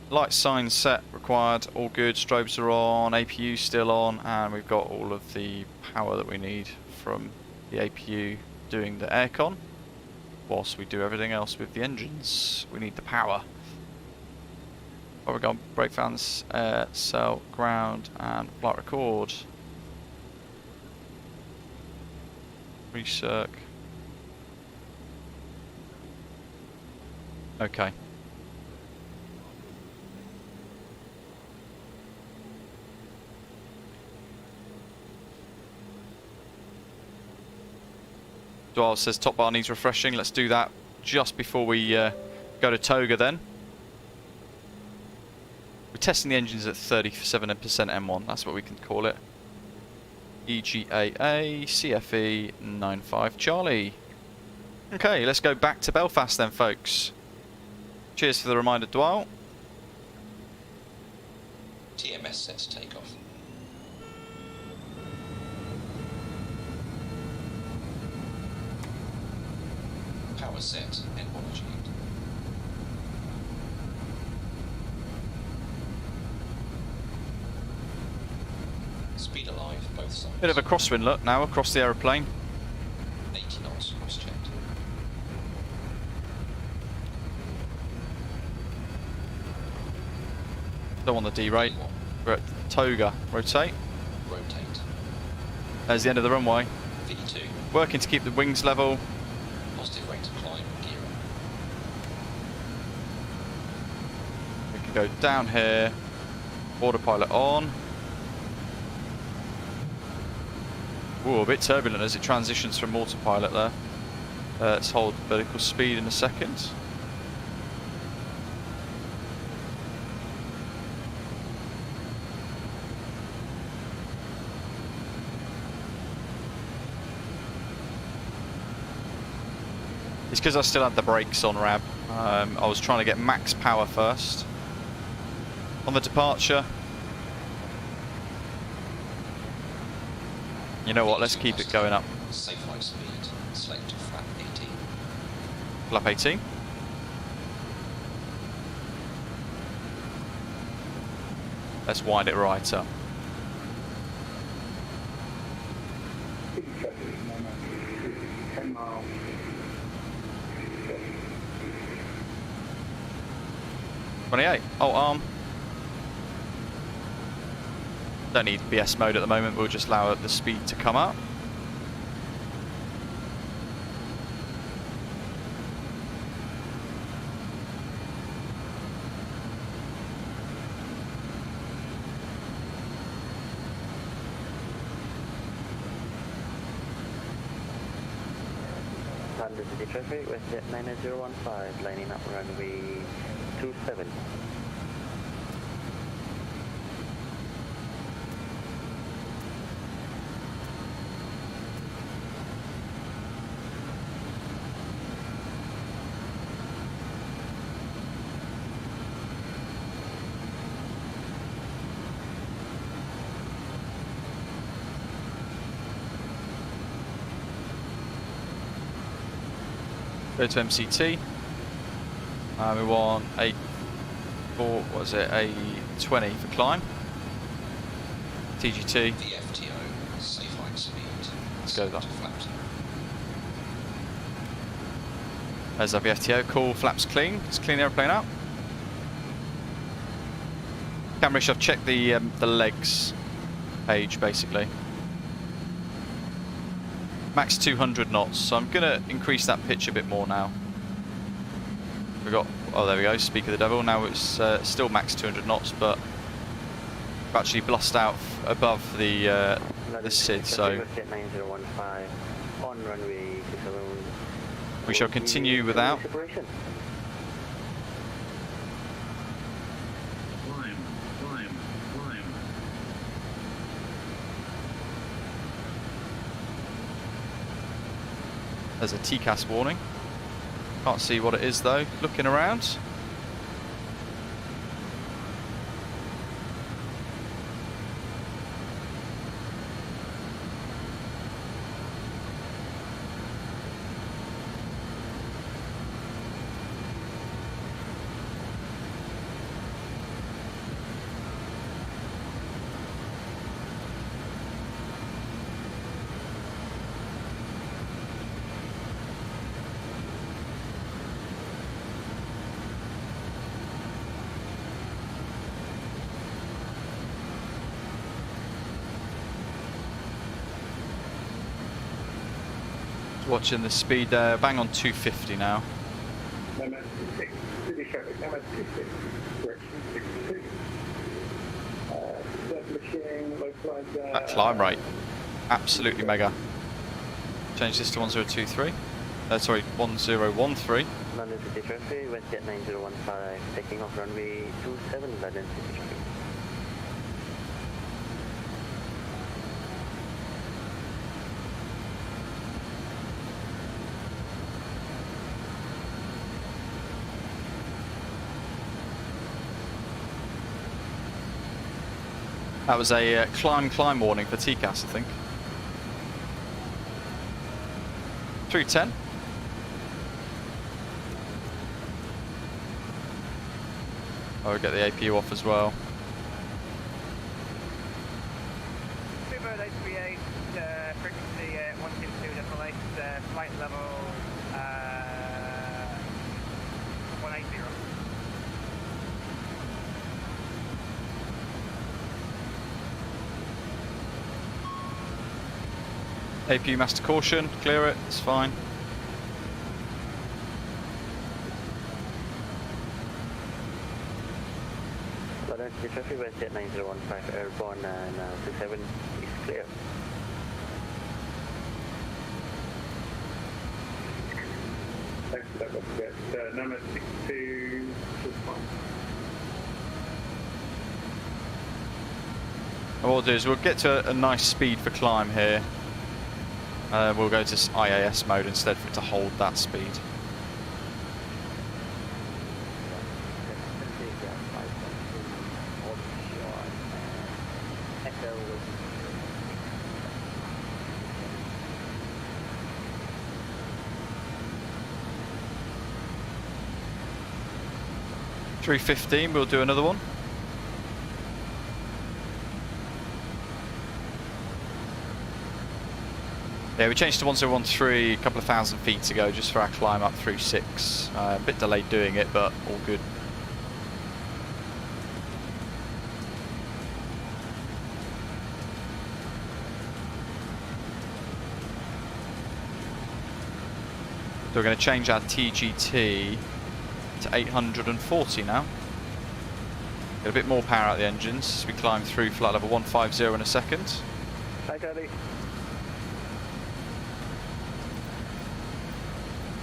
light signs set, required, all good, strobes are on, APU still on, and we've got all of the power that we need from the APU doing the aircon. Whilst we do everything else with the engines, we need the power. Oh, we're going brake fans, cell, ground, and flight record. Recirc. Okay. Dwal says top bar needs refreshing. Let's do that just before we go to Toga then. We're testing the engines at 37% M1. That's what we can call it. EGAA CFE 95 Charlie. Okay, let's go back to Belfast then, folks. Cheers for the reminder, Dwal. TMS set to take off. Power set and one achieved. Speed alive, both sides. Bit of a crosswind look now across the aeroplane. 80 knots, cross checked. Don't want the D-rate. We're at Toga. Rotate. Rotate. There's the end of the runway. 52. Working to keep the wings level. Positive rate of climb, gear up. We can go down here. Autopilot on. Ooh, a bit turbulent as it transitions from autopilot there. Let's hold vertical speed in a second. It's because I still had the brakes on, Rab. I was trying to get max power first. On the departure. You know what, let's keep it going up. Safe flight speed, select flap 18. Flap 18. Let's wind it right up. .28. Oh, arm. Don't need BS mode at the moment, we'll just allow the speed to come up. London City traffic, WestJet 9015, lining up runway 27. Go to MCT. We want a A20 for climb. TGT. VFTO, safe height speed. Let's go with that. Flaps. There's our VFTO. Cool. Flaps clean. Let's clean the airplane out. Camera I've checked the legs page basically. Max 200 knots. So I'm gonna increase that pitch a bit more now. We've got, oh there we go, speak of the devil. Now it's still max 200 knots, but we've actually blussed out above the SID, so on runway we shall continue without. Climb, climb, climb. There's a TCAS warning. Can't see what it is though. Looking around. Watching the speed there, bang on 250 now. MS6, British Airways, MS26, correction 66. Establishing localized. That climb rate, absolutely mega. Change this to 1023. Sorry, 1013. London City Traffic, WestJet 9015, taking off runway 27, London City Traffic. That was a climb warning for TCAS, I think. 310. Oh, we get the APU off as well. Bird 838, frequency 122.8, flight level 180. APU master caution, clear it, it's fine. London City Traffic, WestJet 9015, airborne 27 is clear. Thanks for that, WestJet. Number 62, And what we'll do is we'll get to a nice speed for climb here. We'll go to IAS mode instead for it to hold that speed. $315, we'll do another one. Yeah, we changed to 1013 a couple of thousand feet ago just for our climb up through 6. A bit delayed doing it, but all good. So we're going to change our TGT to 840 now. Get a bit more power out of the engines as we climb through flight level 150 in a second. Hi, Charlie.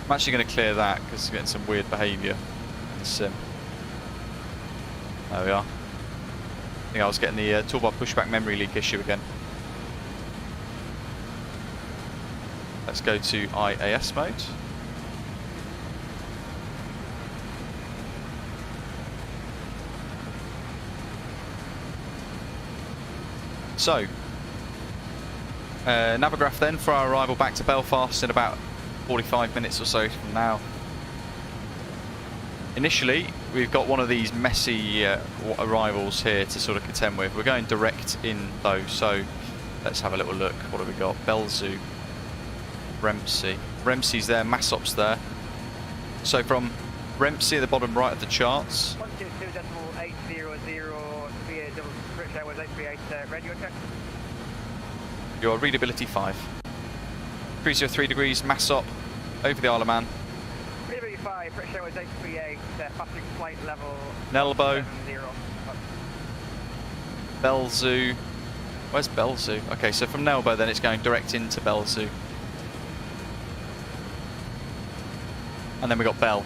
I'm actually going to clear that because it's getting some weird behaviour in the sim. There we are. I think I was getting the toolbar pushback memory leak issue again. Let's go to IAS mode. So, Navigraph then for our arrival back to Belfast in about 45 minutes or so from now. Initially, we've got one of these messy arrivals here to sort of contend with. We're going direct in though, so let's have a little look. What have we got? Belzoo, Rempsey. Rempsey's there, Massop's there. So from Rempsey at the bottom right of the charts. 122.800 British Airways 838 radio check. Your readability 5. 303 degrees, Massop, over the Isle of Man. Readability 5, British Airways 838, passing flight level Nelbo. 70. Belzoo. Where's Belzoo? Okay, so from Nelbo then it's going direct into Belzoo. And then we got Bell.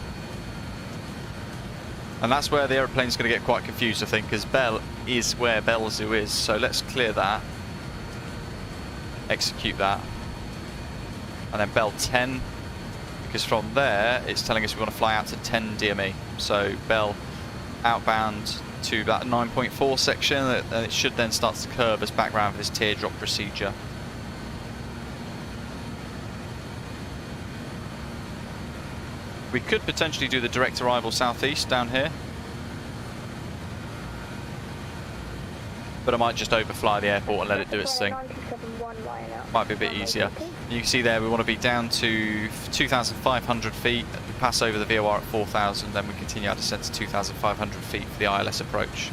And that's where the aeroplane's going to get quite confused, I think, because Bell is where Belzoo is. So let's clear that. Execute that. And then Bell 10, because from there it's telling us we want to fly out to 10 DME. So Bell outbound to that 9.4 section, and it should then start to curve as background for this teardrop procedure. We could potentially do the direct arrival southeast down here, but I might just overfly the airport and let it do its thing. Might be a bit easier. You can see there we want to be down to 2,500 feet. We pass over the VOR at 4,000, then we continue our descent to 2,500 feet for the ILS approach.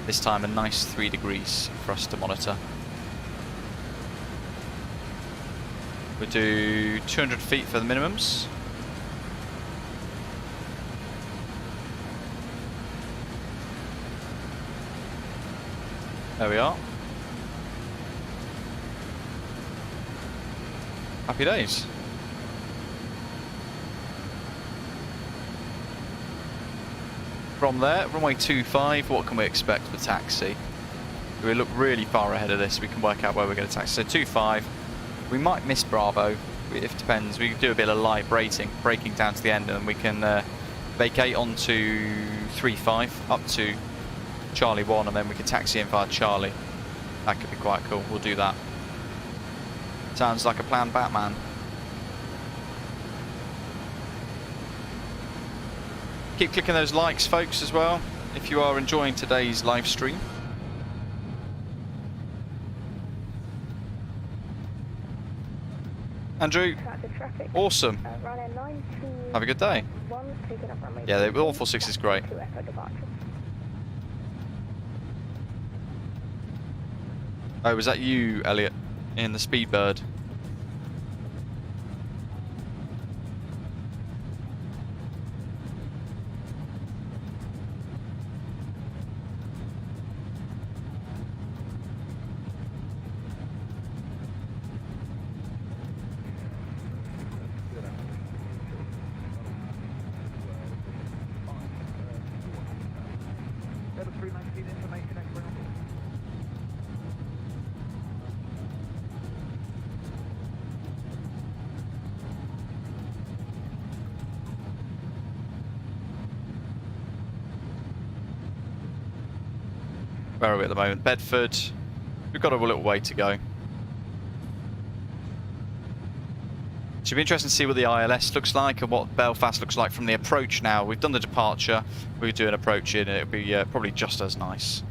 This time a nice 3 degrees for us to monitor. We'll do 200 feet for the minimums. There we are. Happy days. From there, runway 25, what can we expect for taxi? If we look really far ahead of this, we can work out where we're going to taxi. So 25, we might miss Bravo, it depends. We can do a bit of light braking down to the end, and we can vacate onto 35 up to Charlie 1, and then we can taxi in via Charlie. That could be quite cool. We'll do that. Sounds like a plan, Batman. Keep clicking those likes, folks, as well, if you are enjoying today's live stream. Andrew, awesome. Have a good day. Yeah, the all 46 is great. Oh, was that you, Elliot, in the Speedbird? Where are we at the moment? Bedford. We've got a little way to go. Should be interesting to see what the ILS looks like and what Belfast looks like from the approach now. We've done the departure, we'll do an approach in, and it'll be probably just as nice.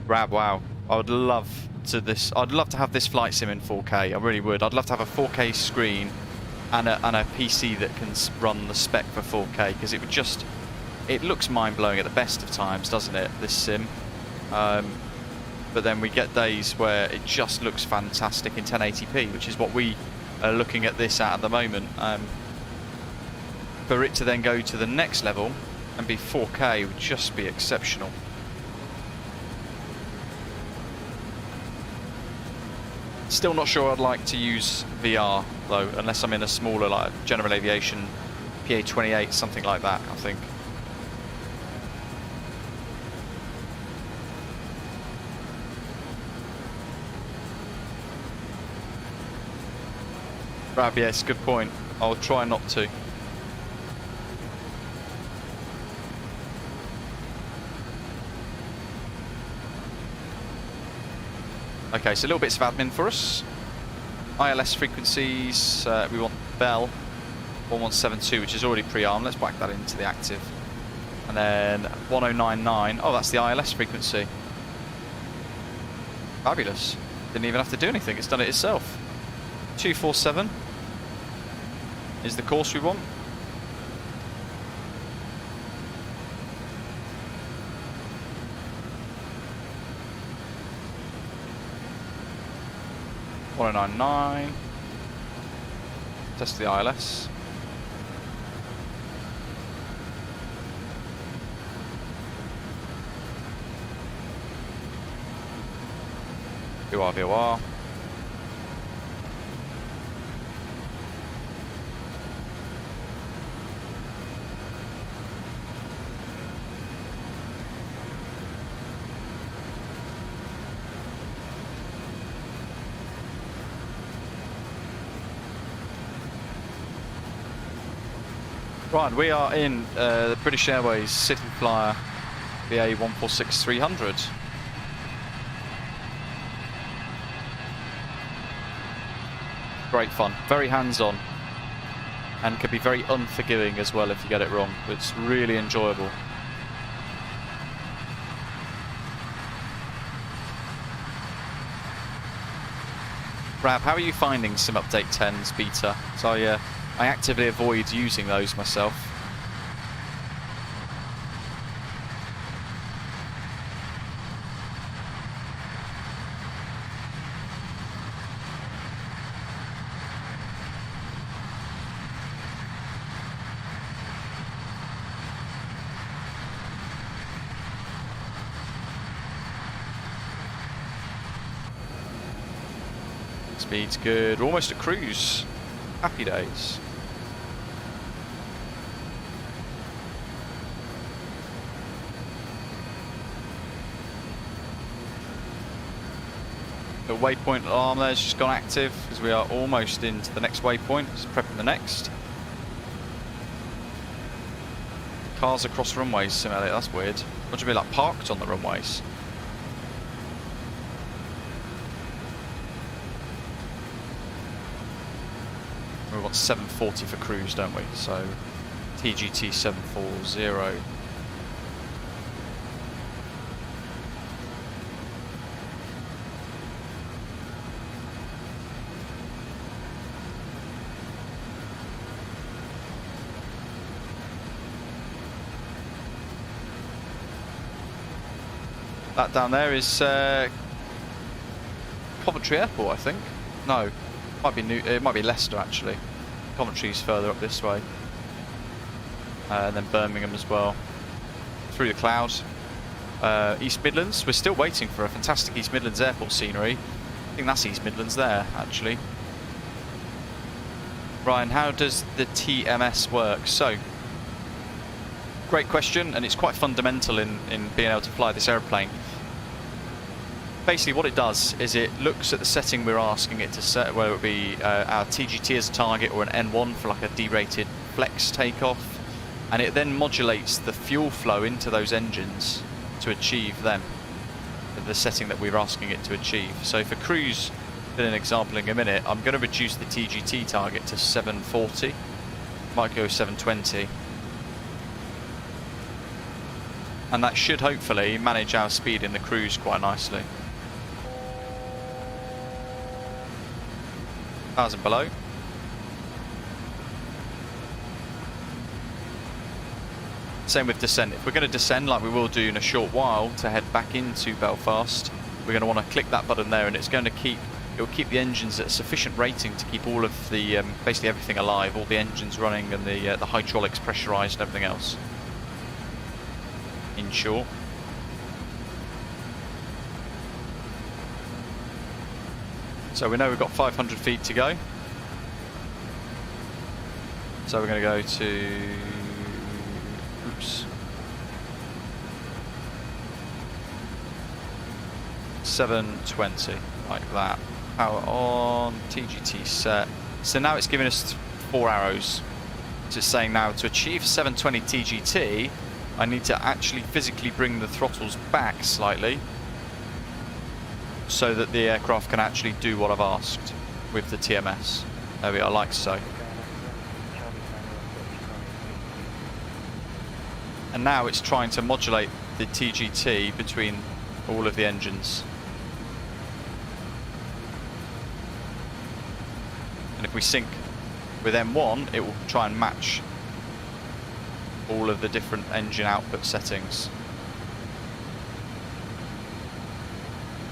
Rab, wow. I'd love to have this flight sim in 4K. I really would. I'd love to have a 4K screen and a PC that can run the spec for 4K, because it looks mind-blowing at the best of times, doesn't it, this sim? But then we get days where it just looks fantastic in 1080p, which is what we are looking at this at the moment. For it to then go to the next level and be 4K would just be exceptional. Still not sure I'd like to use VR though, unless I'm in a smaller, like General Aviation PA-28, something like that, I think. Rab, yes, good point. I'll try not to. Okay, so little bits of admin for us. ILS frequencies, we want Bell 1172, which is already pre-armed. Let's whack that into the active. And then 1099. Oh, that's the ILS frequency. Fabulous. Didn't even have to do anything. It's done it itself. 247 is the course we want. .1099. Test the ILS. VOR. Right, we are in the British Airways Cityflyer BA 146-300. Great fun, very hands-on, and can be very unforgiving as well if you get it wrong. It's really enjoyable. Rab, how are you finding Sim Update 10's beta? So I actively avoid using those myself. Speed's good. We're almost at cruise. Happy days. The waypoint alarm there has just gone active because we are almost into the next waypoint. Just prepping the next. Cars across runways, Sim Elliot, that's weird. What do you mean, like parked on the runways? We want 740 for cruise, don't we? So TGT 740. That down there is Coventry Airport, I think. No, it might be Leicester actually. Coventry's further up this way, and then Birmingham as well. Through the clouds, East Midlands. We're still waiting for a fantastic East Midlands airport scenery. I think that's East Midlands there actually. Ryan, how does the TMS work? So, great question, and it's quite fundamental in being able to fly this aeroplane. Basically what it does is it looks at the setting we're asking it to set, whether it be our TGT as a target or an N1 for like a derated flex takeoff, and it then modulates the fuel flow into those engines to achieve them, the setting that we're asking it to achieve. So for cruise, in an example in a minute, I'm going to reduce the TGT target to 740, might go 720. And that should hopefully manage our speed in the cruise quite nicely. 1,000 below. Same with descent. If we're going to descend like we will do in a short while to head back into Belfast, we're going to want to click that button there, and it's going to keep the engines at a sufficient rating to keep all of the basically everything alive, all the engines running and the hydraulics pressurized and everything else. In short. So we know we've got 500 feet to go. So we're going to go to, oops, 720, like that. Power on, TGT set. So now it's giving us 4 arrows. Just saying now to achieve 720 TGT, I need to actually physically bring the throttles back slightly. so that the aircraft can actually do what I've asked with the TMS. There we are, like so. And now it's trying to modulate the TGT between all of the engines. And if we sync with M1, it will try and match all of the different engine output settings.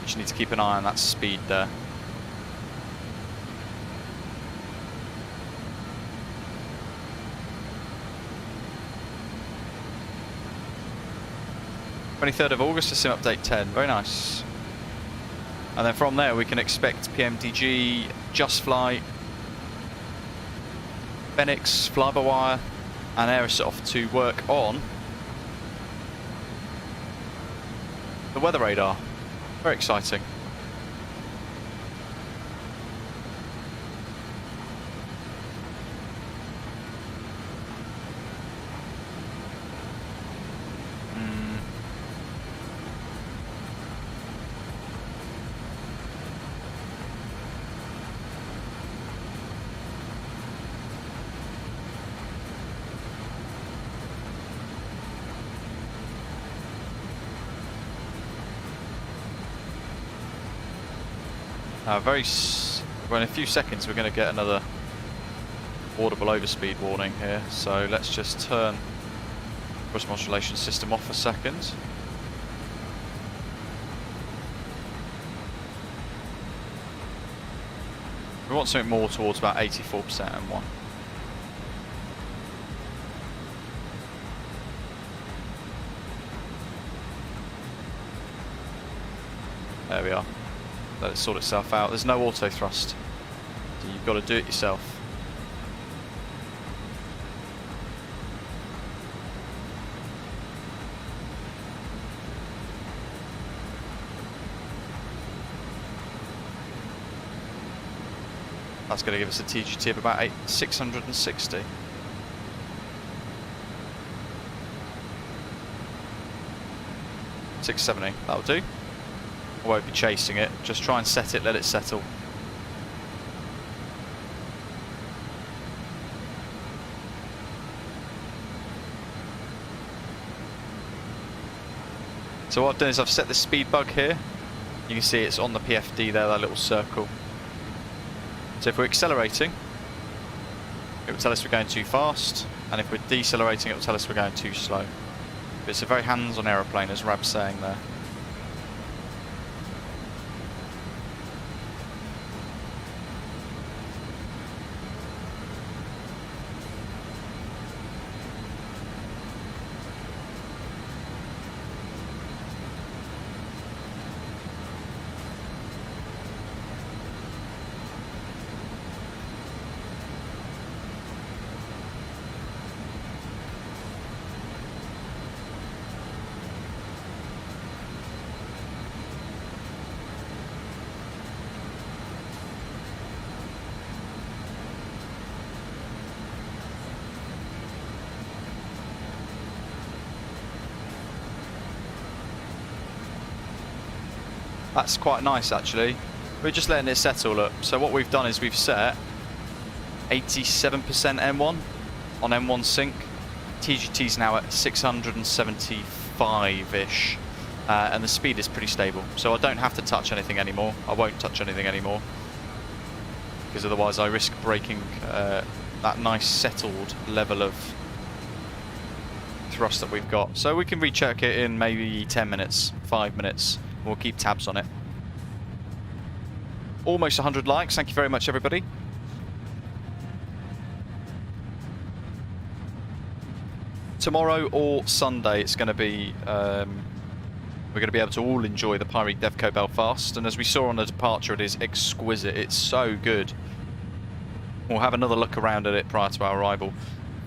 You just need to keep an eye on that speed there. Of August to Sim Update 10, very nice. And then from there we can expect PMDG, JustFlight, Fenix, Fly-by-Wire and Aerosoft to work on the weather radar. Very exciting. Well, in a few seconds we're going to get another audible overspeed warning here, so let's just turn the thrust modulation system off a second. We want something more towards about 84% M1. There we are. Let it sort itself out. There's no auto thrust, so you've got to do it yourself. That's going to give us a TGT of about 660. $670, that'll do. I won't be chasing it, just try and set it, let it settle. So what I've done is I've set the speed bug here. You can see it's on the PFD there, that little circle. So if we're accelerating, it will tell us we're going too fast, and if we're decelerating, it will tell us we're going too slow. But it's a very hands-on aeroplane, as Rab's saying there. That's quite nice actually. We're just letting it settle up. So what we've done is we've set 87% M1 on M1 sync. TGT's now at 675-ish. And the speed is pretty stable. So I don't have to touch anything anymore. I won't touch anything anymore. Because otherwise I risk breaking that nice settled level of thrust that we've got. So we can recheck it in maybe 10 minutes, 5 minutes. We'll keep tabs on it. Almost 100 likes. Thank you very much, everybody. Tomorrow or Sunday, it's going to be. We're going to be able to all enjoy the Pyreegue Devco Belfast, and as we saw on the departure, it is exquisite. It's so good. We'll have another look around at it prior to our arrival.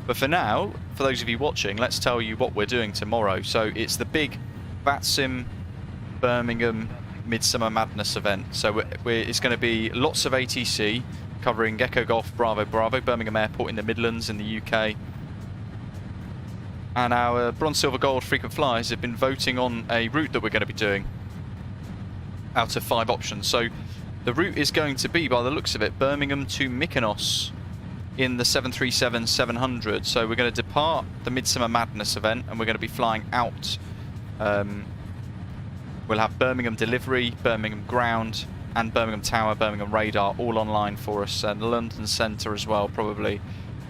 But for now, for those of you watching, let's tell you what we're doing tomorrow. So it's the big VATSIM Birmingham Midsummer Madness event. So it's going to be lots of ATC covering Echo Golf Bravo Bravo, Birmingham Airport in the Midlands in the UK. And our bronze, silver, gold frequent flyers have been voting on a route that we're going to be doing. out of 5 options. So the route is going to be, by the looks of it, Birmingham to Mykonos in the 737-700. So we're going to depart the Midsummer Madness event and we're going to be flying out. We'll have Birmingham delivery, Birmingham ground, and Birmingham Tower, Birmingham radar all online for us, and London Centre as well, probably,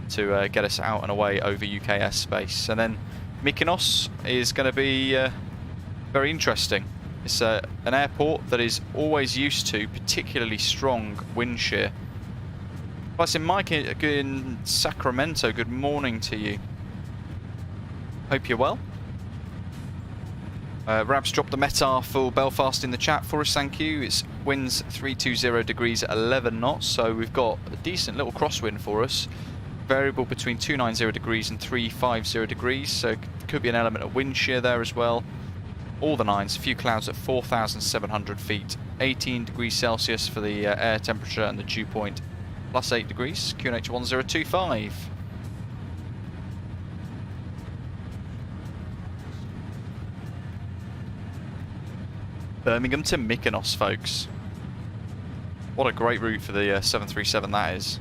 to get us out and away over UK airspace. And then Mykonos is going to be very interesting. It's an airport that is always used to particularly strong wind shear. VATSIM Mike in Sacramento, good morning to you. Hope you're well. Rabs dropped the METAR for Belfast in the chat for us, thank you. It's winds 320 degrees at 11 knots, so we've got a decent little crosswind for us. Variable between 290 degrees and 350 degrees, so could be an element of wind shear there as well. All the nines, a few clouds at 4,700 feet, 18 degrees Celsius for the air temperature and the dew point, plus 8 degrees, QNH 1025. Birmingham to Mykonos, folks. What a great route for the 737 that is.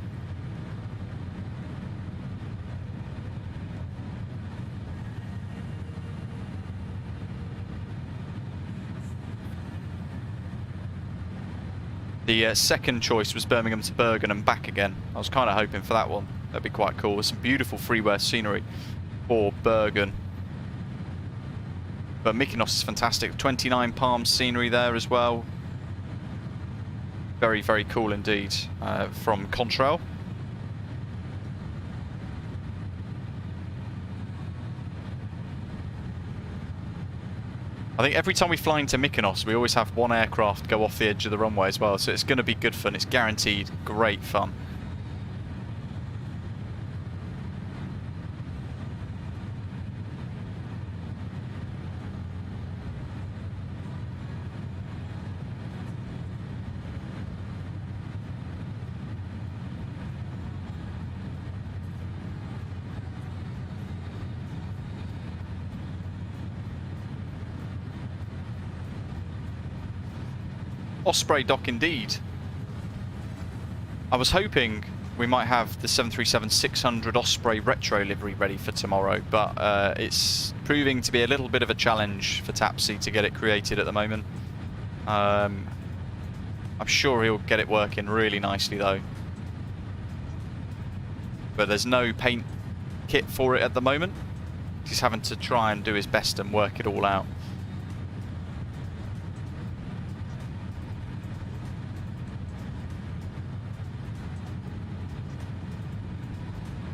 The second choice was Birmingham to Bergen and back again. I was kind of hoping for that one. That'd be quite cool. There's some beautiful freeware scenery for Bergen. But Mykonos is fantastic. 29 palm scenery there as well. Very, very cool indeed from Contrail. I think every time we fly into Mykonos, we always have one aircraft go off the edge of the runway as well, so it's going to be good fun. It's guaranteed great fun. Osprey dock indeed. I was hoping we might have the 737-600 Osprey retro livery ready for tomorrow, but it's proving to be a little bit of a challenge for Tapsi to get it created at the moment. I'm sure he'll get it working really nicely though. But there's no paint kit for it at the moment. He's having to try and do his best and work it all out.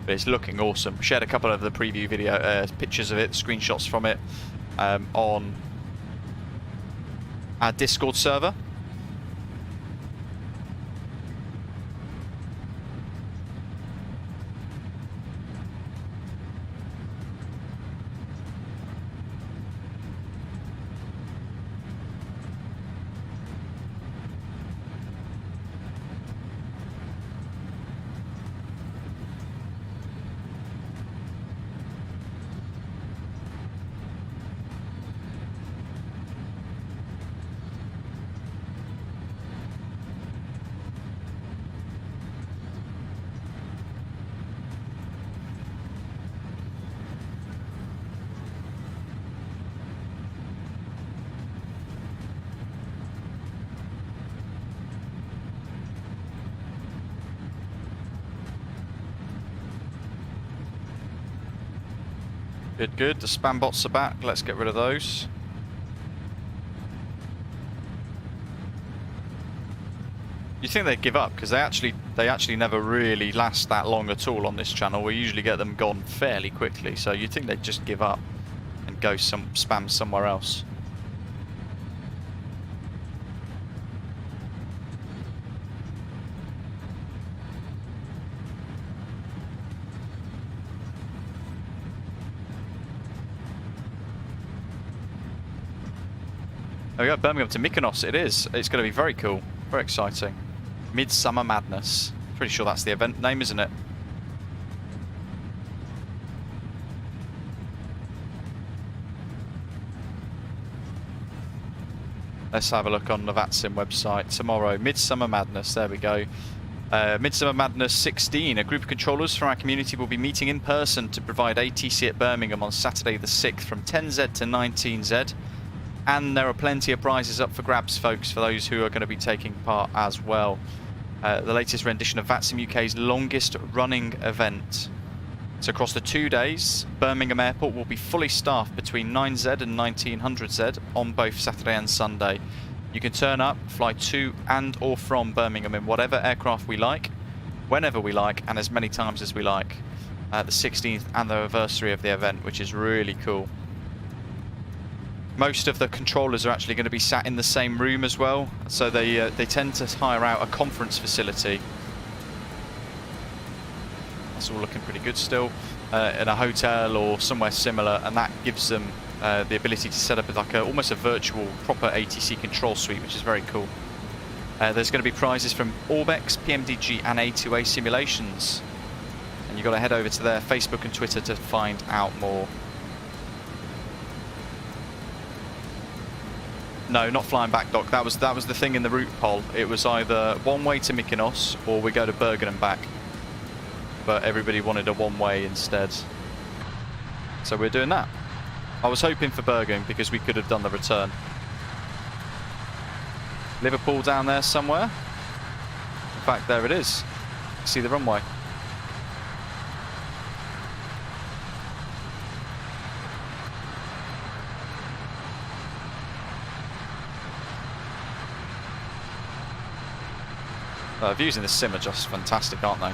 But it's looking awesome. We shared a couple of the preview video pictures of it, screenshots from it on our Discord server. Good, good. The spam bots are back. Let's get rid of those. You think they'd give up because they actually never really last that long at all on this channel. We usually get them gone fairly quickly, so you'd think they'd just give up and go spam somewhere else. There we go, Birmingham to Mykonos it is. It's going to be very cool, very exciting. Midsummer Madness. Pretty sure that's the event name, isn't it? Let's have a look on the VATSIM website. Tomorrow, Midsummer Madness, there we go. Midsummer Madness 16, a group of controllers from our community will be meeting in person to provide ATC at Birmingham on Saturday the 6th from 10Z to 19Z. And there are plenty of prizes up for grabs, folks, for those who are going to be taking part as well. The latest rendition of VATSIM UK's longest running event. So across the 2 days, Birmingham Airport will be fully staffed between 9Z and 1900Z on both Saturday and Sunday. You can turn up, fly to and or from Birmingham in whatever aircraft we like, whenever we like, and as many times as we like. The 16th anniversary of the event, which is really cool. Most of the controllers are actually going to be sat in the same room as well, so they tend to hire out a conference facility. That's all looking pretty good still, in a hotel or somewhere similar, and that gives them the ability to set up like almost a virtual proper ATC control suite, which is very cool. There's going to be prizes from Orbex, PMDG and A2A simulations, and you've got to head over to their Facebook and Twitter to find out more. No, not flying back, Doc. That was the thing in the route poll. It was either one way to Mykonos or we go to Bergen and back. But everybody wanted a one-way instead. So we're doing that. I was hoping for Bergen because we could have done the return. Liverpool down there somewhere. In fact, there it is. See the runway. Views in the sim are just fantastic, aren't they?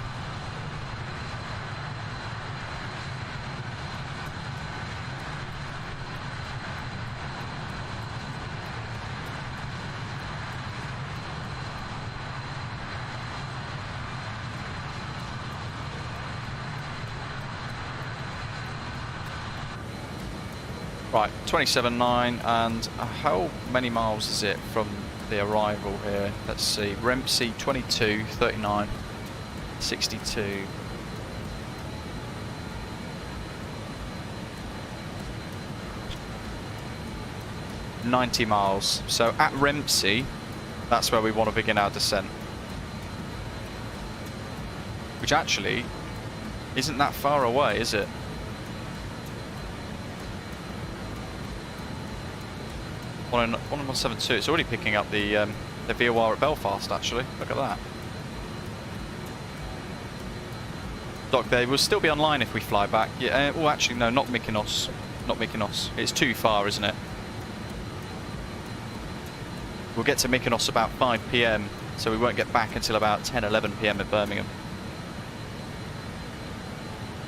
Right, 27.9, and how many miles is it from the arrival here? Let's see, Rempsey 22, 39, 62. $90 miles. So at Rempsey, that's where we want to begin our descent. Which actually isn't that far away, is it? 1172. It's already picking up the VOR at Belfast, actually. Look at that. Doc, they will still be online if we fly back. Yeah. Well, actually, no, not Mykonos. Not Mykonos. It's too far, isn't it? We'll get to Mykonos about 5 PM, so we won't get back until about 10, 11 PM at Birmingham.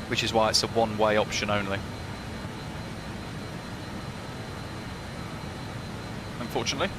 Which is why it's a one-way option only. Unfortunately.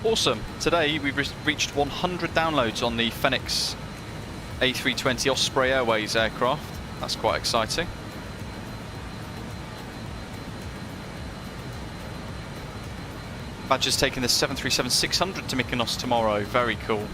Awesome. Today we've reached 100 downloads on the Phoenix A320 Osprey Airways aircraft. That's quite exciting. Badger's taking the 737-600 to Mykonos tomorrow. Very cool.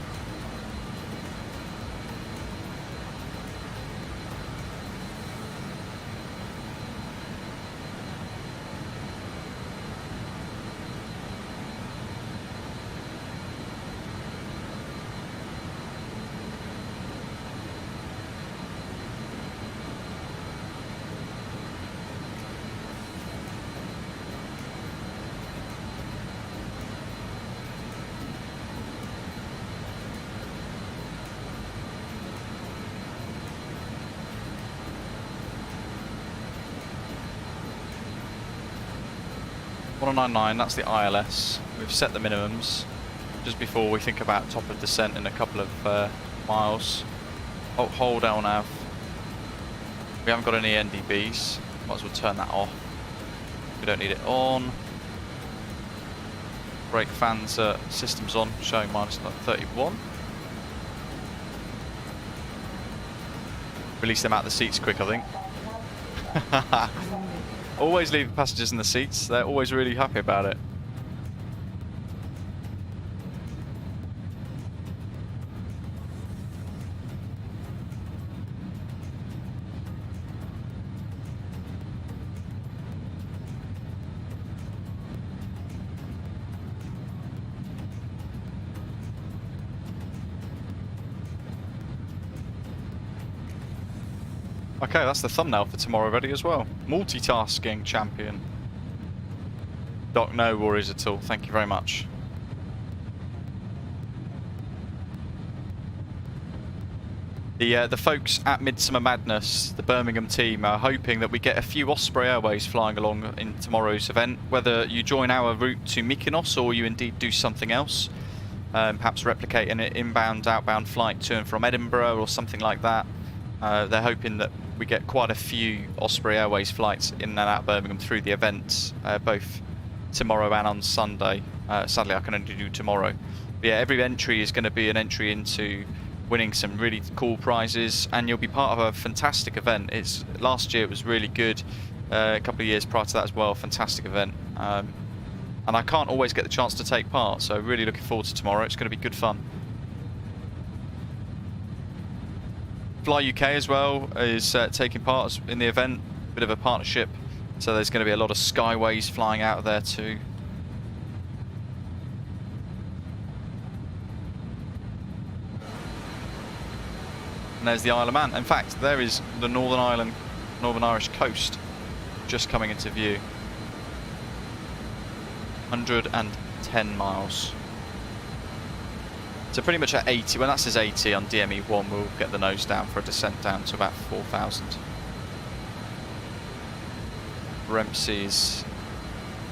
.199, that's the ILS. We've set the minimums. just before we think about top of descent in a couple of miles. Oh, hold on now. We haven't got any NDBs. Might as well turn that off. We don't need it on. Brake fans systems on, showing minus 31. Release them out the seats quick, I think. Always leave the passengers in the seats. They're always really happy about it. Okay, that's the thumbnail for tomorrow ready as well. Multitasking champion. Doc, no worries at all. Thank you very much. The folks at Midsummer Madness, the Birmingham team, are hoping that we get a few Osprey Airways flying along in tomorrow's event. Whether you join our route to Mykonos or you indeed do something else, perhaps replicate an inbound, outbound flight to and from Edinburgh or something like that. They're hoping that we get quite a few Osprey Airways flights in and out of Birmingham through the events, both tomorrow and on Sunday. Sadly, I can only do tomorrow. But yeah, every entry is going to be an entry into winning some really cool prizes, and you'll be part of a fantastic event. Last year it was really good. A couple of years prior to that as well, fantastic event. And I can't always get the chance to take part, so really looking forward to tomorrow. It's going to be good fun. Fly UK as well is taking part in the event, bit of a partnership, so there's going to be a lot of Skyways flying out of there too. And there's the Isle of Man. In fact, there is the Northern Irish coast just coming into view. 110 miles. So pretty much at 80, when that says 80 on DME1, we'll get the nose down for a descent down to about 4,000. Rempsey's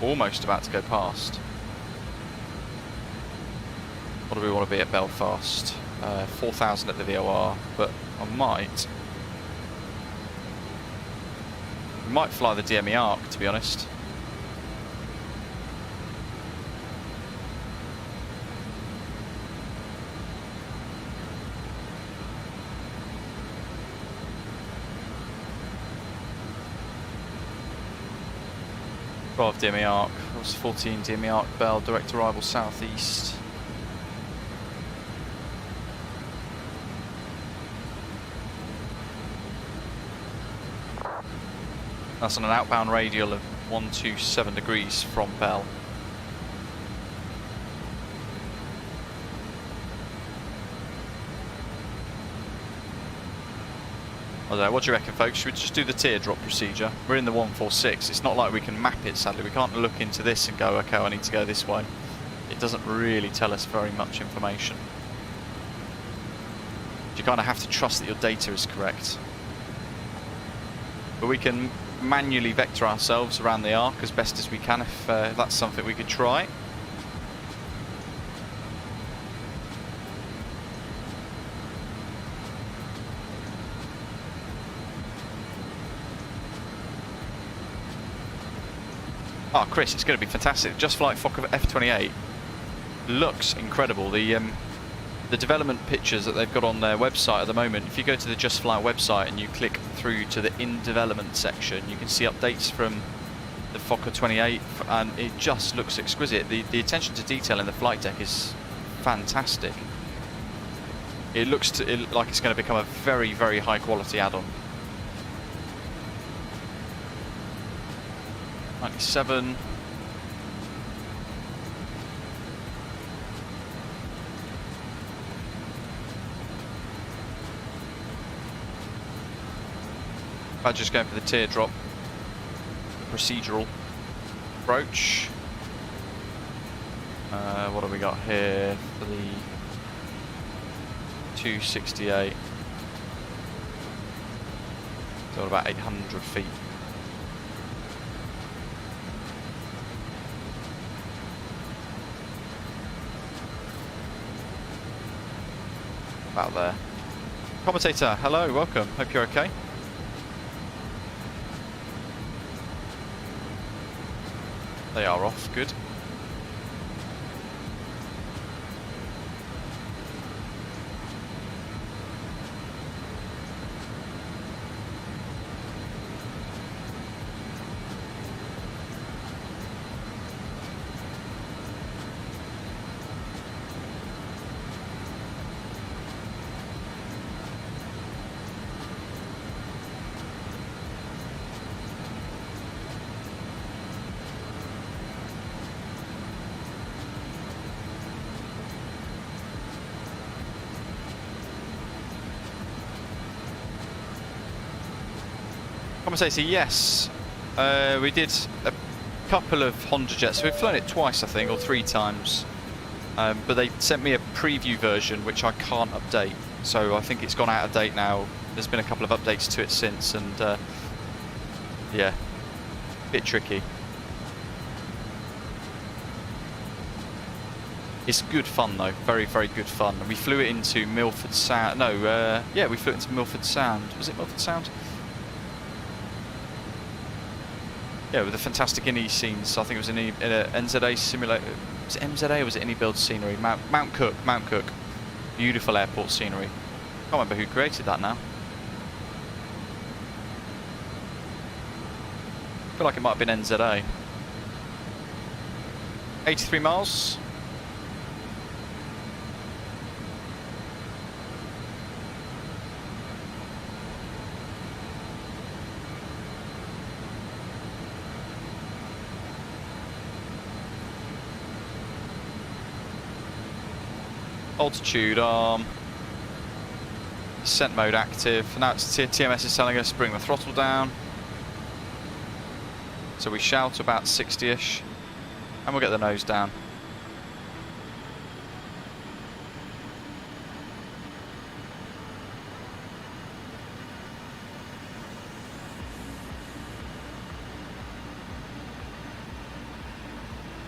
almost about to go past. What do we want to be at Belfast? 4,000 at the VOR, but I might fly the DME arc, to be honest. DME arc, that was 14 DME arc Bell, direct arrival southeast. That's on an outbound radial of 127 degrees from Bell. I don't know, what do you reckon, folks? Should we just do the teardrop procedure? We're in the 146. It's not like we can map it, sadly. We can't look into this and go, okay, I need to go this way. It doesn't really tell us very much information. You kind of have to trust that your data is correct. But we can manually vector ourselves around the arc as best as we can if that's something we could try. Oh, Chris, it's going to be fantastic. JustFlight Fokker F28 looks incredible. The development pictures that they've got on their website at the moment, if you go to the JustFlight website and you click through to the in development section, you can see updates from the Fokker 28, and it just looks exquisite. The attention to detail in the flight deck is fantastic. It looks like it's going to become a very, very high quality add-on. 97. Badger's going for the teardrop, procedural approach. What have we got here for the 268? So about 800 feet. About there. Commentator, hello, welcome. Hope you're okay. They are off, good. Commentator, yes. We did a couple of Honda jets. We've flown it twice, I think, or 3 times. But they sent me a preview version, which I can't update. So I think it's gone out of date now. There's been a couple of updates to it since, and yeah, a bit tricky. It's good fun though, very, very good fun. And we flew it into Milford Sound. No, yeah, we flew it into Milford Sound. Was it Milford Sound? Yeah, with the fantastic INI scenes. I think it was in a NZA simulator. Was it MZA or was it INI build scenery? Mount Cook. Beautiful airport scenery. Can't remember who created that now. I feel like it might have been NZA. 83 miles. Altitude arm, descent mode active. Now it's TMS is telling us to bring the throttle down. So we shout about 60-ish, and we'll get the nose down.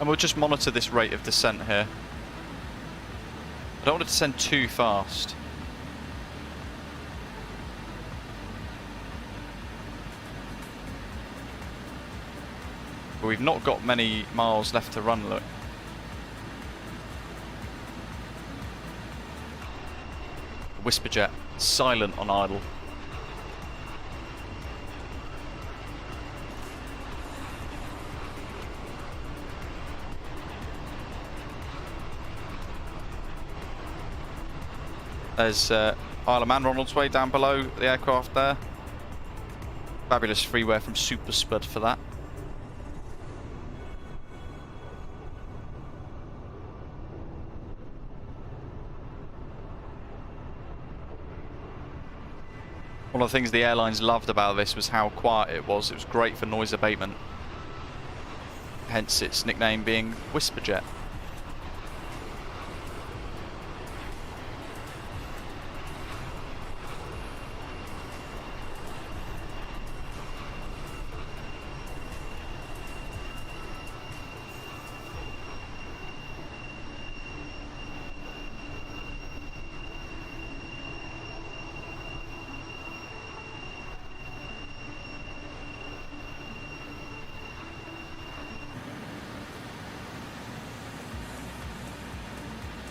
And we'll just monitor this rate of descent here. I don't want to descend too fast. But we've not got many miles left to run, look. Whisperjet, silent on idle. There's Isle of Man Ronald's Way down below the aircraft there. Fabulous freeware from Super Spud for that. One of the things the airlines loved about this was how quiet it was. It was great for noise abatement. Hence its nickname being Whisperjet.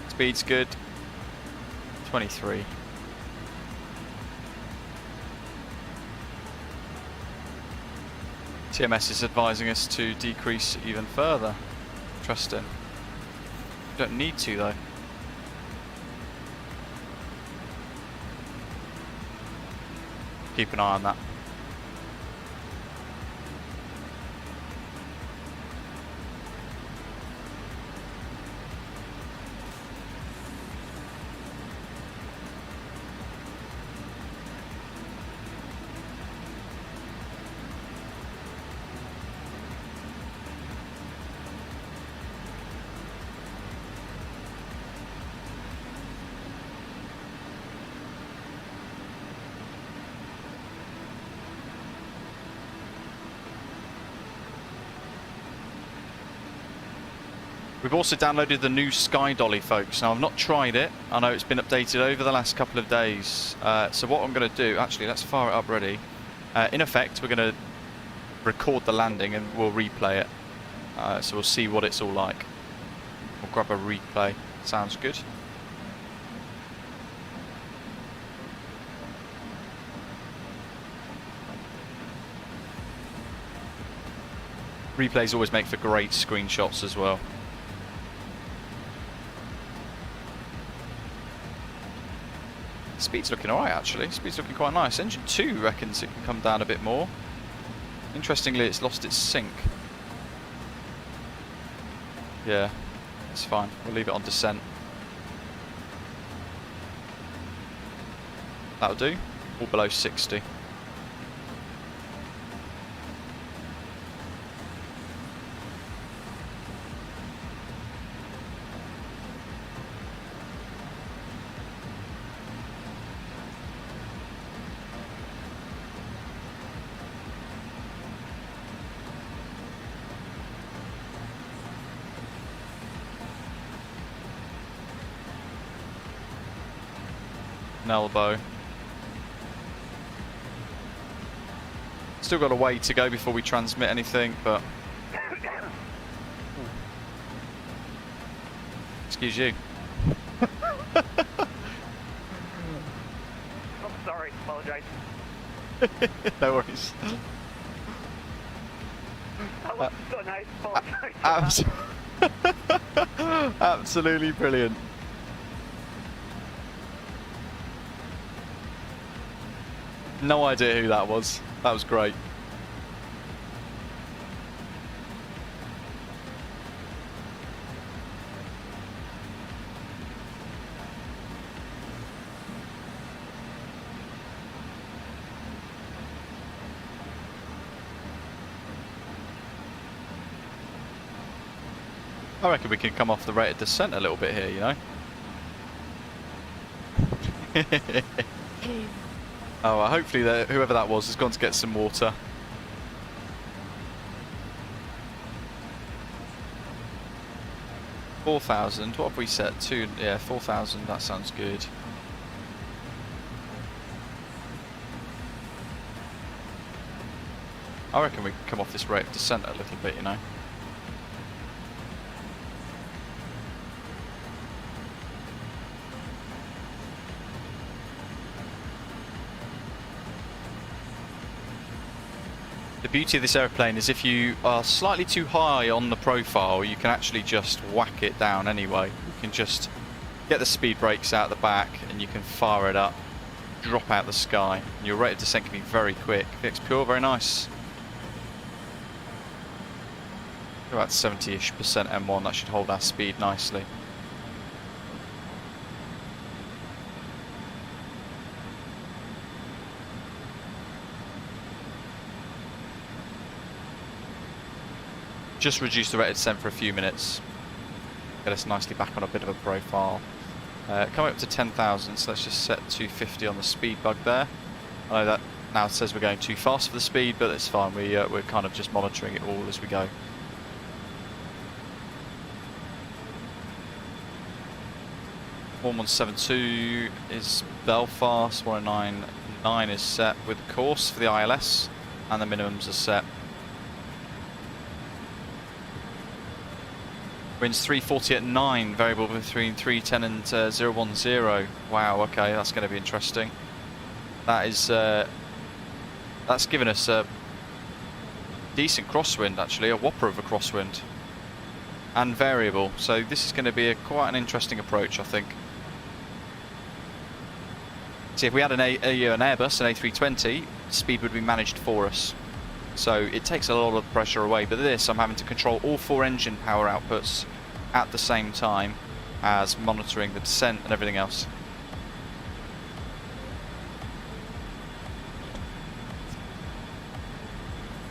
Speed's good. 23. TMS is advising us to decrease even further. Interesting. We don't need to though. Keep an eye on that. We've also downloaded the new Sky Dolly, folks. Now, I've not tried it. I know it's been updated over the last couple of days. So what I'm going to do, actually, let's fire it up ready. In effect, we're going to record the landing and we'll replay it. So we'll see what it's all like. We'll grab a replay. Sounds good. Replays always make for great screenshots as well. Speed's looking alright actually, speed's looking quite nice. Engine 2 reckons it can come down a bit more. Interestingly, it's lost its sync. Yeah, it's fine, we'll leave it on descent. That'll do, all below 60. An elbow. Still got a way to go before we transmit anything, but excuse you. I'm sorry, apologise. No worries. That was so nice, apologise. Absolutely brilliant. No idea who that was. That was great. I reckon we can come off the rate of descent a little bit here, you know? Oh, well, hopefully whoever that was has gone to get some water. $4,000. What have we set? Yeah, 4,000. That sounds good. I reckon we can come off this rate of descent a little bit, you know. The beauty of this airplane is if you are slightly too high on the profile, you can actually just whack it down anyway. You can just get the speed brakes out the back and you can fire it up, drop out the sky. And your rate of descent can be very quick. It's pure, very nice. About 70-ish% M1, that should hold our speed nicely. Just reduce the rate of descent for a few minutes. Get us nicely back on a bit of a profile. Coming up to 10,000, so let's just set 250 on the speed bug there. I know that now says we're going too fast for the speed, but it's fine. We're kind of just monitoring it all as we go. Form 172 is Belfast. 1099 is set with course for the ILS, and the minimums are set. Winds 340 at 9, variable between 310 and 010. Wow, okay, that's going to be interesting. That is, that's given us a decent crosswind actually, a whopper of a crosswind. And variable, so this is going to be quite an interesting approach, I think. See, if we had an Airbus, an A320, speed would be managed for us. So it takes a lot of pressure away, but this I'm having to control all 4 engine power outputs at the same time as monitoring the descent and everything else.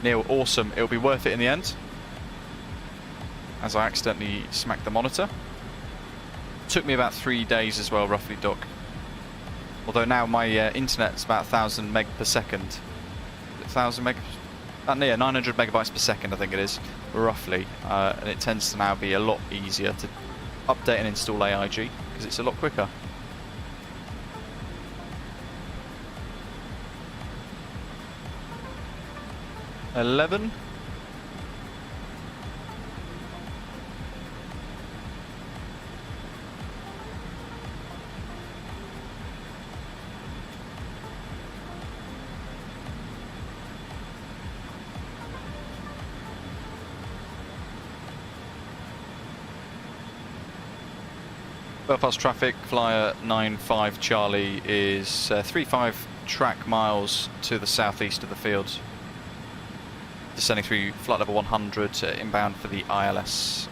Neil, awesome. It'll be worth it in the end. As I accidentally smacked the monitor. Took me about 3 days as well, roughly, Doc. Although now my internet's about 1,000 meg per second. 1,000 meg? About near 900 megabytes per second, I think it is, roughly. And it tends to now be a lot easier to update and install AIG because it's a lot quicker. $11. Belfast traffic, flyer 95 Charlie is 35 track miles to the southeast of the field. Descending through flight level 100 inbound for the ILS.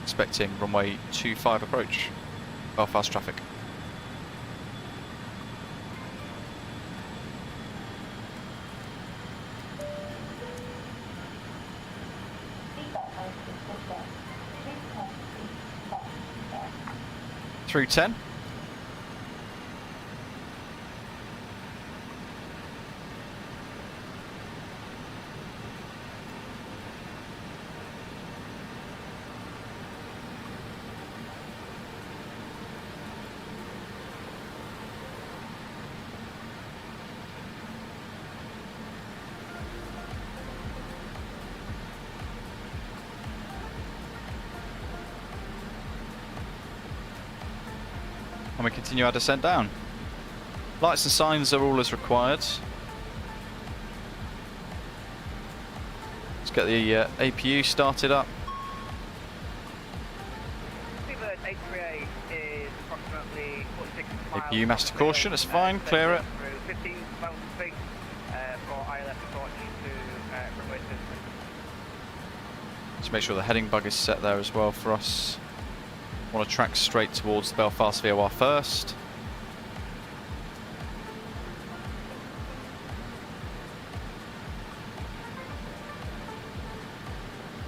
Expecting runway 25 approach. Belfast traffic. Through 10. And we continue our descent down. Lights and signs are all as required. Let's get the APU started up. Seabird 838 is approximately 46 miles. APU master caution, it's fine, clear it. 15,000 feet for ILS approach to runway 26. Let's make sure the heading bug is set there as well for us. Want to track straight towards the Belfast VOR first.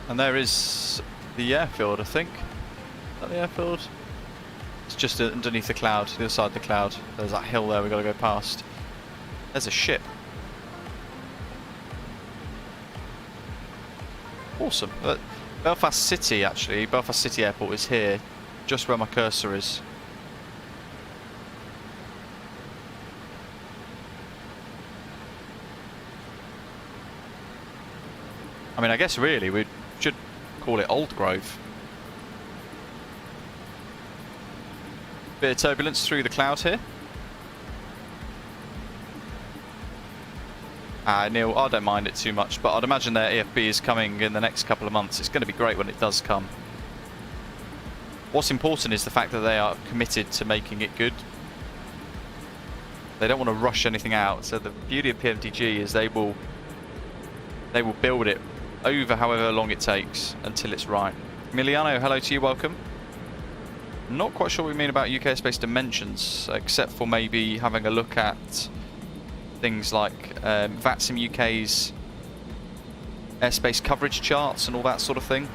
And there is the airfield, I think. Is that the airfield? It's just underneath the cloud, the other side of the cloud. There's that hill there we've got to go past. There's a ship. Awesome. Belfast City, actually, Belfast City Airport is here. Just where my cursor is. I mean, I guess really we should call it Old Grove. Bit of turbulence through the cloud here. Neil, I don't mind it too much, but I'd imagine their EFB is coming in the next couple of months. It's going to be great when it does come. What's important is the fact that they are committed to making it good. They don't want to rush anything out. So the beauty of PMDG is they will build it over however long it takes until it's right. Emiliano, hello to you, welcome. Not quite sure what we mean about UK Space Dimensions, except for maybe having a look at things like VATSIM UK's airspace coverage charts and all that sort of thing.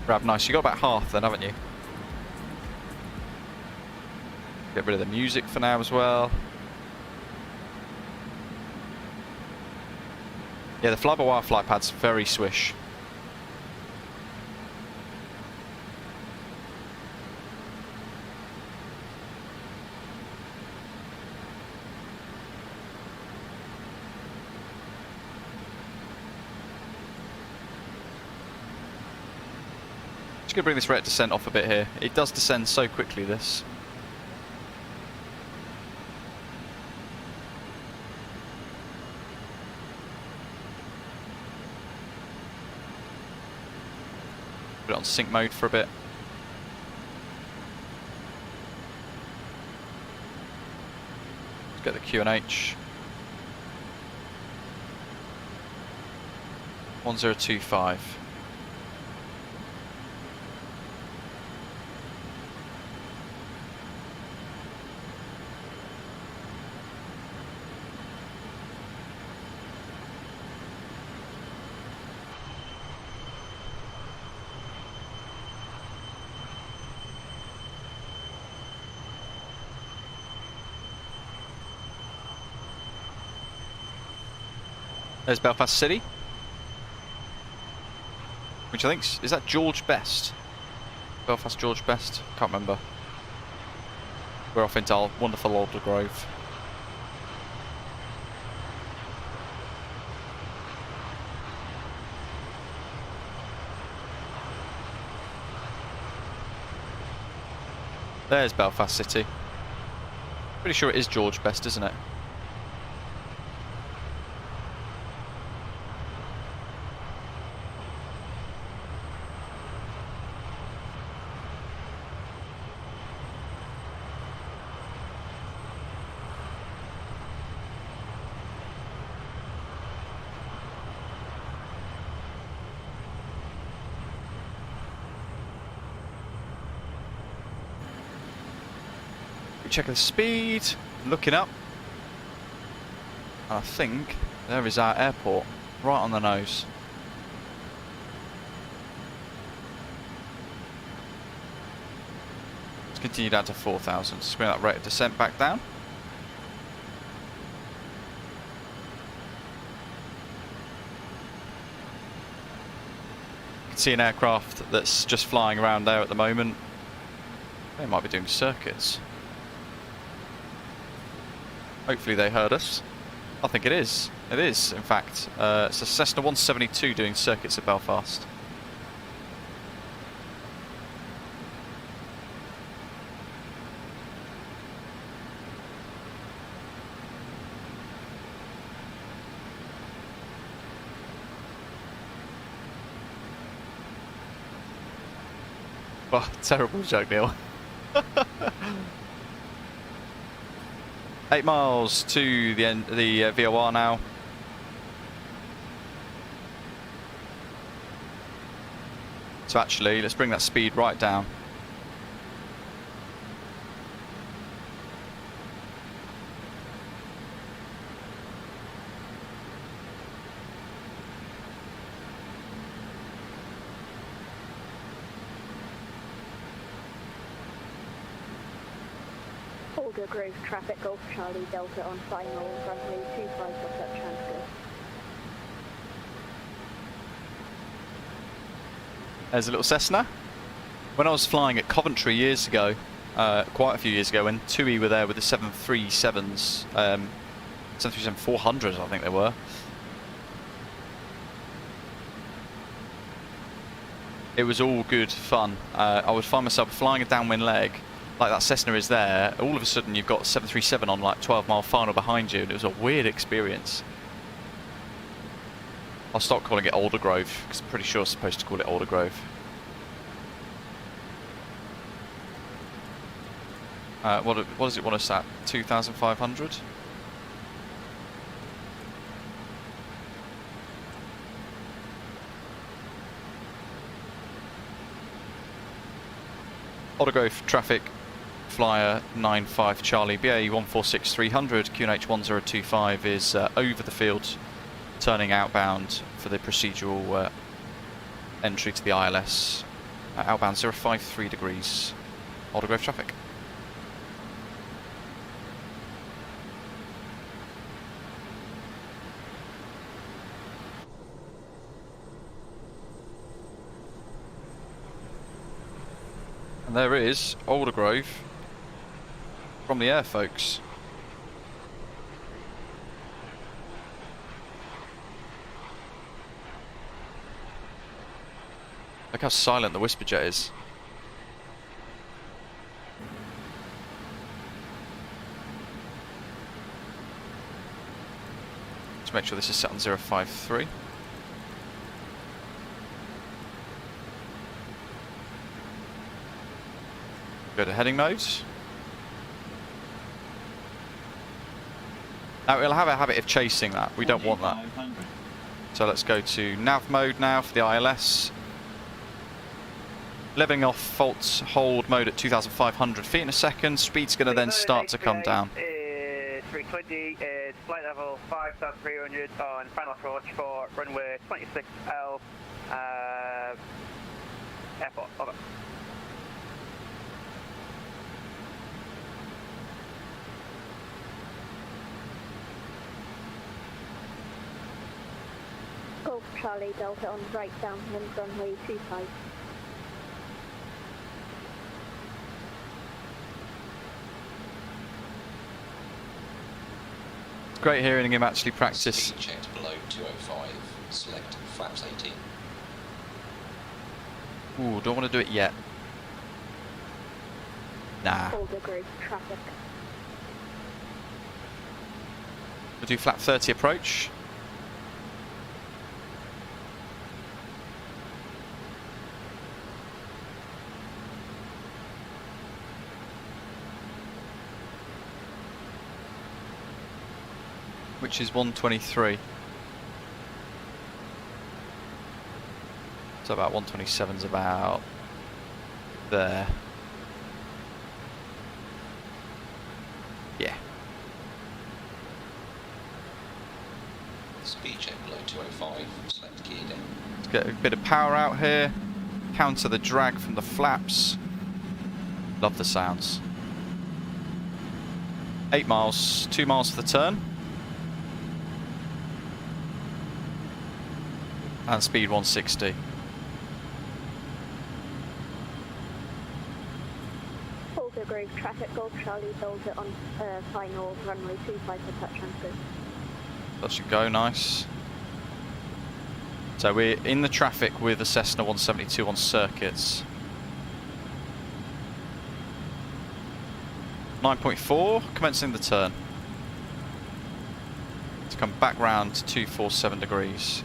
Grab, nice. You got about half then, haven't you? Get rid of the music for now as well. Yeah, the fly-by-wire flight pad's very swish. Just gonna bring this rate descent off a bit here. It does descend so quickly, this. Put it on sync mode for a bit. Let's get the QNH. 1025. There's Belfast City, which I think is that George Best? Belfast George Best? Can't remember. We're off into our wonderful Alder Grove. There's Belfast City. Pretty sure it is George Best, isn't it? Check the speed, looking up. I think there is our airport, right on the nose. Let's continue down to 4,000. Let's bring that rate of descent back down. You can see an aircraft that's just flying around there at the moment. They might be doing circuits. Hopefully they heard us. I think it is. It is, in fact. It's a Cessna 172 doing circuits at Belfast. Oh, terrible joke, Neil. 8 miles to the end, the VOR now. So actually, let's bring that speed right down. Alder Grove traffic, Golf Charlie Delta on final, runway 25 off that transfer. There's a little Cessna. When I was flying at Coventry years ago, quite a few years ago, when TUI were there with the 737s, 737-400s I think they were. It was all good fun. I would find myself flying a downwind leg, like that Cessna is there. All of a sudden you've got 737 on like 12-mile final behind you, and it was a weird experience. I'll stop calling it Alder Grove, because I'm pretty sure I'm supposed to call it Alder Grove. What does it want us at? 2,500? Alder Grove traffic, flyer 95 Charlie, BA 146-300, QNH 1025 is over the field, turning outbound for the procedural entry to the ILS. Outbound 053 degrees, Alder Grove traffic. And there is Alder Grove from the air, folks. Look how silent the Whisper Jet is. Let's make sure this is set on 053. Go to heading mode. Now it'll have a habit of chasing that. We don't want that. So let's go to nav mode now for the ILS. Leveling off faults hold mode at 2,500 feet in a second. Speed's going to then start to come down. 320 is flight level 5,300 on final approach for runway 26L airport. Over. Golf Charlie Delta on right downwind runway 25. Great hearing him actually practice. Speed checked below 205. Select flaps 18. Ooh, don't want to do it yet. Nah. Boulder Grove traffic. We'll do flap 30 approach. Which is 123. So about 127's about there. Yeah. Speed check below 205. Select gear down. Let's get a bit of power out here. Counter the drag from the flaps. Love the sounds. 8 miles, 2 miles for the turn. And speed 160. Boulder Grove traffic, Golf Charlie Delta on final runway 25 for touch and go. That should go nice. So we're in the traffic with the Cessna 172 on circuits. 9.4, commencing the turn. To come back round to 247 degrees.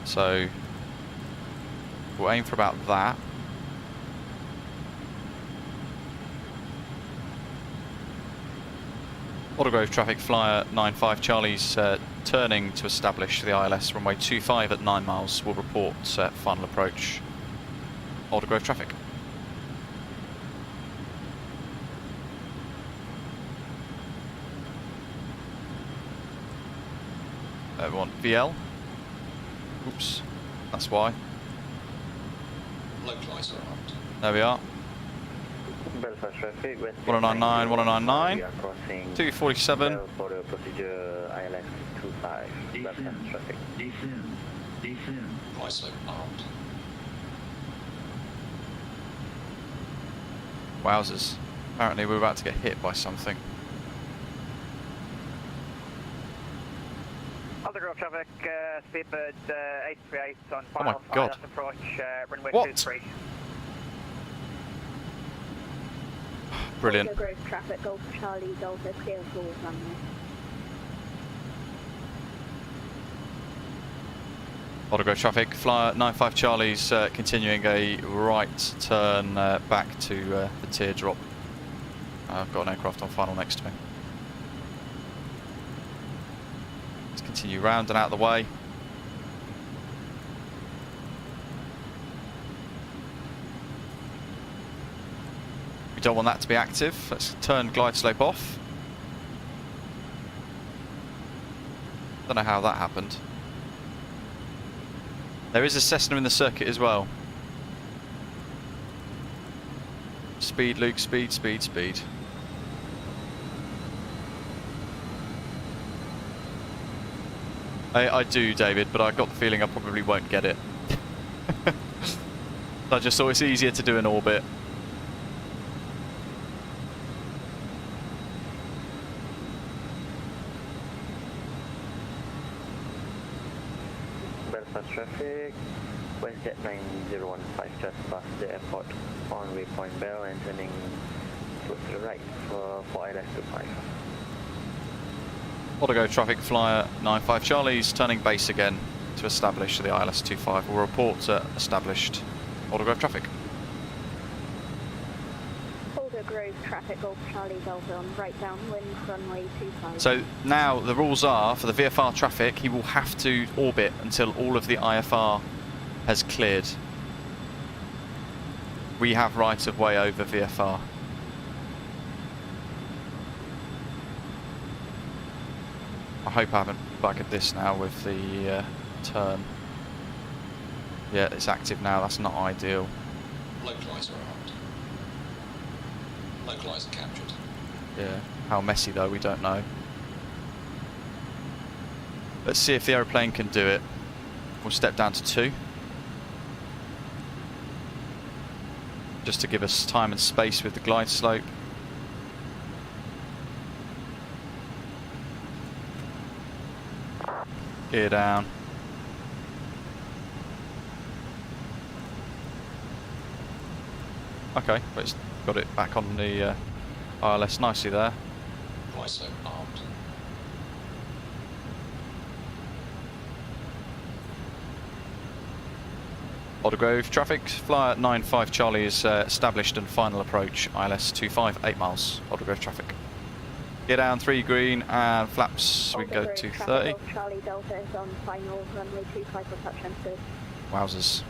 So we'll aim for about that. Autogrove traffic flyer 95 Charlie's turning to establish the ILS runway 25 at 9 miles. Will report final approach. Autogrove traffic. We want VL. Oops, that's why. Localizer armed. There we are. Belfast traffic, West 1099, 1099. We are crossing 247. for the procedure ILS 25. Belfast traffic. High slope armed. Wowzers. Apparently we're about to get hit by something. Undergrove traffic, Speedbird 838 on Oh my final God. approach, runway What? 23. Brilliant. Boulder Grove traffic, Golf Charlie Delta clear for runway. Autogrove traffic, flyer 95 Charlie's continuing a right turn back to the teardrop. I've got an aircraft on final next to me. Let's continue round and out of the way. We don't want that to be active. Let's turn glide slope off. Don't know how that happened. There is a Cessna in the circuit as well. Speed, Luke, speed, speed, speed. I do, David, but I got the feeling I probably won't get it. I just thought it's easier to do an orbit. Belfast traffic, Westjet 9015 just past the airport on waypoint Bell and turning to the right for ILS 25. Autogo traffic flyer 95 Charlie's turning base again to establish the ILS 25. Will report established Autogrove traffic. Boulder Grove traffic, Golf Charlie Delta on right downwind runway 25. So now the rules are for the VFR traffic, he will have to orbit until all of the IFR has cleared. We have right of way over VFR. I hope I haven't buggered this now with the turn. Yeah, it's active now, that's not ideal. Localizer armed. Localizer captured. Yeah, how messy though, we don't know. Let's see if the aeroplane can do it. We'll step down to 2. Just to give us time and space with the glide slope. Gear down. Okay, but it's got it back on the ILS nicely there. Glide slope armed. Aldergrove traffic, flyer 95 Charlie is established and final approach, ILS 25, 8 miles, Aldergrove traffic. Get down 3 green and flaps, we can go to 30. Charlie Delta is on final runway 25 for touch and go. Wowzers.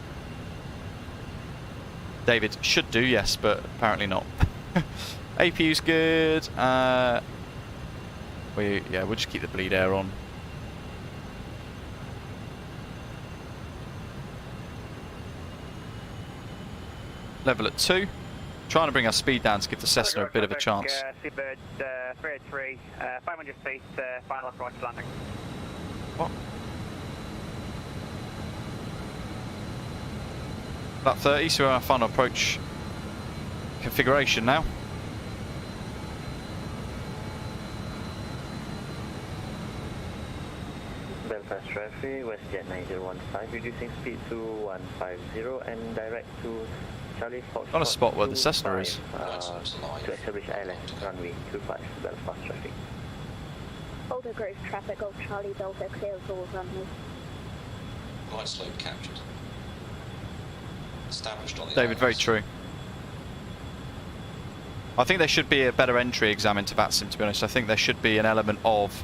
David should do, yes, but apparently not. APU's good. We'll just keep the bleed air on. Level at 2. Trying to bring our speed down to give the Cessna a bit of a chance. Seabird 383, 500 feet, final approach landing. What? About 30, so we're on our final approach configuration now. Belfast traffic, WestJet 9015, reducing speed to 150 and direct to Charlie Fox. On a spot where the Cessna is. To establish island, runway 25, Belfast traffic. Aldergrove traffic, Golf Charlie Delta clears all runways. Glide slope captured. Established on the David, ILS. very true. I think there should be a better entry exam into VATSIM, to be honest. I think there should be an element of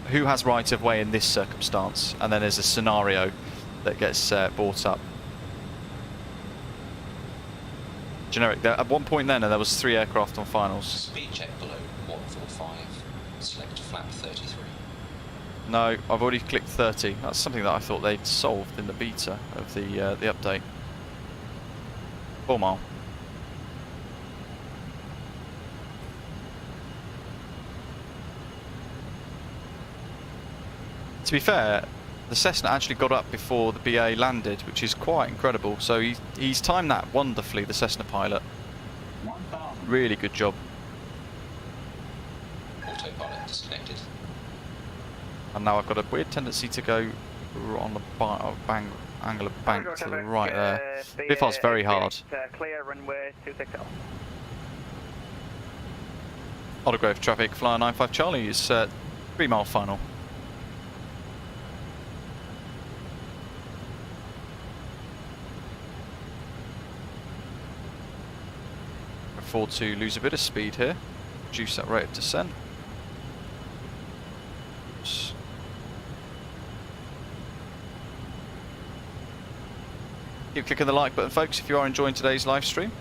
who has right of way in this circumstance, and then there's a scenario that gets brought up. Generic. At one point then, there was 3 aircraft on finals. Speed check below 145. Select flap 33. No, I've already clicked 30. That's something that I thought they'd solved in the beta of the update. 4 mile. To be fair, the Cessna actually got up before the BA landed, which is quite incredible. So he's timed that wonderfully, the Cessna pilot. Really good job. Autopilot disconnected. And now I've got a weird tendency to go on the angle of bank to the right there. VFR's very hard. Clear runway 260. Aldergrove traffic, flyer 95 Charlie is 3 mile final. Afford to lose a bit of speed here, reduce that rate of descent. Oops. Keep clicking the like button, folks, if you are enjoying today's live stream.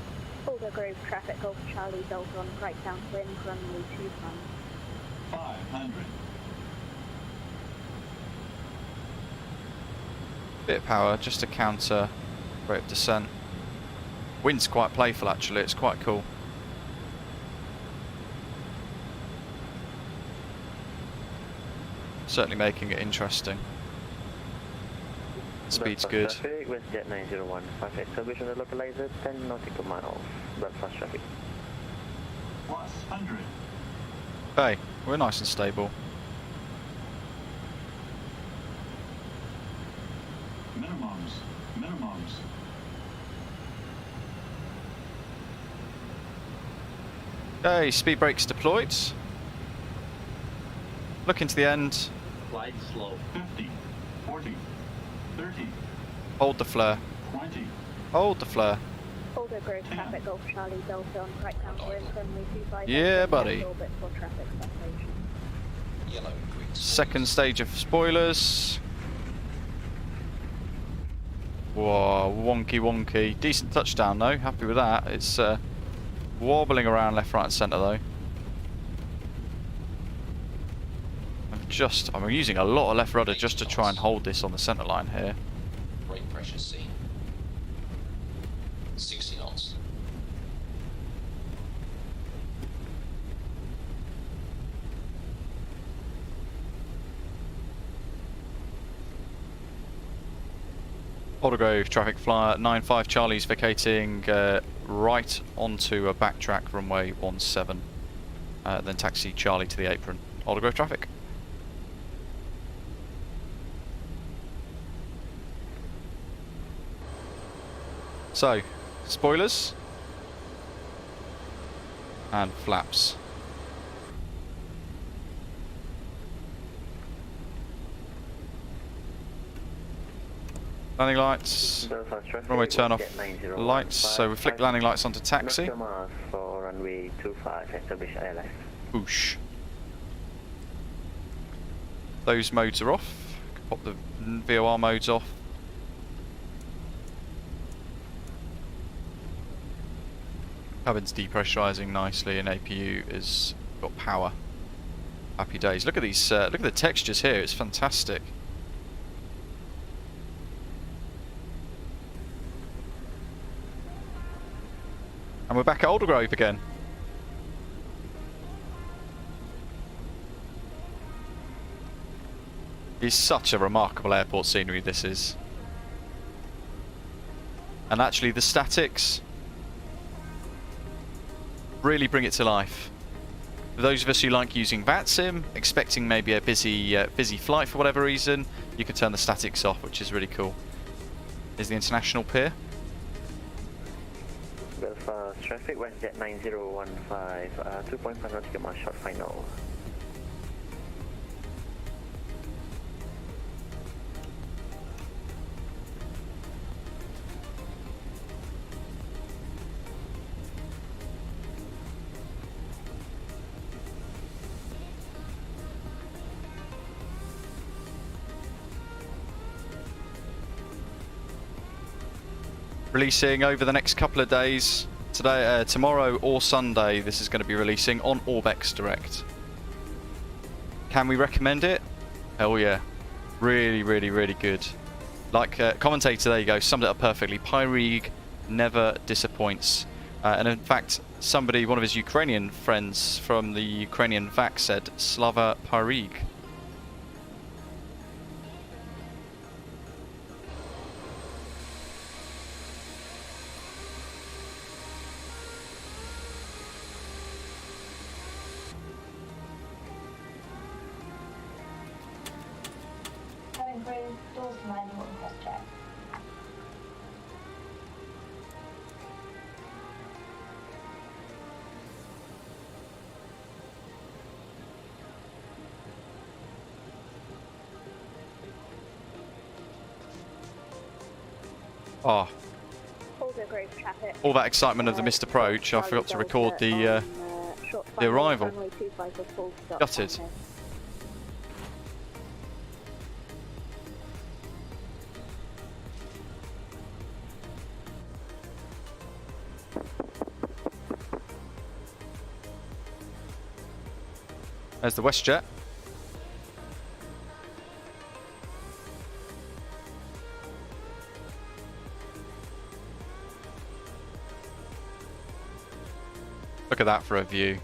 Aldergrove traffic, Golf Charlie Delta on right downwind, runway 25. 500. Bit of power just to counter rate of descent. Wind's quite playful actually, it's quite cool. Certainly making it interesting. Speed's good. Traffic, WestJet 9015, establish on the localizer 10 nautical miles, Belfast traffic. Plus 100. Hey, we're nice and stable. Minimums. Okay, speed brakes deployed. Looking to the end. Glide slow. 50. 40. 30. Hold the flare. 20. Hold the flare. Aldergrove traffic, Golf Charlie Delta on right downwind, runway 25. Yeah, buddy. Orbit for traffic separation. Yellow and green. Second stage of spoilers. Whoa, wonky. Decent touchdown though, happy with that. It's wobbling around left, right and centre though. I'm using a lot of left rudder just to try and hold this on the centre line here. Brake pressure seen. 60 knots. Aldergrove traffic flyer 95 Charlie's vacating right onto a backtrack runway 17. Then taxi Charlie to the apron. Aldergrove traffic. So, spoilers and flaps. Landing lights, runway turn off lights, so we flick landing lights onto taxi. For runway 25, establish ILS. Whoosh. Those modes are off. Pop the VOR modes off. Cabin's depressurizing nicely and APU is got power. Happy days. Look at these, look at the textures here, it's fantastic. And we're back at Aldergrove again. It's such a remarkable airport scenery, this is. And actually the statics really bring it to life. For those of us who like using VATSIM, expecting maybe a busy flight for whatever reason, you can turn the statics off, which is really cool. Here's the international pier. Belfast traffic, WestJet 9015, 2.5 nautical mile short final. Releasing over the next couple of days. Today, tomorrow or Sunday, this is going to be releasing on Orbex Direct. Can we recommend it? Hell yeah. Really, really, really good. Like commentator, there you go, summed it up perfectly. Pyreegue never disappoints. And in fact, somebody, one of his Ukrainian friends from the Ukrainian VAC said, Slava Pyreegue. Oh, all that excitement of the missed approach, I forgot to record the arrival. Gutted. There's the WestJet. Look at that for a view.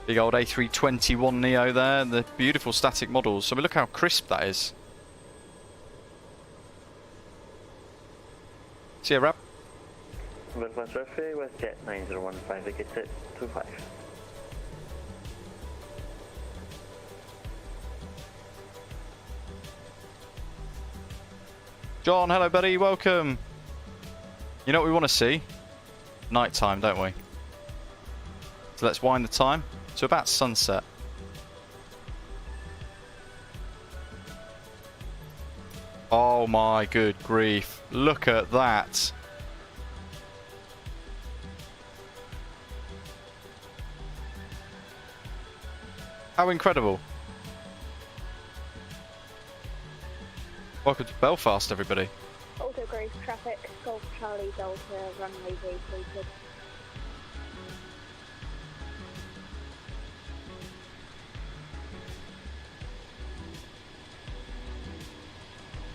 Big old A321neo there, the beautiful static models. So look how crisp that is. See ya, Rab. Belfast traffic, WestJet 9015, vacated 25. John, hello buddy, welcome. You know what we want to see? Night time, don't we? So let's wind the time to about sunset. Oh my good grief, look at that. How incredible. Welcome to Belfast, everybody. Aldergrove traffic, Golf Charlie Delta, runway vacated.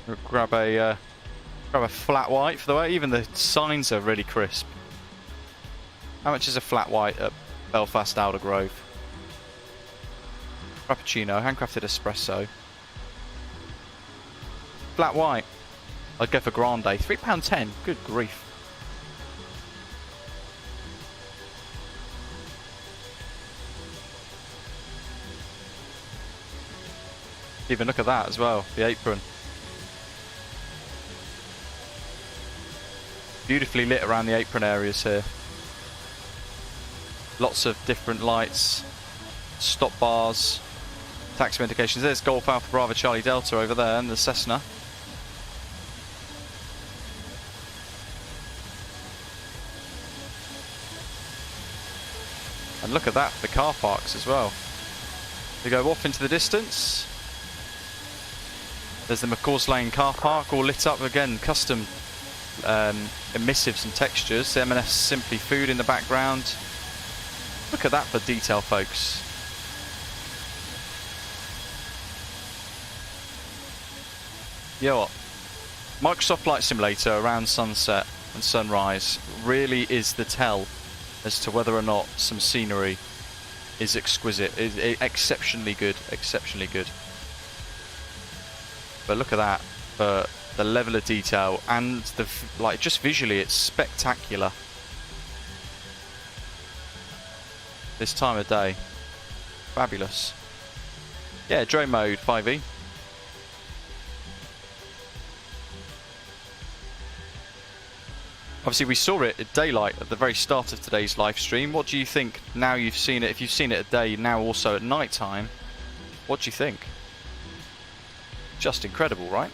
We'll grab a flat white for the way. Even the signs are really crisp. How much is a flat white at Belfast Aldergrove? Frappuccino, handcrafted espresso. Flat white. I'd go for grande. £3.10. Good grief. Even look at that as well, the apron. Beautifully lit around the apron areas here. Lots of different lights, stop bars, taxi indications. There's Golf Alpha Bravo Charlie Delta over there and the Cessna. And look at that, the car parks as well. They go off into the distance. There's the McCaws Lane car park, all lit up again, custom emissives and textures. The M&S Simply Food in the background. Look at that for detail, folks. You know what? Microsoft Flight Simulator around sunset and sunrise really is the tell as to whether or not some scenery is exquisite, is exceptionally good, exceptionally good. But look at that, for the level of detail and the like, just visually it's spectacular. This time of day, fabulous. Yeah, drone mode 5e. Obviously we saw it at daylight at the very start of today's live stream. What do you think now you've seen it? If you've seen it at day, now also at night time, what do you think? Just incredible, right?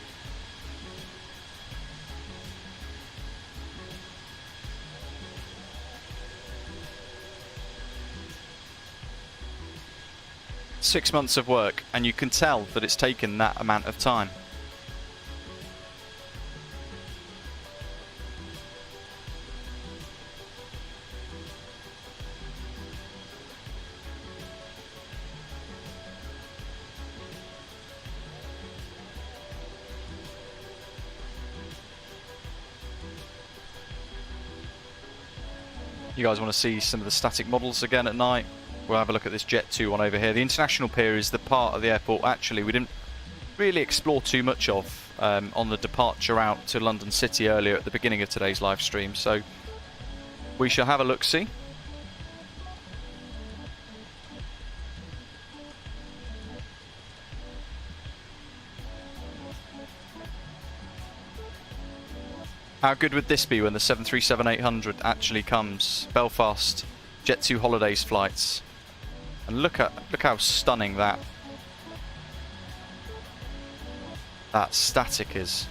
Six months of work, and you can tell that it's taken that amount of time. You guys want to see some of the static models again at night? We'll have a look at this Jet 2 one over here. The International Pier is the part of the airport actually we didn't really explore too much of on the departure out to London City earlier at the beginning of today's live stream, so we shall have a look-see. How good would this be when the 737-800 actually comes? Belfast Jet 2 Holidays flights. And look how stunning that static is.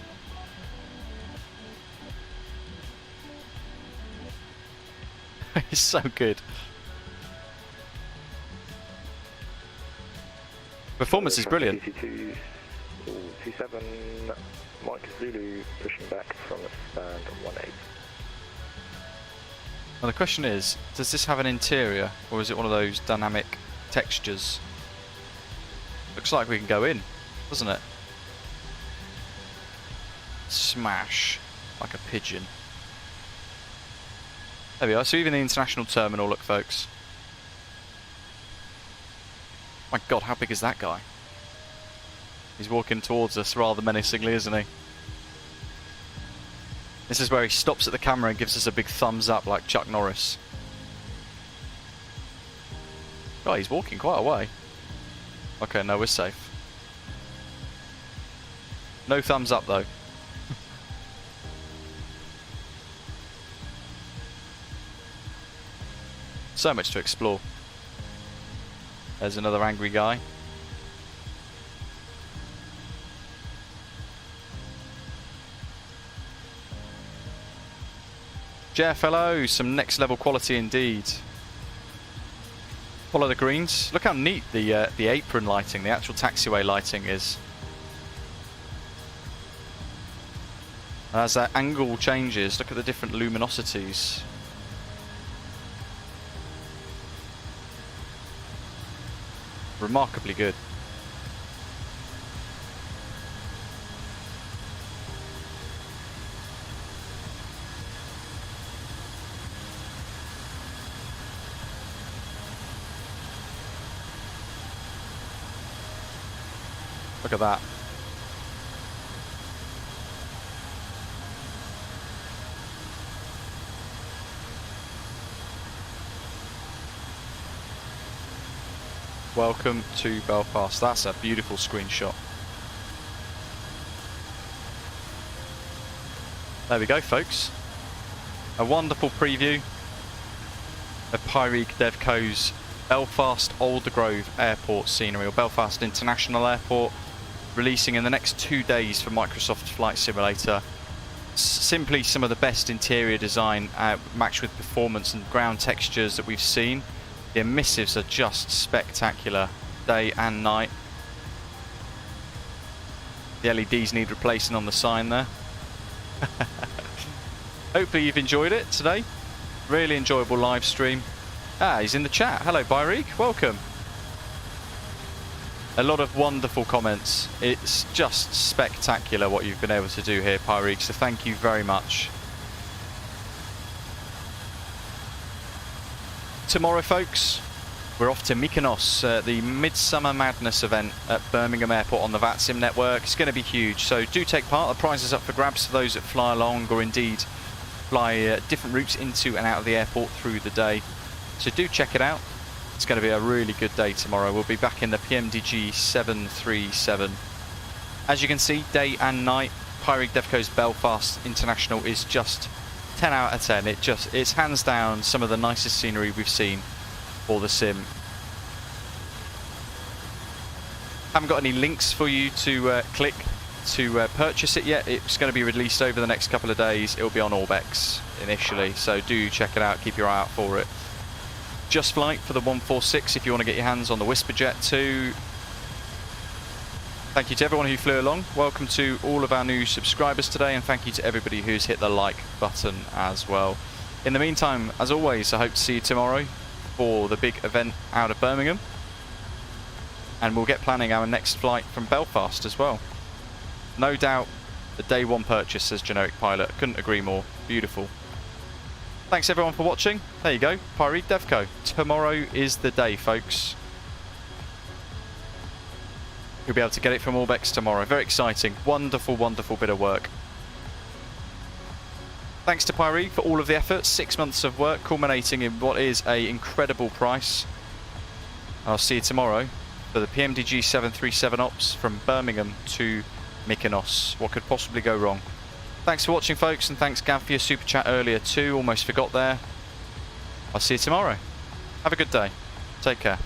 It's so good. Performance is brilliant. 27 Mike Zulu pushing back from stand 18. Now the question is, does this have an interior or is it one of those dynamic textures? Looks like we can go in, doesn't it? Smash like a pigeon. There we are. So even the international terminal, look folks. My god, how big is that guy? He's walking towards us rather menacingly, isn't he? This is where he stops at the camera and gives us a big thumbs up like Chuck Norris. Oh, he's walking quite a way. Okay, no, we're safe. No thumbs up though. So much to explore. There's another angry guy. Jeff, hello. Some next level quality indeed. Follow the greens. Look how neat the apron lighting, the actual taxiway lighting is. As that angle changes, look at the different luminosities. Remarkably good. Look at that. Welcome to Belfast. That's a beautiful screenshot. There we go, folks. A wonderful preview of Pyreegue Devco's Belfast Aldergrove Airport scenery, or Belfast International Airport, releasing in the next 2 days for Microsoft Flight Simulator. Simply some of the best interior design matched with performance and ground textures that we've seen. The emissives are just spectacular, day and night. The LEDs need replacing on the sign there. Hopefully you've enjoyed it today. Really enjoyable live stream. He's in the chat. Hello, Pyreegue. Welcome. A lot of wonderful comments. It's just spectacular what you've been able to do here, Pyreegue, so thank you very much. Tomorrow, folks, we're off to Mykonos, the Midsummer Madness event at Birmingham Airport on the VATSIM network. It's going to be huge, so do take part. The prize is up for grabs for those that fly along or indeed fly different routes into and out of the airport through the day. So do check it out. It's going to be a really good day tomorrow. We'll be back in the PMDG 737. As you can see, day and night, Pyreegue Devco's Belfast International is just 10 out of 10. It's hands down some of the nicest scenery we've seen for the sim. Haven't got any links for you to click to purchase it yet. It's going to be released over the next couple of days. It will be on Orbex initially, so do check it out, keep your eye out for it. JustFlight for the 146 if you want to get your hands on the Whisperjet 2. Thank you to everyone who flew along. Welcome to all of our new subscribers today, and thank you to everybody who's hit the like button as well. In the meantime, as always, I hope to see you tomorrow for the big event out of Birmingham, and we'll get planning our next flight from Belfast as well. No doubt the day one purchase, says Generic Pilot. Couldn't agree more. Beautiful. Thanks everyone for watching. There you go, Pyreegue Devco. Tomorrow is the day, folks. You'll be able to get it from Orbex tomorrow. Very exciting. Wonderful, wonderful bit of work. Thanks to Pyreegue for all of the effort. 6 months of work culminating in what is an incredible price. I'll see you tomorrow for the PMDG 737 ops from Birmingham to Mykonos. What could possibly go wrong? Thanks for watching, folks, and thanks Gav for your super chat earlier too. Almost forgot there. I'll see you tomorrow. Have a good day. Take care.